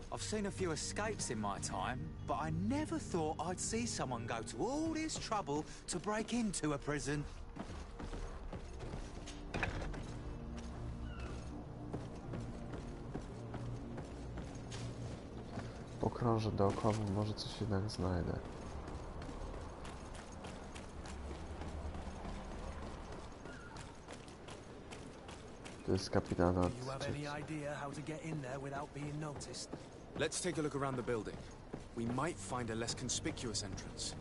I've seen a few escapes in my time, but I never thought I'd see someone go to all this trouble to break into a prison. Krążę dookoła, może coś jednak znajdę. To jest kapitan od... Let's take a look around the building. We might find a less conspicuous entrance.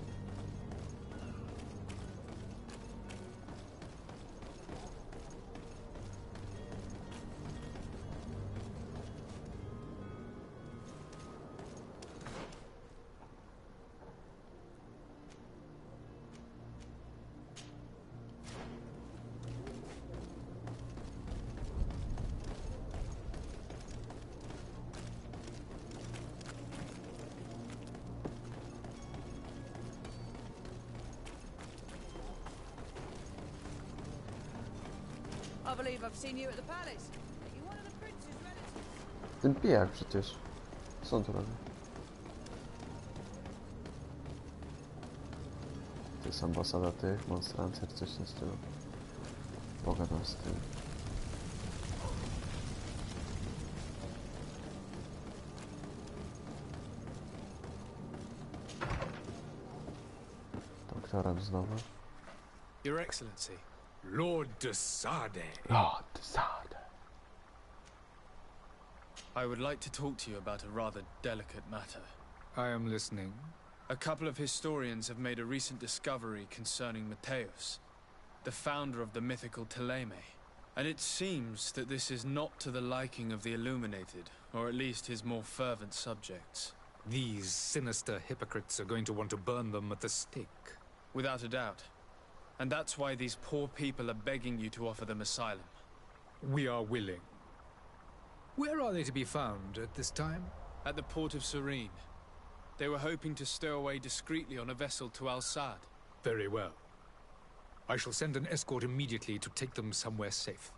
I believe I've seen you at the palace. Are you one of the prince's relatives? Ten pijak przecież. Co on tu robi? To jest ambasada tych, monstrancer, coś w tym stylu. Pogadam z tym. Doktorem znowu. Your Excellency. Lord de Sade. Lord de Sade. I would like to talk to you about a rather delicate matter. I am listening. A couple of historians have made a recent discovery concerning Matthäus, the founder of the mythical Teleme. And it seems that this is not to the liking of the Illuminated, or at least his more fervent subjects. These sinister hypocrites are going to want to burn them at the stake. Without a doubt. And that's why these poor people are begging you to offer them asylum. We are willing. Where are they to be found at this time? At the port of Serene. They were hoping to stow away discreetly on a vessel to Al-Sad. Very well. I shall send an escort immediately to take them somewhere safe.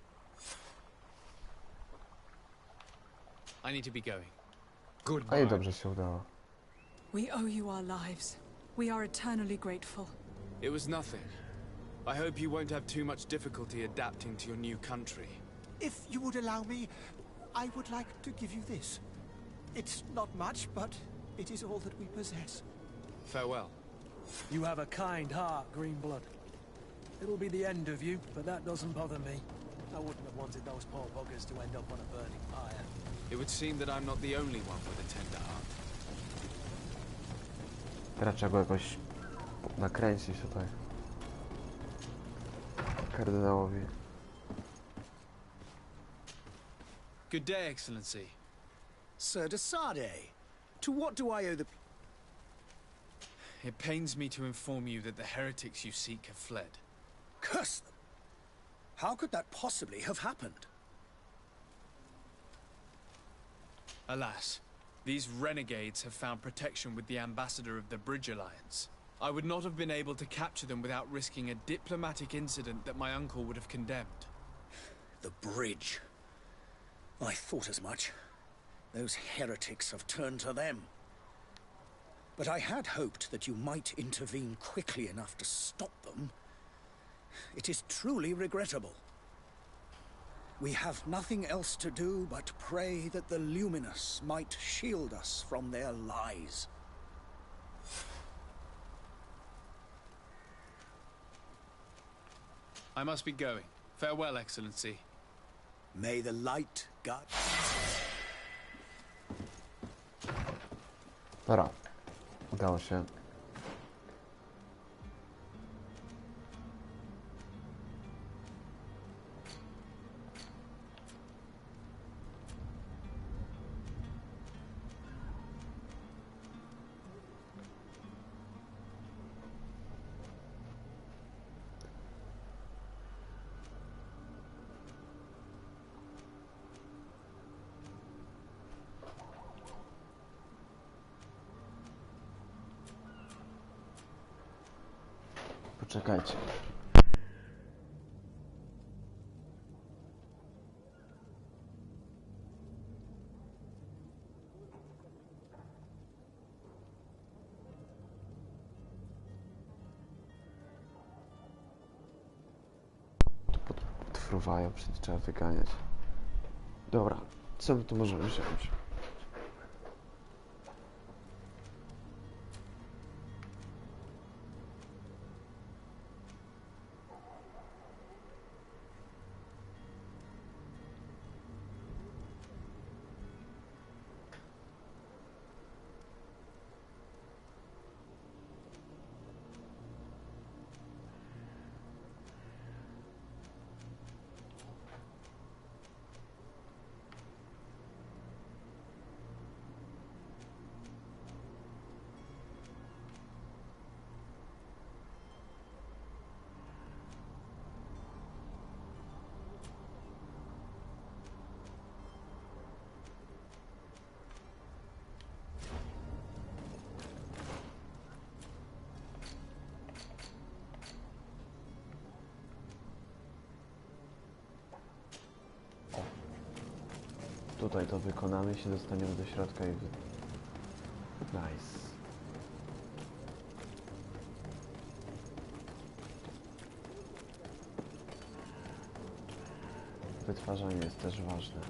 I need to be going. A jej dobrze się udało. We owe you our lives. We are eternally grateful. It was nothing. I hope you won't have too much difficulty adapting to your new country. If you would allow me, I would like to give you this. It's not much, but it is all that we possess. Farewell. You have a kind heart, Greenblood. It'll be the end of you, but that doesn't bother me. I wouldn't have wanted those poor buggers to end up on a burning pyre. It would seem that I'm not the only one with a tender heart. Teraz trzeba go jakoś nakręcić tutaj. Kardynałowi. Good day, Excellency. Sir de Sade, to what do I owe the... It pains me to inform you that the heretics you seek have fled. Curse them! How could that possibly have happened? Alas, these renegades have found protection with the ambassador of the Bridge Alliance. I would not have been able to capture them without risking a diplomatic incident that my uncle would have condemned. The bridge. I thought as much. Those heretics have turned to them. But I had hoped that you might intervene quickly enough to stop them. It is truly regrettable. We have nothing else to do but pray that the Luminous might shield us from their lies. I must be going. Farewell, Excellency. May the light guide... Dobra. Udało się. Poczekajcie. Tu podfruwają, przecież trzeba wyganiać. Dobra, co my tu możemy wziąć? Tutaj to wykonamy, się dostaniemy do środka i... Nice. Wytwarzanie jest też ważne.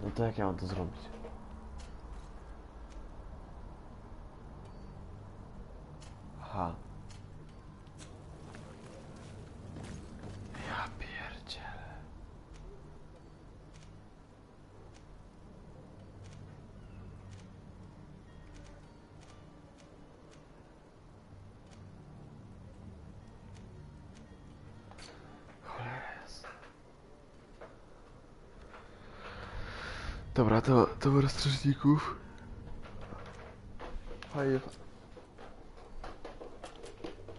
No to jak ja mam to zrobić? Aha. Ja pierdzielę. Dobra, to roztrzeszników. Fajnie.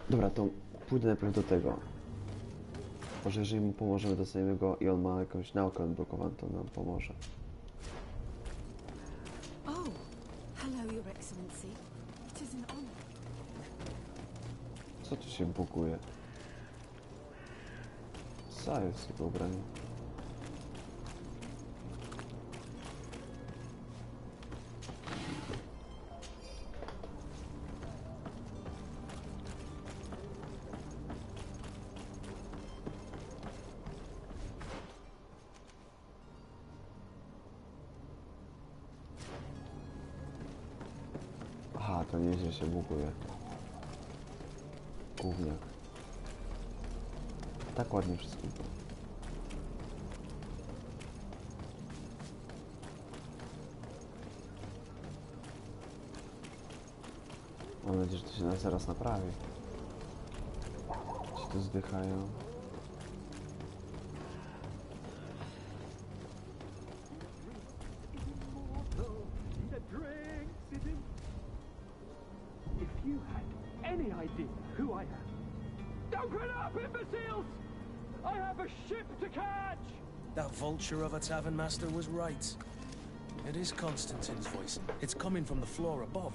Dobra, to pójdę najpierw do tego. Może jeżeli mu pomożemy, dostaniemy go i on ma jakąś naukę odblokowaną, to nam pomoże. Oh, hello, Your Excellency. It is an honor. Co tu się buguje? Co jest jego ubranie? Aha, to nieźle się buguje. Gówniak. Tak ładnie wszystko. Mam nadzieję, że to się zaraz naprawi. Ci tu zdychają. If you had any idea who I am. Open up, imbeciles! I have a ship to catch! That vulture of a tavern master was right. It is Constantine's voice. It's coming from the floor above.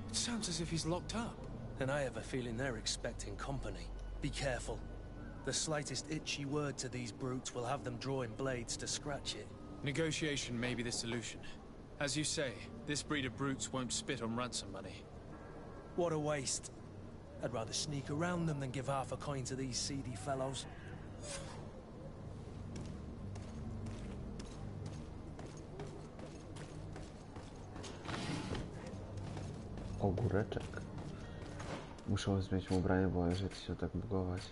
It sounds as if he's locked up. And I have a feeling they're expecting company. Be careful. The slightest itchy word to these brutes will have them drawing blades to scratch it. Negotiation may be the solution. As you say, this breed of brutes won't spit on ransom money. What a waste. I'd rather sneak around them than give half a coin to these seedy fellows. Ogóreczek. Muszę zmienić mu ubranie, bo jeżeli się tak bugować.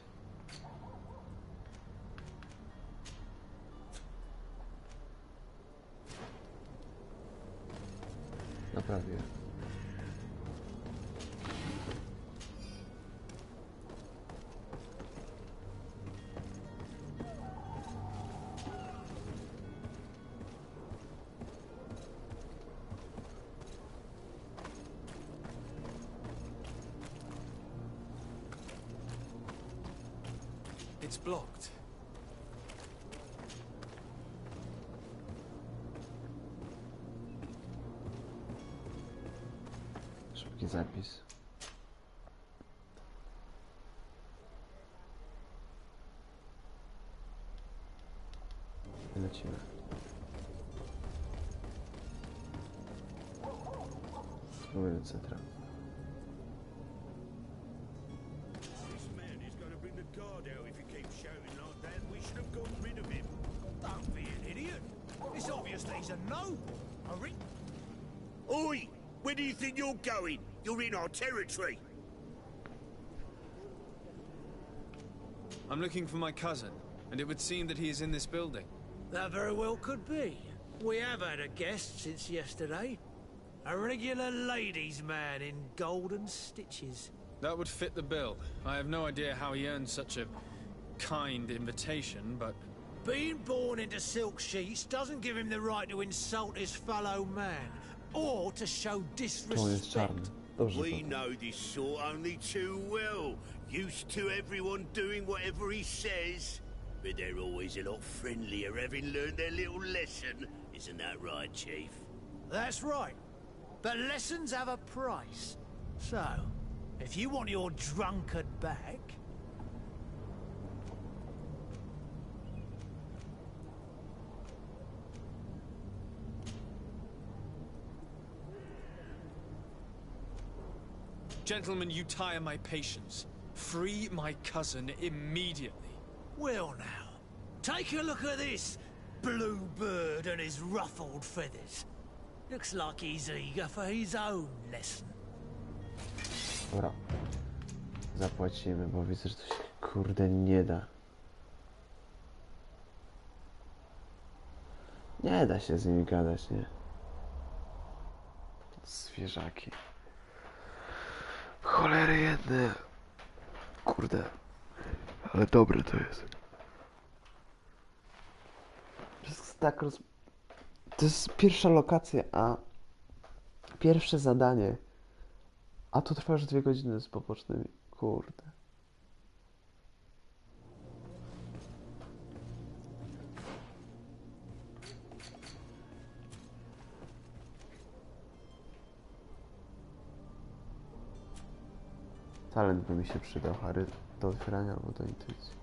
Naprawię. It's blocked. Szybki zapis. I lecimy. Spróbuję do centra. It's obvious that he's a no. Oi! Where do you think you're going? You're in our territory. I'm looking for my cousin, and it would seem that he is in this building. That very well could be. We have had a guest since yesterday. A regular ladies' man in golden stitches. That would fit the bill. I have no idea how he earned such a kind invitation, but... Being born into silk sheets doesn't give him the right to insult his fellow man, or to show disrespect. We know this sort only too well. Used to everyone doing whatever he says. But they're always a lot friendlier having learned their little lesson. Isn't that right, Chief? That's right. But lessons have a price. So, if you want your drunkard back... Gentlemen, you tire my patience. Free my cousin immediately. Well now, take a look at this blue bird and his ruffled feathers. Looks like he's eager for his own lesson. Dobra. Zapłacimy, bo widzę, że to się kurde nie da. Nie da się z nimi gadać, nie? Zwierzaki. Cholery jedne. Kurde. Ale dobre to jest. To jest pierwsza lokacja, a pierwsze zadanie. A to trwa już 2 godziny z pobocznymi. Kurde. Talent by mi się przydał, Harry, do otwierania albo do intuicji.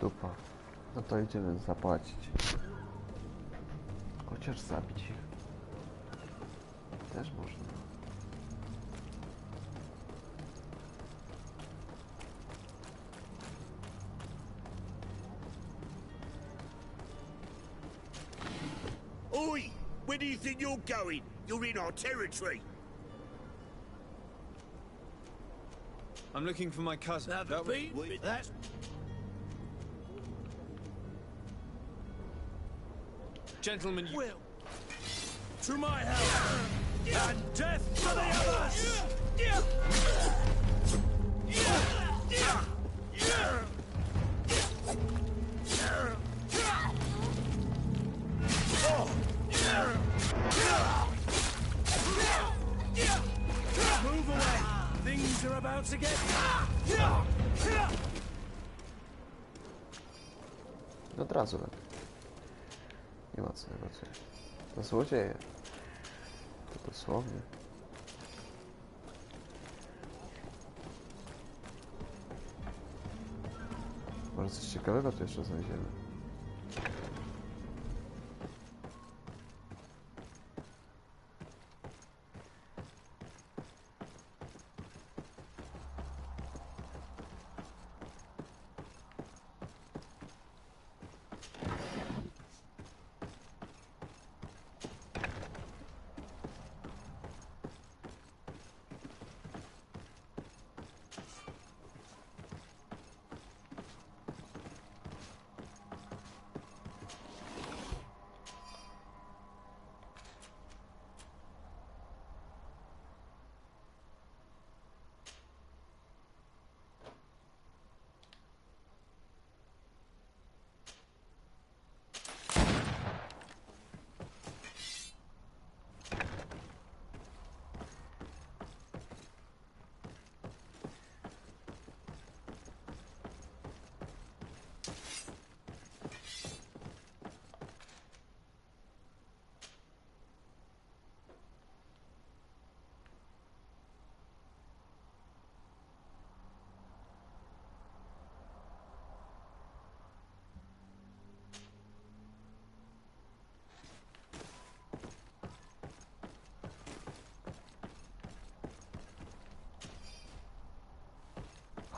Dupa. No to idziemy zapłacić. Chociaż zabić ich. Też można. Oi! Where do you think you're going? You're in our territory. I'm looking for my cousin. That's... Gentlemen, you... Will. To my help! And death to the others! Move away! Things are about to get... Od razu lepiej. Nie ma co negocjować. To złodzieje. To dosłownie. Może coś ciekawego tu jeszcze znajdziemy.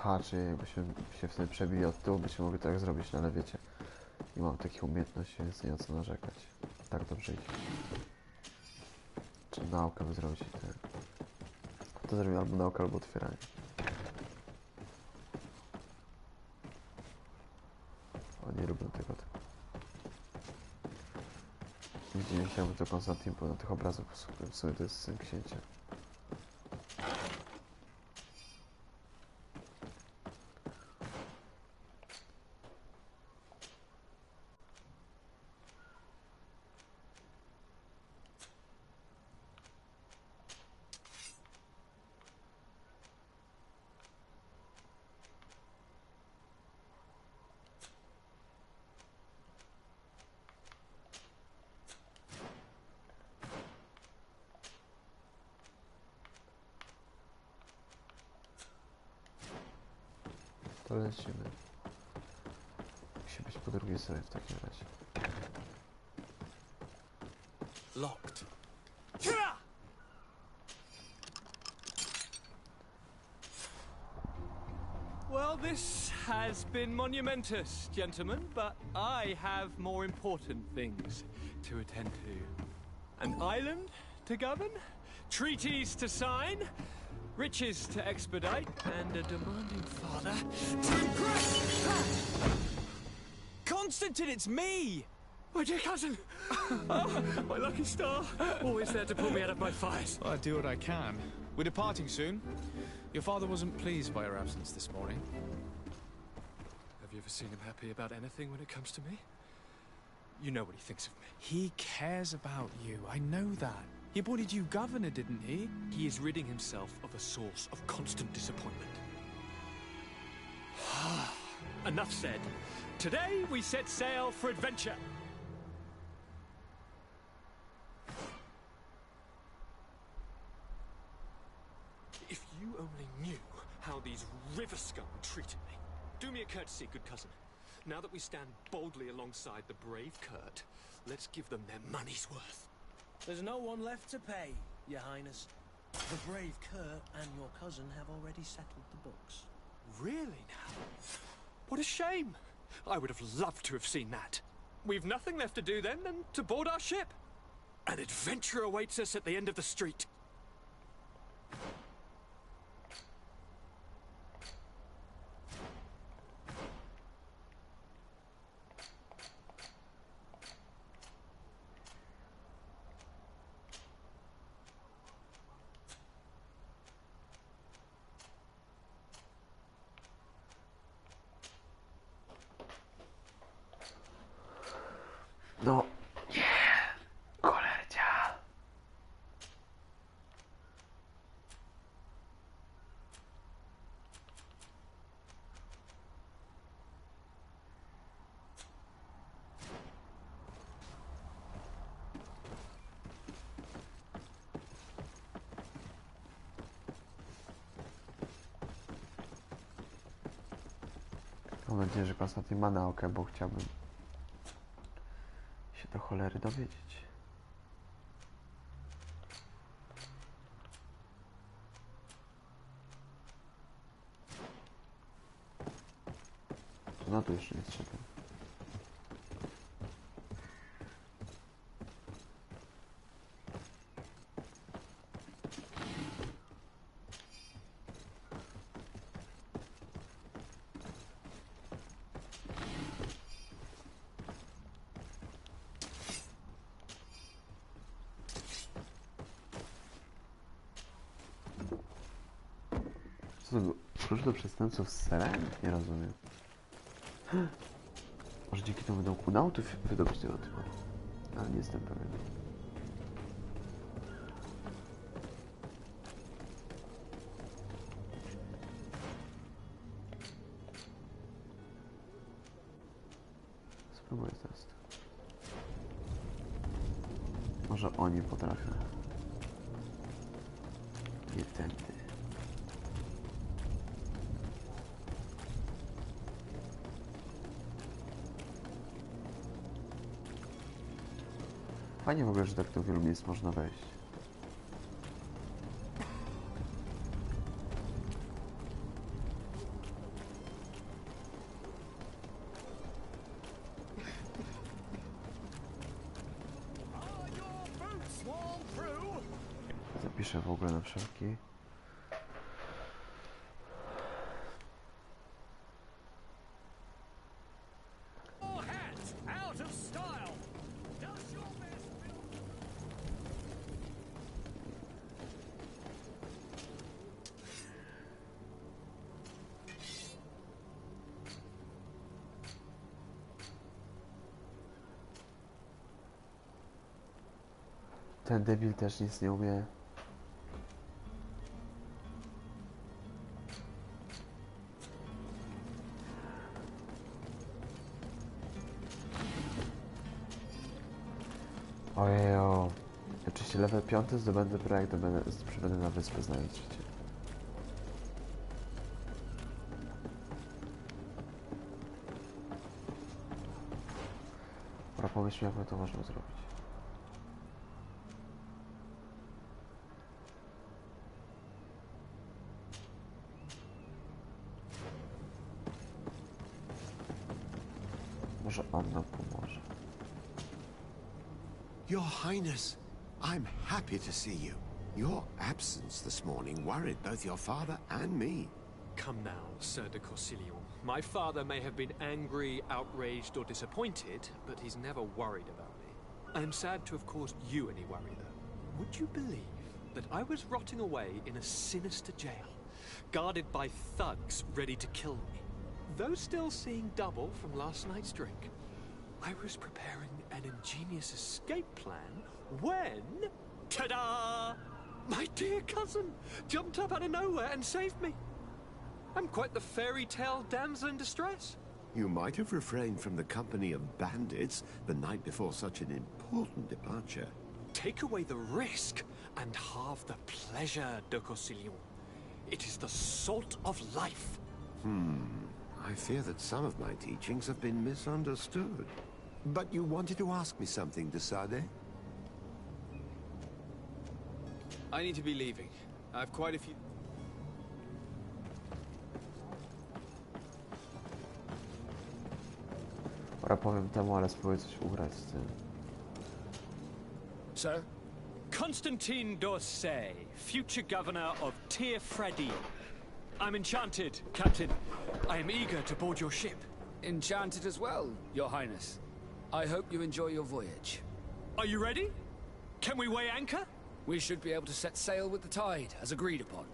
haczy, jakbyśmy się wtedy przebili od tyłu, byśmy mogli tak zrobić, no ale wiecie, nie mam takich umiejętności, więc nie o co narzekać. Tak dobrze idzie. Czy naukę by zrobić i tak. To zrobimy albo naukę, albo otwieranie. O, nie lubię tego. Widzieliście, jakby to Konstantin był na tych obrazach, w sumie to jest syn księcia. To lecimy. Musi być po drugiej stronie w takim razie. Locked. Well, this has been monumentous, gentlemen, but I have more important things to attend to. An island to govern, treaties to sign, riches to expedite, and a demanding father to impress! Constantine, it's me! My dear cousin! Oh, my lucky star! Always there to pull me out of my fires. I do what I can. We're departing soon. Your father wasn't pleased by your absence this morning. Have you ever seen him happy about anything when it comes to me? You know what he thinks of me. He cares about you. I know that. He appointed you governor, didn't he? He is ridding himself of a source of constant disappointment. Enough said. Today we set sail for adventure. If you only knew how these river scum treated me. Do me a courtesy, good cousin. Now that we stand boldly alongside the brave Kurt, let's give them their money's worth. There's no one left to pay, Your Highness. The brave Kurt and your cousin have already settled the books. Really now? What a shame. I would have loved to have seen that. We've nothing left to do then than to board our ship. An adventure awaits us at the end of the street. No, nie, kolercia. Mam nadzieję, że Konstantin ma naukę, bo chciałbym się do cholery dowiedzieć. No tu jeszcze nie trzeba. Co to było? Klucz do przestępców z serem? Nie rozumiem. Może dzięki temu będą kunautów wydobyć tego typu. Ale nie jestem pewien. Spróbuję teraz. Może oni potrafią. Nie tędy. Fajnie w ogóle, że tak do wielu miejsc można wejść. wpiszę w ogóle na wszelki. Ten debil też nic nie umie. Ojejo. Oczywiście level 5 zdobędę projekt, przybędę na wyspę znając życie. Dobra, pomyślmy, jak my to możemy zrobić. Może on nam pomoże. Your Highness, I'm happy to see you. Your absence this morning worried both your father and me. Come now, Sir de Corsilion. My father may have been angry, outraged, or disappointed, but he's never worried about me. I am sad to have caused you any worry, though. Would you believe that I was rotting away in a sinister jail, guarded by thugs ready to kill me? Though still seeing double from last night's drink, I was preparing an ingenious escape plan when... Ta-da! My dear cousin jumped up out of nowhere and saved me. I'm quite the fairy tale damsel in distress. You might have refrained from the company of bandits the night before such an important departure. Take away the risk and halve the pleasure, de Corsilion. It is the salt of life. I fear that some of my teachings have been misunderstood. But you wanted to ask me something, de Sade? I need to be leaving. I have quite a few... Dobra, powiem temu, ale spróbuję coś ugrać z tym. Sir? Constantine d'Orsay, future governor of Tir-Fredi. I'm enchanted, Captain. I am eager to board your ship. Enchanted as well, Your Highness. I hope you enjoy your voyage. Are you ready? Can we weigh anchor? We should be able to set sail with the tide, as agreed upon.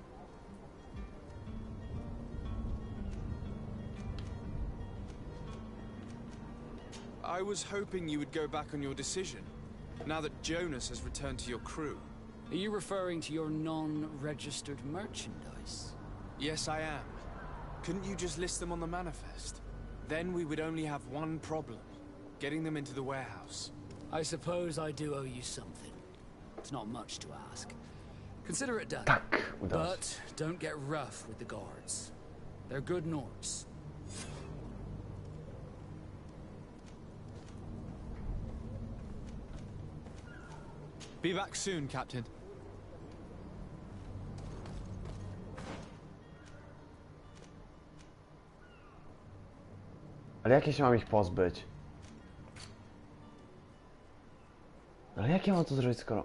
I was hoping you would go back on your decision, now that Jonas has returned to your crew. Are you referring to your non-registered merchandise? Yes, I am. Couldn't you just list them on the manifest? Then we would only have one problem, getting them into the warehouse. I suppose I do owe you something. It's not much to ask. Consider it done. But don't get rough with the guards. They're good Nords. Be back soon, Captain. Ale jakie się mam ich pozbyć? Ale jak ja mam to zrobić, skoro...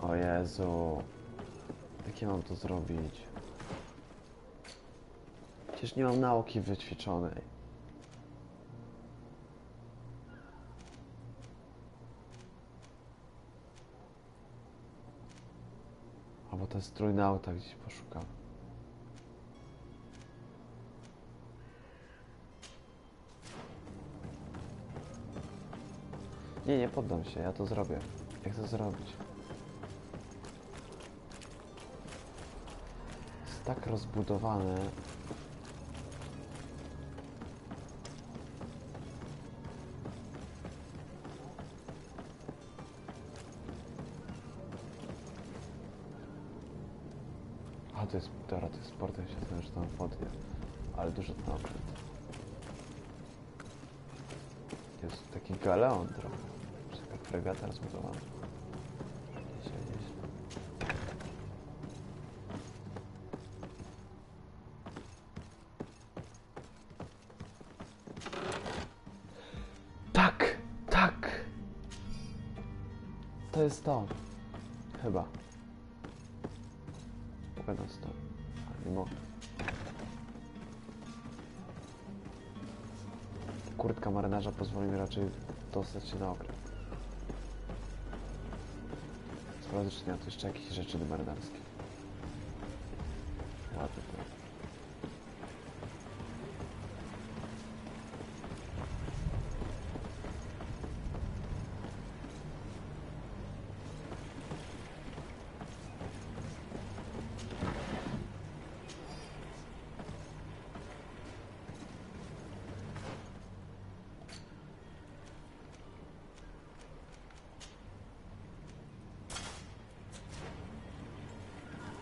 O Jezu. Jak ja mam to zrobić? Przecież nie mam nauki wyćwiczonej. Albo ten strój na auta gdzieś poszukam. Nie, nie poddam się, ja to zrobię. Jak to zrobić? Jest tak rozbudowane. A, to jest, dobra, to jest sport, ja się znam, że tam wodnie. Ale duży ten okręt. Jest taki galeon trochę. Taka fregata rozbudowana. Nieźle, nieźle. to jest to. Chyba. Mogę nas to. Ale nie mogę. Kurtka marynarza pozwoli mi raczej dostać się na okręt. Sprawdzę, czy nie ma tu jeszcze jakieś rzeczy marynarskie. Ładnie to.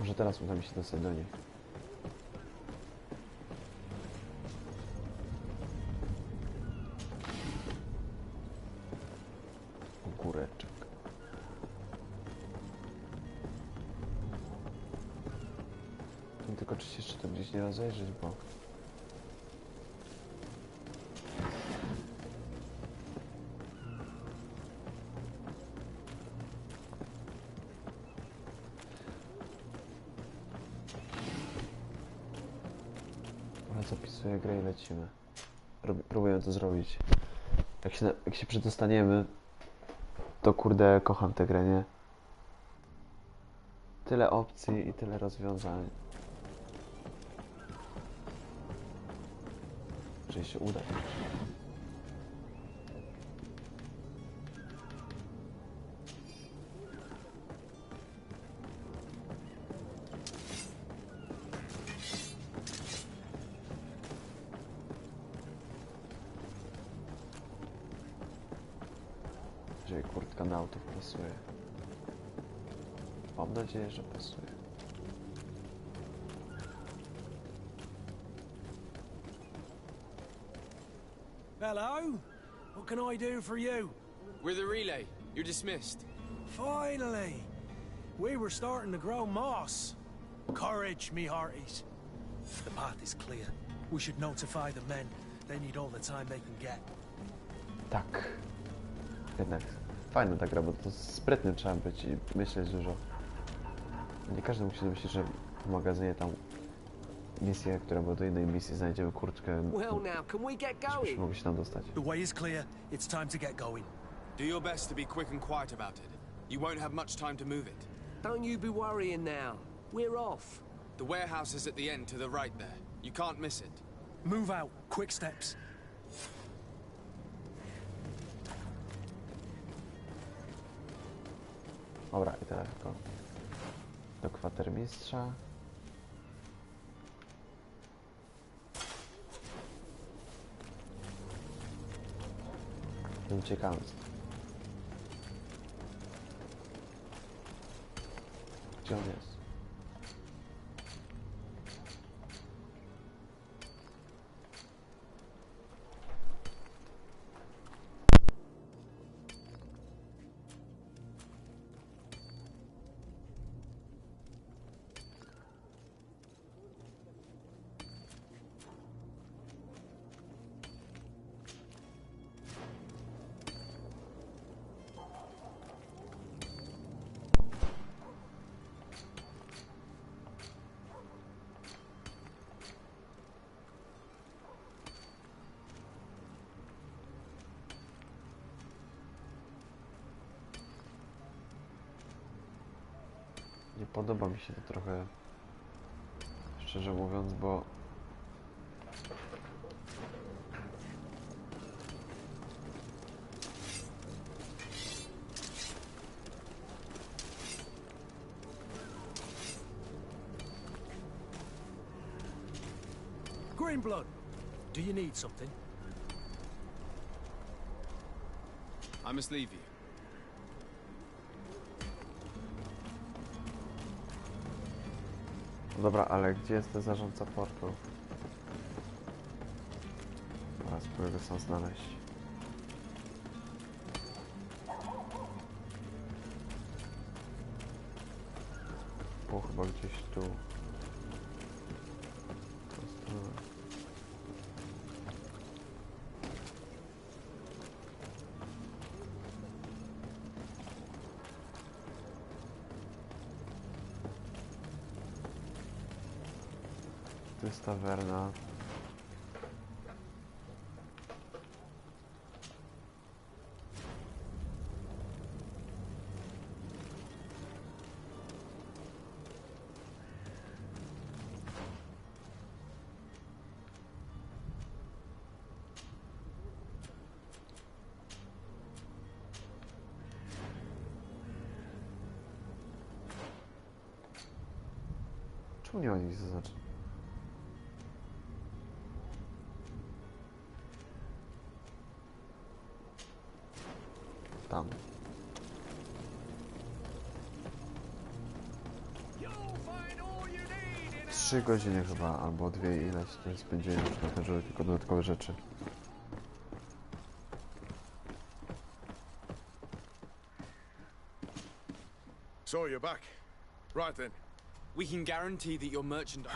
Może teraz uda mi się dostać do niej. Ogóreczek. Tylko czy się jeszcze to gdzieś nie rozejrzeć, bo... Zapisuję grę i lecimy. Próbuję to zrobić. Jak się przedostaniemy, to kurde kocham tę grę, nie? Tyle opcji i tyle rozwiązań. Że się uda. Jeżeli kurtka na autów pasuje. Mam nadzieję, że pasuje. Hello? What can I do for you? We're the relay. You're dismissed. Finally! We were starting to grow moss. Courage, me hearties. The path is clear. We should notify the men. They need all the time they can get. Tak. Jednak fajna ta gra, bo to sprytnym trzeba być i myśleć dużo. Nie każdy musi myśleć, że w magazynie tam misję, która była do innej misji, znajdziemy kurtkę, żebyśmy mogli się tam dostać. The way is clear. It's time to get going. Do your best to be quick and quiet about it. You won't have much time to move it. Don't you be worrying now. We're off. The warehouse is at the end to the right there. You can't miss it. Move out. Quick steps. Dobra, i teraz tylko do kwatermistrza. I uciekamy stąd. Gdzie on jest? Nie podoba mi się to trochę, szczerze mówiąc, bo Greenblood, do you need something? I must leave you. no dobra, ale gdzie jest ten zarządca portu? Teraz spróbuję go sam znaleźć. O, chyba gdzieś tu. To jest tawerna. Czemu nie ma nic zaznaczeń? Tam. 3 godziny chyba, albo 2 ileś, to spędziłem już na to, żeby tylko dodatkowe rzeczy. So you're back. Right then. We can guarantee that your merchandise...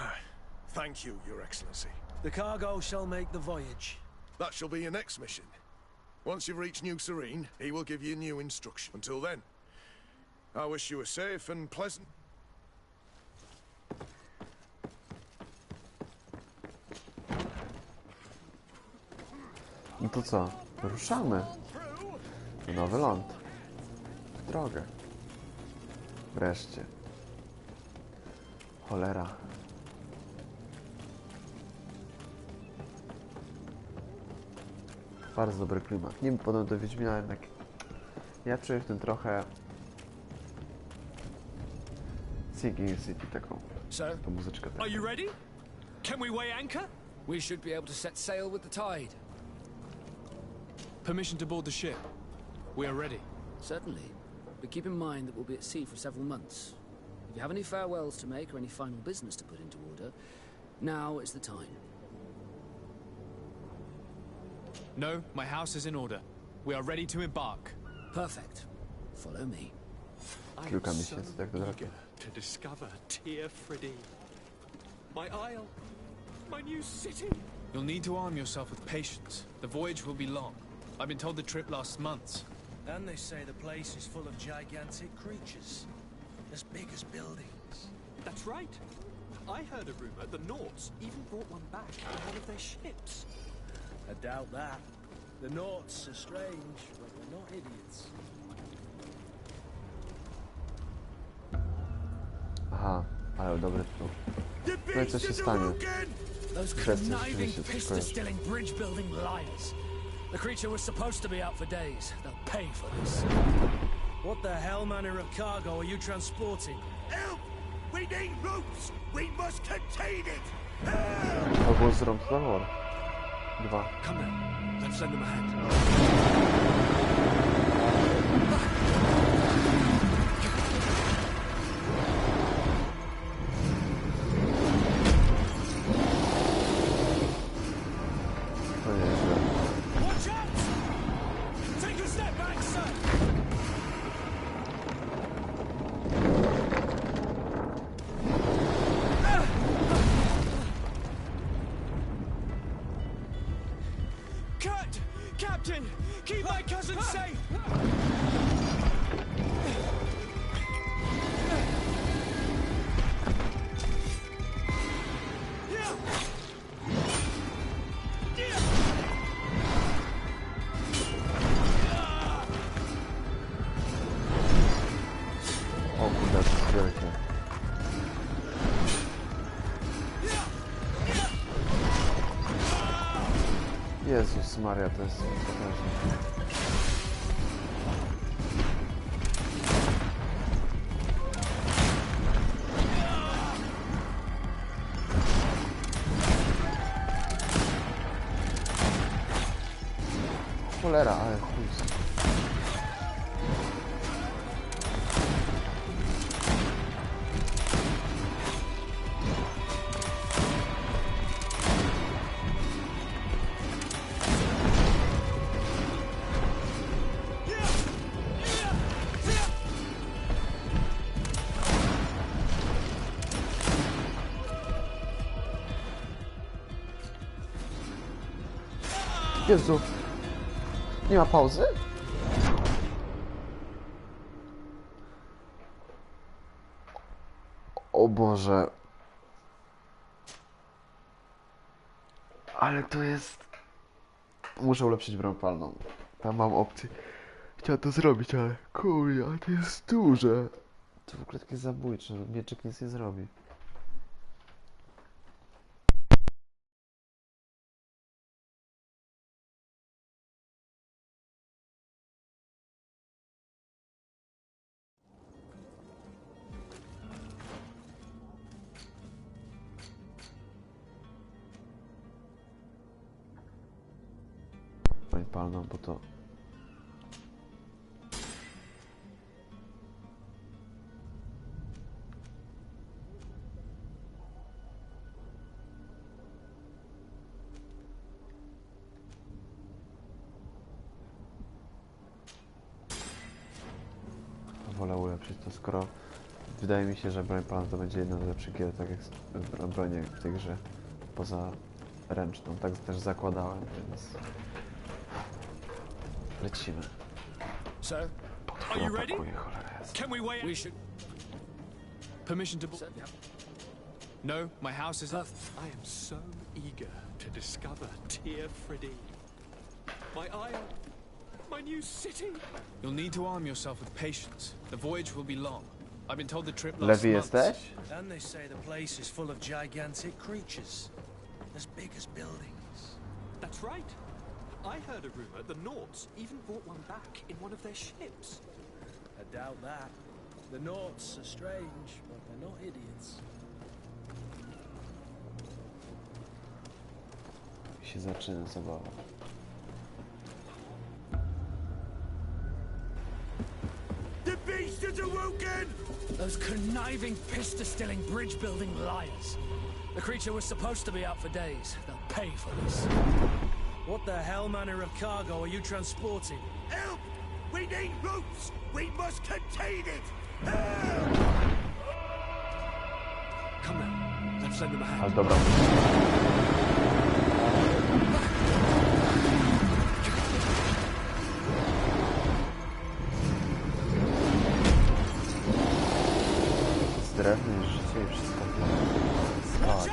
Thank you, Your Excellency. The cargo shall make the voyage. That shall be your next mission. Once you've reached New Serene, he will give you new instruction. Until then, I wish you a safe and pleasant... No to co? Ruszamy. Na nowy ląd. W drogę. Wreszcie. Cholera. Bardzo dobry klimat. Nie podobny do Wiedźmina, jednak ja czuję w tym trochę Sinking City, taką muzyczkę. Are you ready? Can we weigh anchor? We should be able to set sail with the tide. Permission to board the ship. We are ready. Certainly. But keep in mind that we'll be at sea for several months. If you have any farewells to make or any final business to put into order, now is the time. No, my house is in order. We are ready to embark. Perfect. Follow me. Kilka miesięcy, tak do drogi. To discover Tear Freddy. My isle. My new city. You'll need to arm yourself with patience. The voyage will be long. I've been told the trip lasts months. And they say the place is full of gigantic creatures. As big as buildings. That's right. I heard a rumor the Nauts even brought one back on one of their ships. I doubt that. The Nauts are strange, but they're not idiots. Aha, ale dobry tytuł. No i co się stanie? Those conniving, pistol-stilling, bridge-building liars. The creature was supposed to be out for days. They'll pay for this. What the hell manner of cargo are you transporting? Help! We need routes! We must contain it! Albo z rąk na 2. Come on, let's lend them a hand. To nieźle. Watch out! Take a step back, sir! Cut! Captain! Keep my cousin safe! O kurde, to jest wielkie. Jezus Maria, to jest potężne. Cholera, ale chuj. Jezu. Nie ma pauzy? O Boże. Ale to jest... Muszę ulepszyć broń palną. Tam mam opcję. Chciałem to zrobić, ale kurwa, to jest duże. To w ogóle takie zabójcze, mieczyk nic nie zrobi. Broń palną, bo to... Wolę ulepszyć to, skoro wydaje mi się, że broń palna to będzie jedna z lepszych gier, tak jak bronie w tej grze, poza ręczną, tak też zakładałem, więc lecimy. Sir, are you ready? Can we wait? We should. Permission to. No, my house is. I am so eager to discover Tear Freddy. My isle, my new city. You'll need to arm yourself with patience. The voyage will be long. I've been told the trip lasts Lewy months. jesteś? And they say the place is full of gigantic creatures, as big as buildings. That's right. I heard a rumor the Nords even brought one back in one of their ships. I doubt that. The Nords are strange, but they're not idiots. Się zaczyna zabawa. The beast is awoken! Those conniving, pista-stilling, bridge-building liars. The creature was supposed to be out for days. They'll pay for this. What the hell manner of cargo are you transporting? Help! We need ropes! We must contain it! Help! Come now, let's lend them a hand. Ale dobra. Z drewnem życie i wszystko. Tak.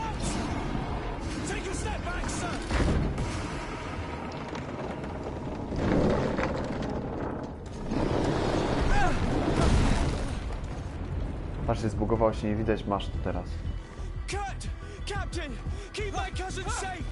Take a step back, sir! Patrzcie, zbugowało się, nie widać, masz to teraz. Cut! Captain! Keep my cousin safe!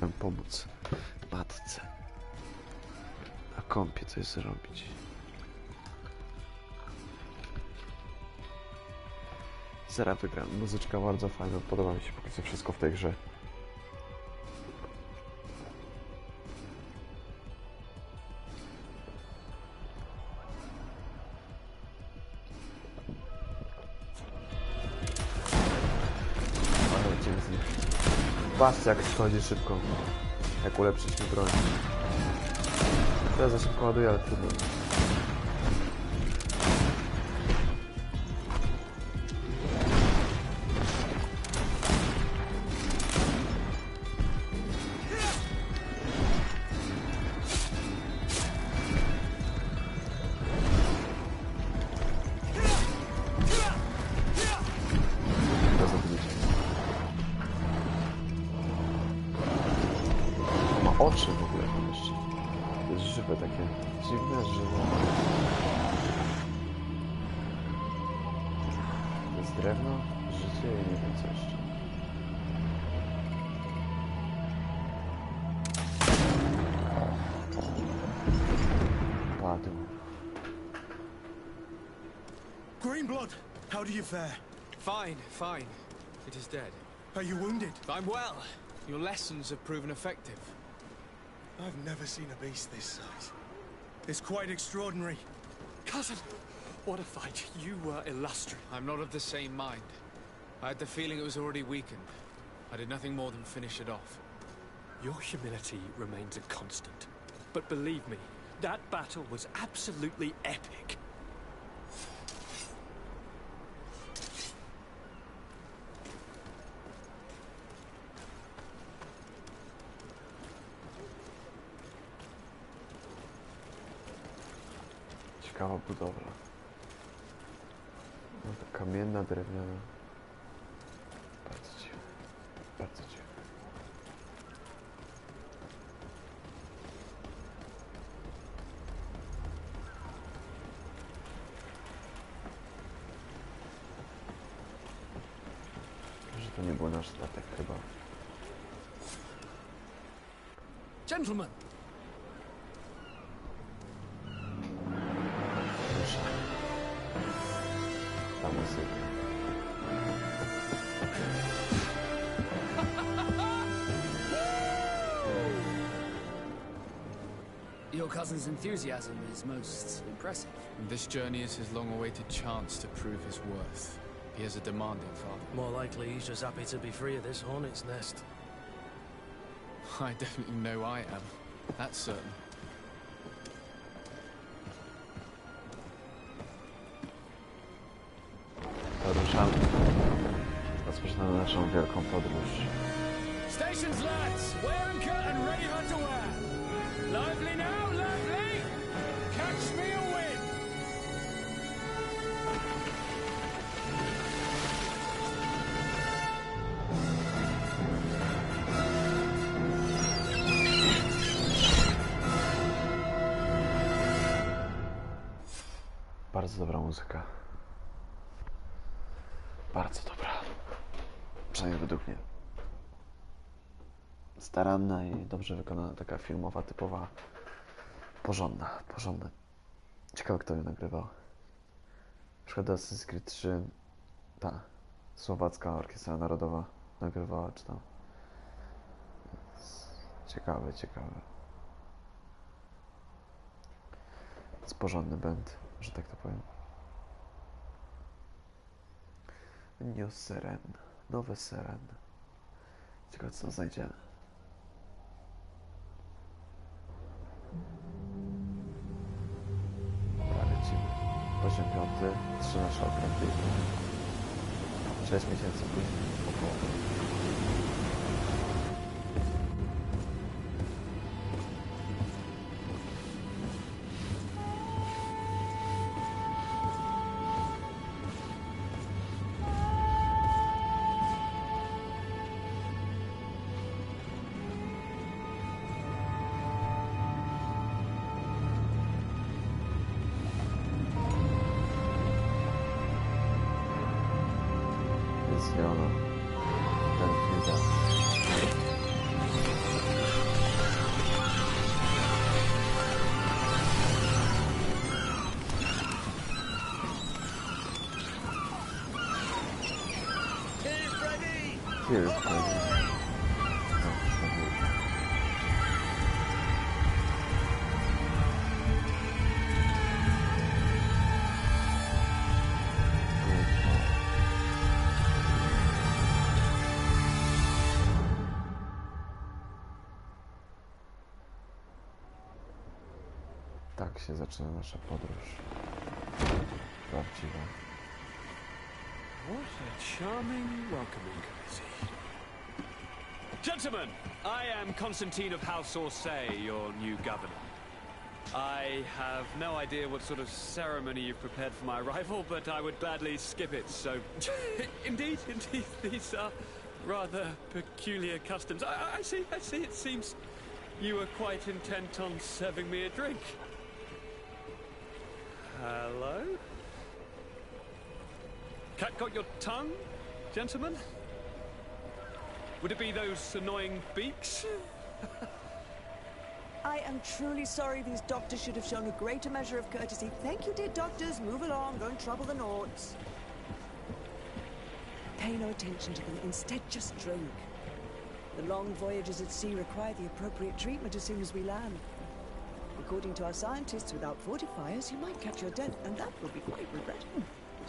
tam pomóc matce. Na kompie coś zrobić. Zaraz wygram. Muzyczka bardzo fajna. Podoba mi się póki co wszystko w tej grze. Ale lecimy z nich. Patrzcie jak schodzi szybko. Jak ulepszyć mi broń. Teraz za szybko ładuję, ale trudno. Oczy w ogóle tam jeszcze. To jest żywe takie. Dziwne, żywe. To jest drewno, życie i nie wiem co jeszcze. Padł. Greenblood, how do you fare? Fine, fine. It is dead. Are you wounded? I'm well. Your lessons have proven effective. I've never seen a beast this size. It's quite extraordinary. Cousin, what a fight. You were illustrious. I'm not of the same mind. I had the feeling it was already weakened. I did nothing more than finish it off. Your humility remains a constant. But believe me, that battle was absolutely epic. Ciekawa budowla. No to kamienna, drewniana. Bardzo dziwne. Bardzo dziwne. Że to nie był nasz statek chyba. Gentlemen! Your cousin's enthusiasm is most impressive. This journey is his long-awaited chance to prove his worth. He has a demanding father. More likely he's just happy to be free of this hornet's nest. I definitely know I am. That's certain. Poruszamy. Rozpoczynamy naszą wielką podróż. Stations, lads! Wear anchor and ready her to wear. Lively now, lively! Catch me a wind! Bardzo dobra muzyka. Bardzo dobra. Przynajmniej według mnie. Staranna i dobrze wykonana, taka filmowa, typowa, porządna. Ciekawe, kto ją nagrywał. Na przykład Assassin's Creed 3, ta Słowacka Orkiestra Narodowa nagrywała, czy tam. Ciekawe. Jest porządny band, że tak to powiem. New Seren, nowe Seren. Ciekawe, co znajdziemy. Lecimy. Poziom 5, 13 okręty. 6 miesięcy później. Około. Jest Leona. Ten chwila. Here, tak się zaczyna nasza podróż prawdziwa. What a charming welcoming committee. Gentlemen, I am Constantine of House Orsay, your new governor. I have no idea what sort of ceremony you've prepared for my arrival, but I would gladly skip it, so... Indeed, these are rather peculiar customs. I see, it seems you were quite intent on serving me a drink. Hello? Cat got your tongue, gentlemen? Would it be those annoying beaks? I am truly sorry. These doctors should have shown a greater measure of courtesy. Thank you, dear doctors. Move along. Don't trouble the Nords. Pay no attention to them. Instead, just drink. The long voyages at sea require the appropriate treatment as soon as we land. According to our scientists, without fortifiers, you might catch your death, and that will be quite regrettable.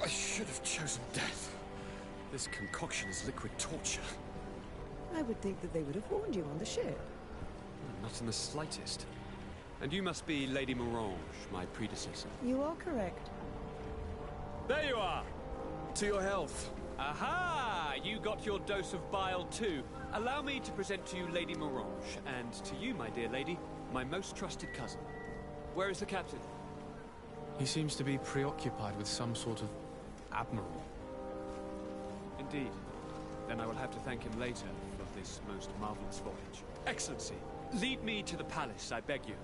I should have chosen death. This concoction is liquid torture. I would think that they would have warned you on the ship. Not in the slightest. And you must be Lady Morange, my predecessor. You are correct. There you are! To your health. Aha! You got your dose of bile too. Allow me to present to you Lady Morange, and to you, my dear lady, my most trusted cousin. Where is the captain? He seems to be preoccupied with some sort of admiral. Indeed. Then I will have to thank him later for this most marvelous voyage. Excellency, lead me to the palace, I beg you.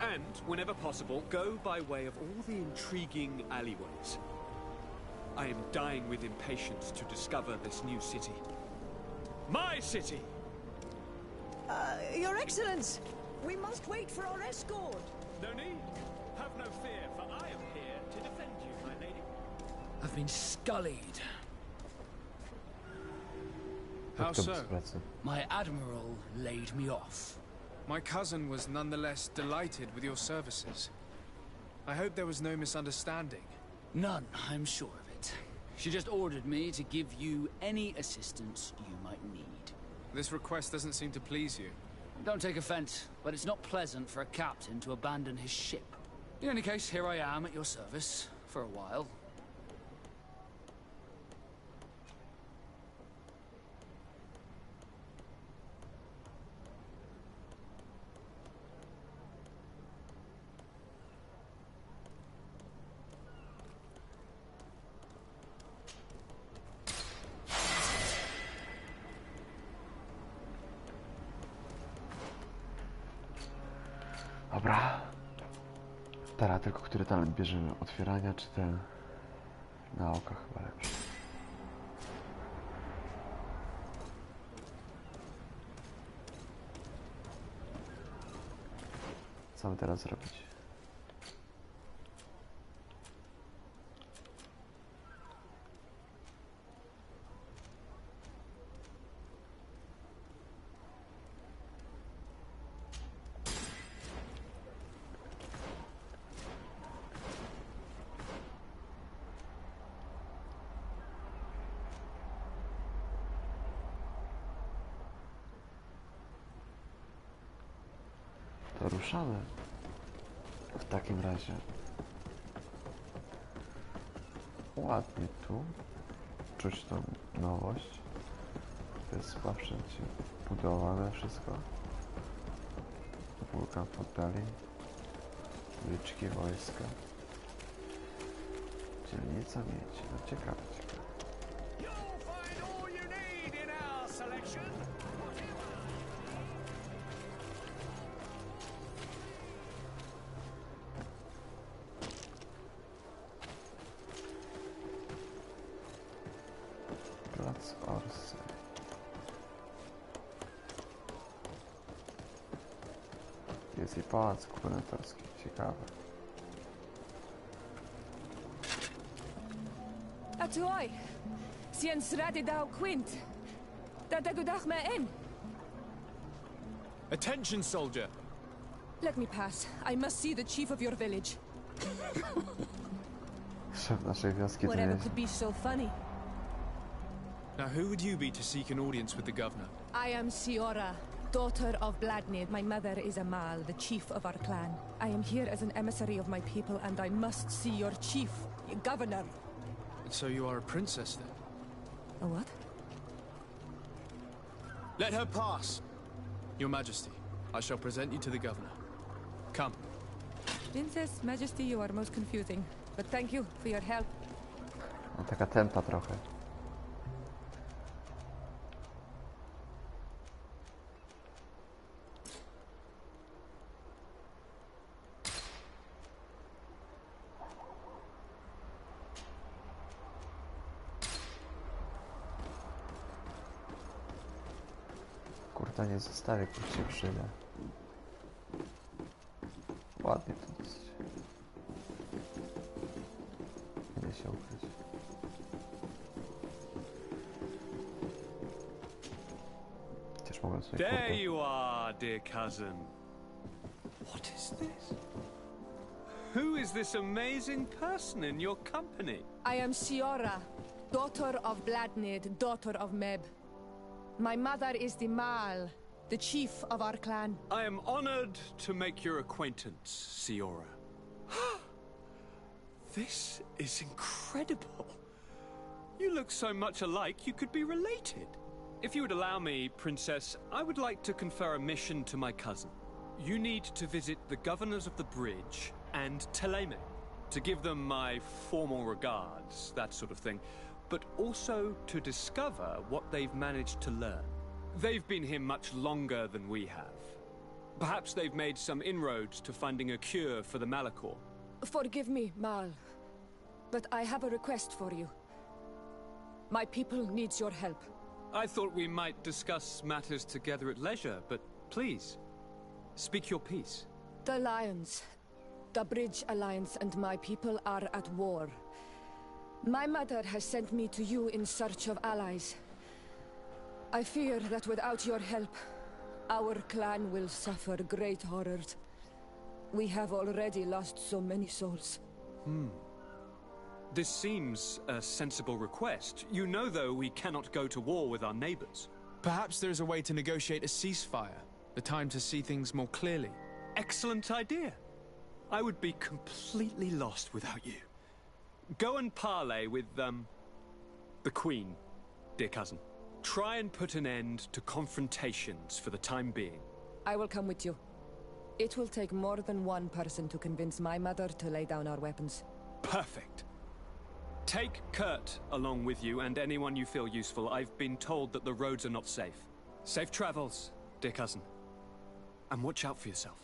And, whenever possible, go by way of all the intriguing alleyways. I am dying with impatience to discover this new city. My city! Your Excellence! We must wait for our escort! No need. Have no fear, for I am here to defend you, my lady. I've been scullied. How so? My admiral laid me off. My cousin was nonetheless delighted with your services. I hope there was no misunderstanding. None, I'm sure of it. She just ordered me to give you any assistance you might need. This request doesn't seem to please you. Don't take offense, but it's not pleasant for a captain to abandon his ship. In any case, here I am at your service, for a while. Dobra. Teraz tylko który talent bierzemy? Otwierania czy te na oka chyba lepsze. Co my teraz zrobić? To ruszamy. W takim razie. Ładnie tu. Czuć tą nowość. To jest chyba wszędzie budowane wszystko. Wulkan foteli. Uliczki wojska. Dzielnica miedzi. No ciekawe, ciekawe. Plac Orsay. Jest i pałac gubernatorski. Ciekawe. A tu oj! Sian srady dał Quint. Attention, soldier! Let me pass. I must see the chief of your village. Szef naszej wioski to Whatever jest. could be so funny. Now, who would you be to seek an audience with the governor? I am Siora, daughter of Bladnid. My mother is Amal, the chief of our clan. I am here as an emissary of my people, and I must see your chief, your governor. So you are a princess, then? A what? Let her pass! Your Majesty, I shall present you to the governor. Come. Princess, Majesty, you are most confusing. But thank you for your help. No, taka tempa trochę. Kurta nie zostawię, kurczę krzywdę. Ładnie to dosyć. Idę się ukryć. Chociaż mogę sobie There you are, dear cousin. What is this? Who is this amazing person in your company? I am Siora, daughter of Bladnid, daughter of Meb. My mother is the Mal, the chief of our clan. I am honored to make your acquaintance, Siora. This is incredible. You look so much alike you could be related. If you would allow me, Princess, I would like to confer a mission to my cousin. You need to visit the governors of the bridge and Teleme, to give them my formal regards, that sort of thing, but also to discover what they've managed to learn. They've been here much longer than we have. Perhaps they've made some inroads to finding a cure for the Malachor. Forgive me, Mal, but I have a request for you. My people needs your help. I thought we might discuss matters together at leisure, but please, speak your piece. The Lions, the Bridge Alliance and my people are at war. My mother has sent me to you in search of allies. I fear that without your help, our clan will suffer great horrors. We have already lost so many souls. This seems a sensible request. You know, though, we cannot go to war with our neighbors. Perhaps there is a way to negotiate a ceasefire. The time to see things more clearly. Excellent idea. I would be completely lost without you. Go and parley with, the Queen, dear cousin. Try and put an end to confrontations for the time being. I will come with you. It will take more than one person to convince my mother to lay down our weapons. Perfect. Take Kurt along with you and anyone you feel useful. I've been told that the roads are not safe. Safe travels, dear cousin. And watch out for yourself.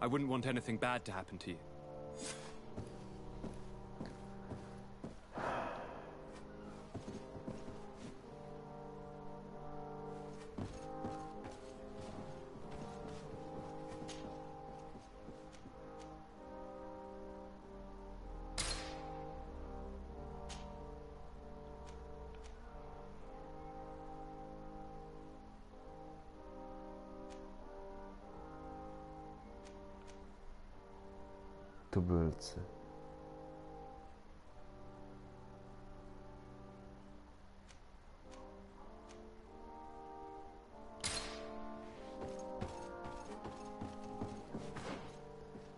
I wouldn't want anything bad to happen to you. Tubylcy.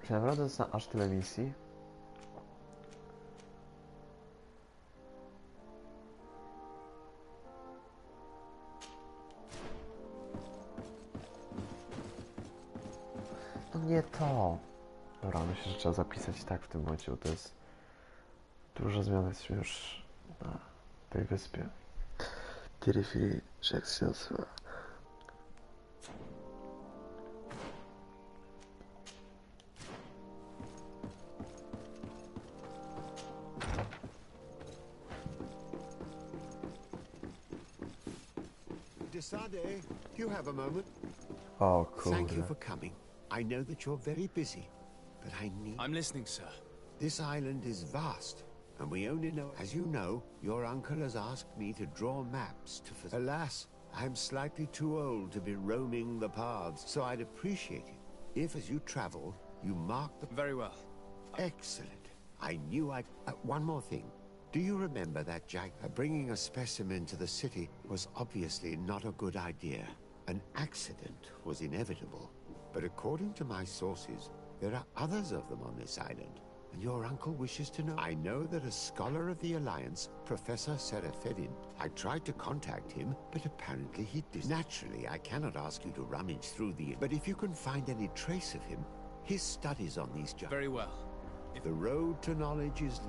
Czy naprawdę jest aż tyle misji? No nie to. Dobra, myślę, że trzeba zapisać tak w tym momencie, bo to jest dużo zmian, jesteśmy już na tej wyspie. Tyryfili, że jak się nazywa? Desade, do you have a moment? O Thank you kurde. for coming. I know that you're very busy, but I need... I'm listening, sir. This island is vast, And we only know, as you know, your uncle has asked me to draw maps to... Alas, I'm slightly too old to be roaming the paths, so I'd appreciate it if, as you travel, you mark the... Very well. Excellent. I knew I'd... one more thing. Do you remember that bringing a specimen to the city was obviously not a good idea? An accident was inevitable. But according to my sources, there are others of them on this island. And your uncle wishes to know. I know that a scholar of the Alliance, Professor Serafedin, I tried to contact him, but apparently he did. Naturally, I cannot ask you to rummage through the... But if you can find any trace of him, his studies on these... Very well. The road to knowledge is...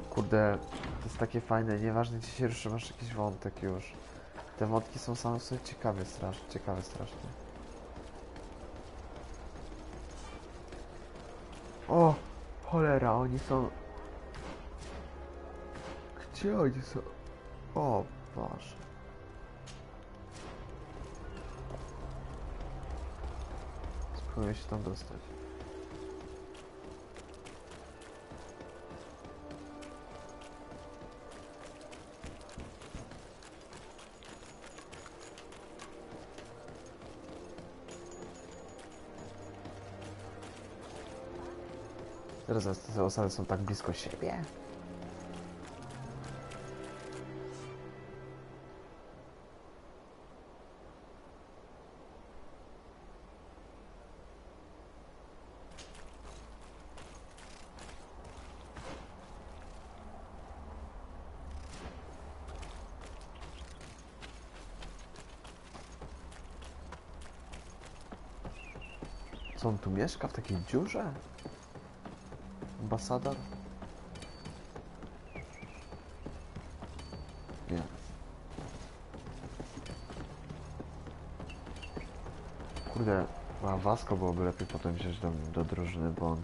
Kurde, to jest takie fajne, nieważne gdzie się ruszy, masz jakiś wątek już. Te wątki są same sobie ciekawe strasznie. O, cholera, oni są... Gdzie oni są? O, Boże. Spróbuję się tam dostać. Teraz te osady są tak blisko siebie. Co on tu mieszka w takiej dziurze? Ambasador? Nie. Kurde, a Vasco byłoby lepiej potem wziąć do drużyny, bo on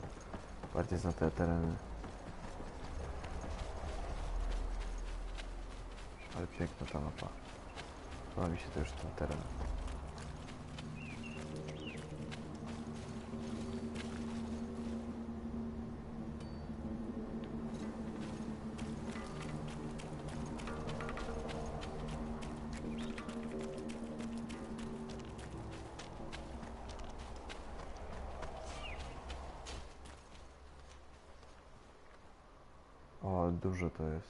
bardziej zna te tereny. Ale piękna ta mapa. Podoba mi się to już ten teren. O, duże to jest.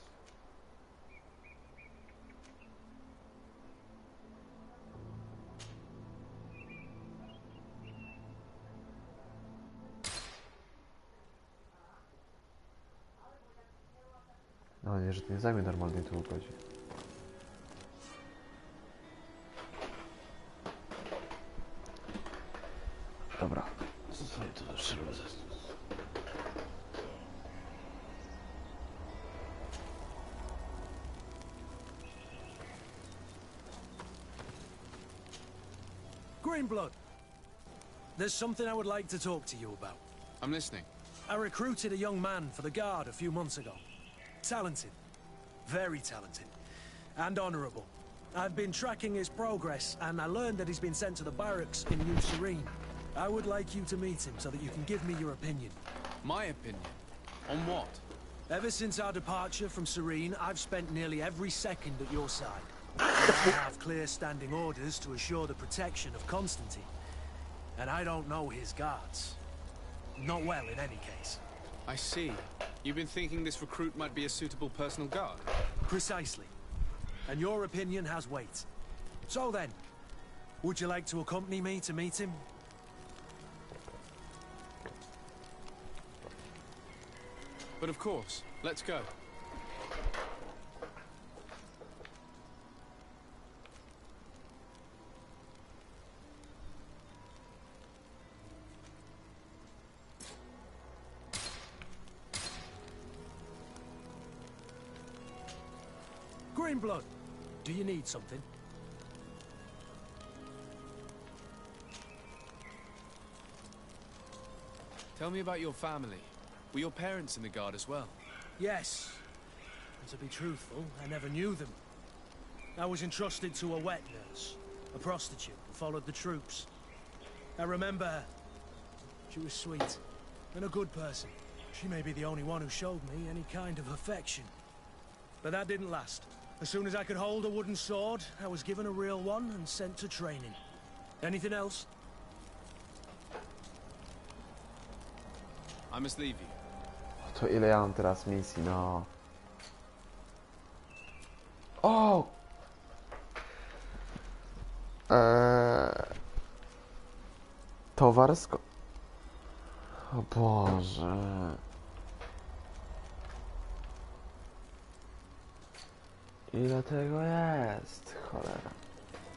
No nie, że to nie zajmie normalnej tu godzin. Dobra, co sobie tu trzeba Greenblood, there's something I would like to talk to you about. I'm listening. I recruited a young man for the Guard a few months ago. Talented. Very talented. And honorable. I've been tracking his progress, and I learned that he's been sent to the barracks in New Serene. I would like you to meet him so that you can give me your opinion. My opinion? On what? Ever since our departure from Serene, I've spent nearly every second at your side. I have clear standing orders to assure the protection of Constantine. And I don't know his guards. Not well, in any case. I see. You've been thinking this recruit might be a suitable personal guard? Precisely. And your opinion has weight. So then, would you like to accompany me to meet him? But of course. Let's go. Greenblood, do you need something? Tell me about your family. Were your parents in the Guard as well? Yes. And to be truthful, I never knew them. I was entrusted to a wet nurse, a prostitute who followed the troops. I remember her. She was sweet. and a good person. She may be the only one who showed me any kind of affection. But that didn't last. As soon as I could hold a wooden sword, I was given a real one and sent to training. Anything else? I must leave you. To ile ja mam teraz misji, no. O! Towarsko. O Boże. Ile tego jest? Cholera.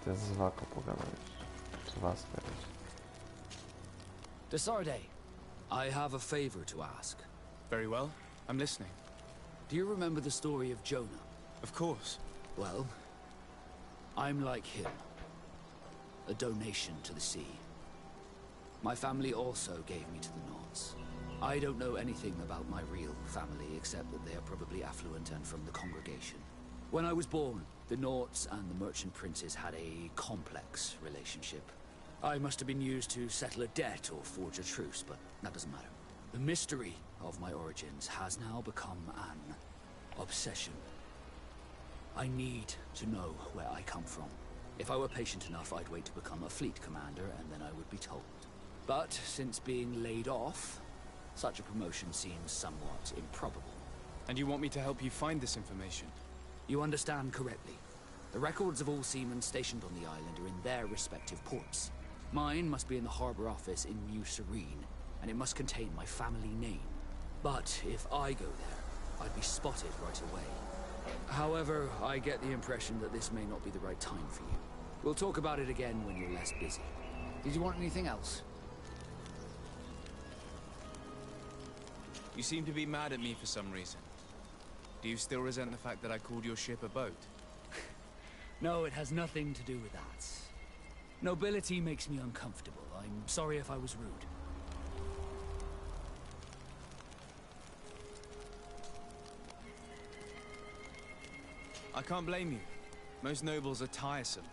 To jest z Wako pogadać. Czy was powiedzieć? Desarde, I have a favor to ask. Very well. I'm listening. Do you remember the story of Jonah? Of course. Well, I'm like him. A donation to the sea. My family also gave me to the Nords. I don't know anything about my real family, except that they are probably affluent and from the congregation. When I was born, the Nords and the merchant princes had a complex relationship. I must have been used to settle a debt or forge a truce, but that doesn't matter. The mystery of my origins has now become an obsession. I need to know where I come from. If I were patient enough, I'd wait to become a fleet commander, and then I would be told. But since being laid off, such a promotion seems somewhat improbable. And you want me to help you find this information? You understand correctly. The records of all seamen stationed on the island are in their respective ports. Mine must be in the harbor office in New Serene, and it must contain my family name. But if I go there, I'd be spotted right away. However, I get the impression that this may not be the right time for you. We'll talk about it again when you're less busy. Did you want anything else? You seem to be mad at me for some reason. Do you still resent the fact that I called your ship a boat? No, it has nothing to do with that. Nobility makes me uncomfortable. I'm sorry if I was rude. I can't blame you. Most nobles are tiresome.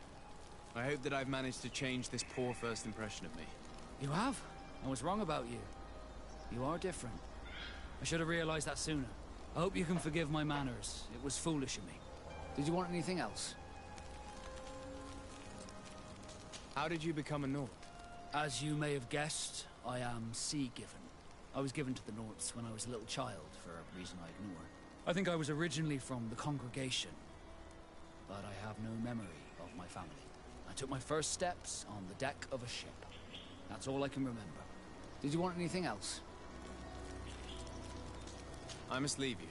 I hope that I've managed to change this poor first impression of me. You have? I was wrong about you. You are different. I should have realized that sooner. I hope you can forgive my manners. It was foolish of me. Did you want anything else? How did you become a Nord? As you may have guessed, I am sea-given. I was given to the Nords when I was a little child, for a reason I ignore. I think I was originally from the congregation, but I have no memory of my family. I took my first steps on the deck of a ship. That's all I can remember. Did you want anything else? I must leave you.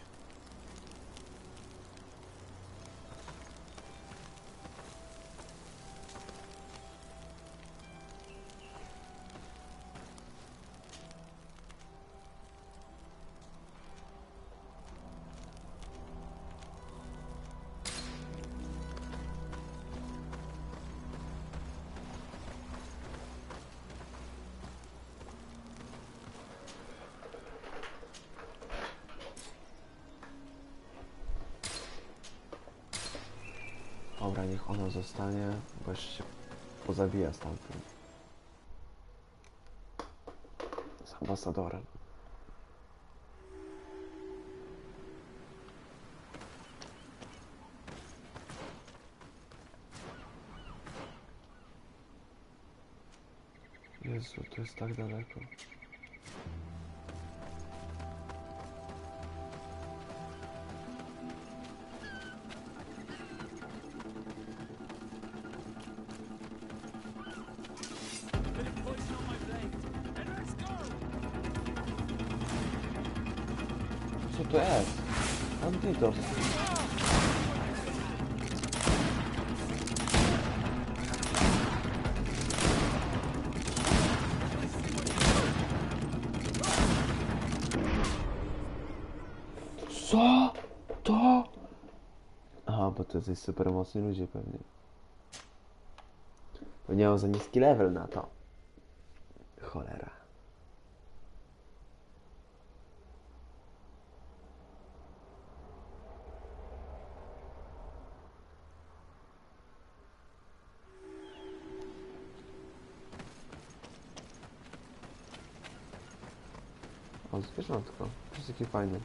Dobra, niech ono zostanie, bo jeszcze się pozabija stamtąd. Z ambasadorem. Jezu, to jest tak daleko. Co to jest? Antidos. Co? To? Aha, bo to jest super mocni ludzie pewnie. Pewnie miał za niski level na to. Cholera. O, zwierzątko. To jest taki fajny.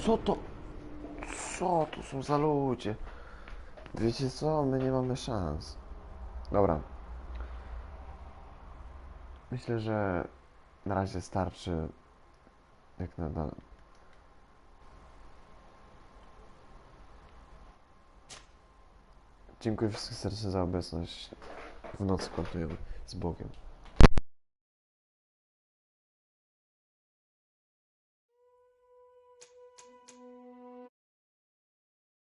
Co to? Co to są za ludzie? Wiecie co? My nie mamy szans. Dobra. Myślę, że na razie starczy. Jak nadal. Dziękuję wszystkim serdecznie za obecność. W nocy kontujemy z Bogiem.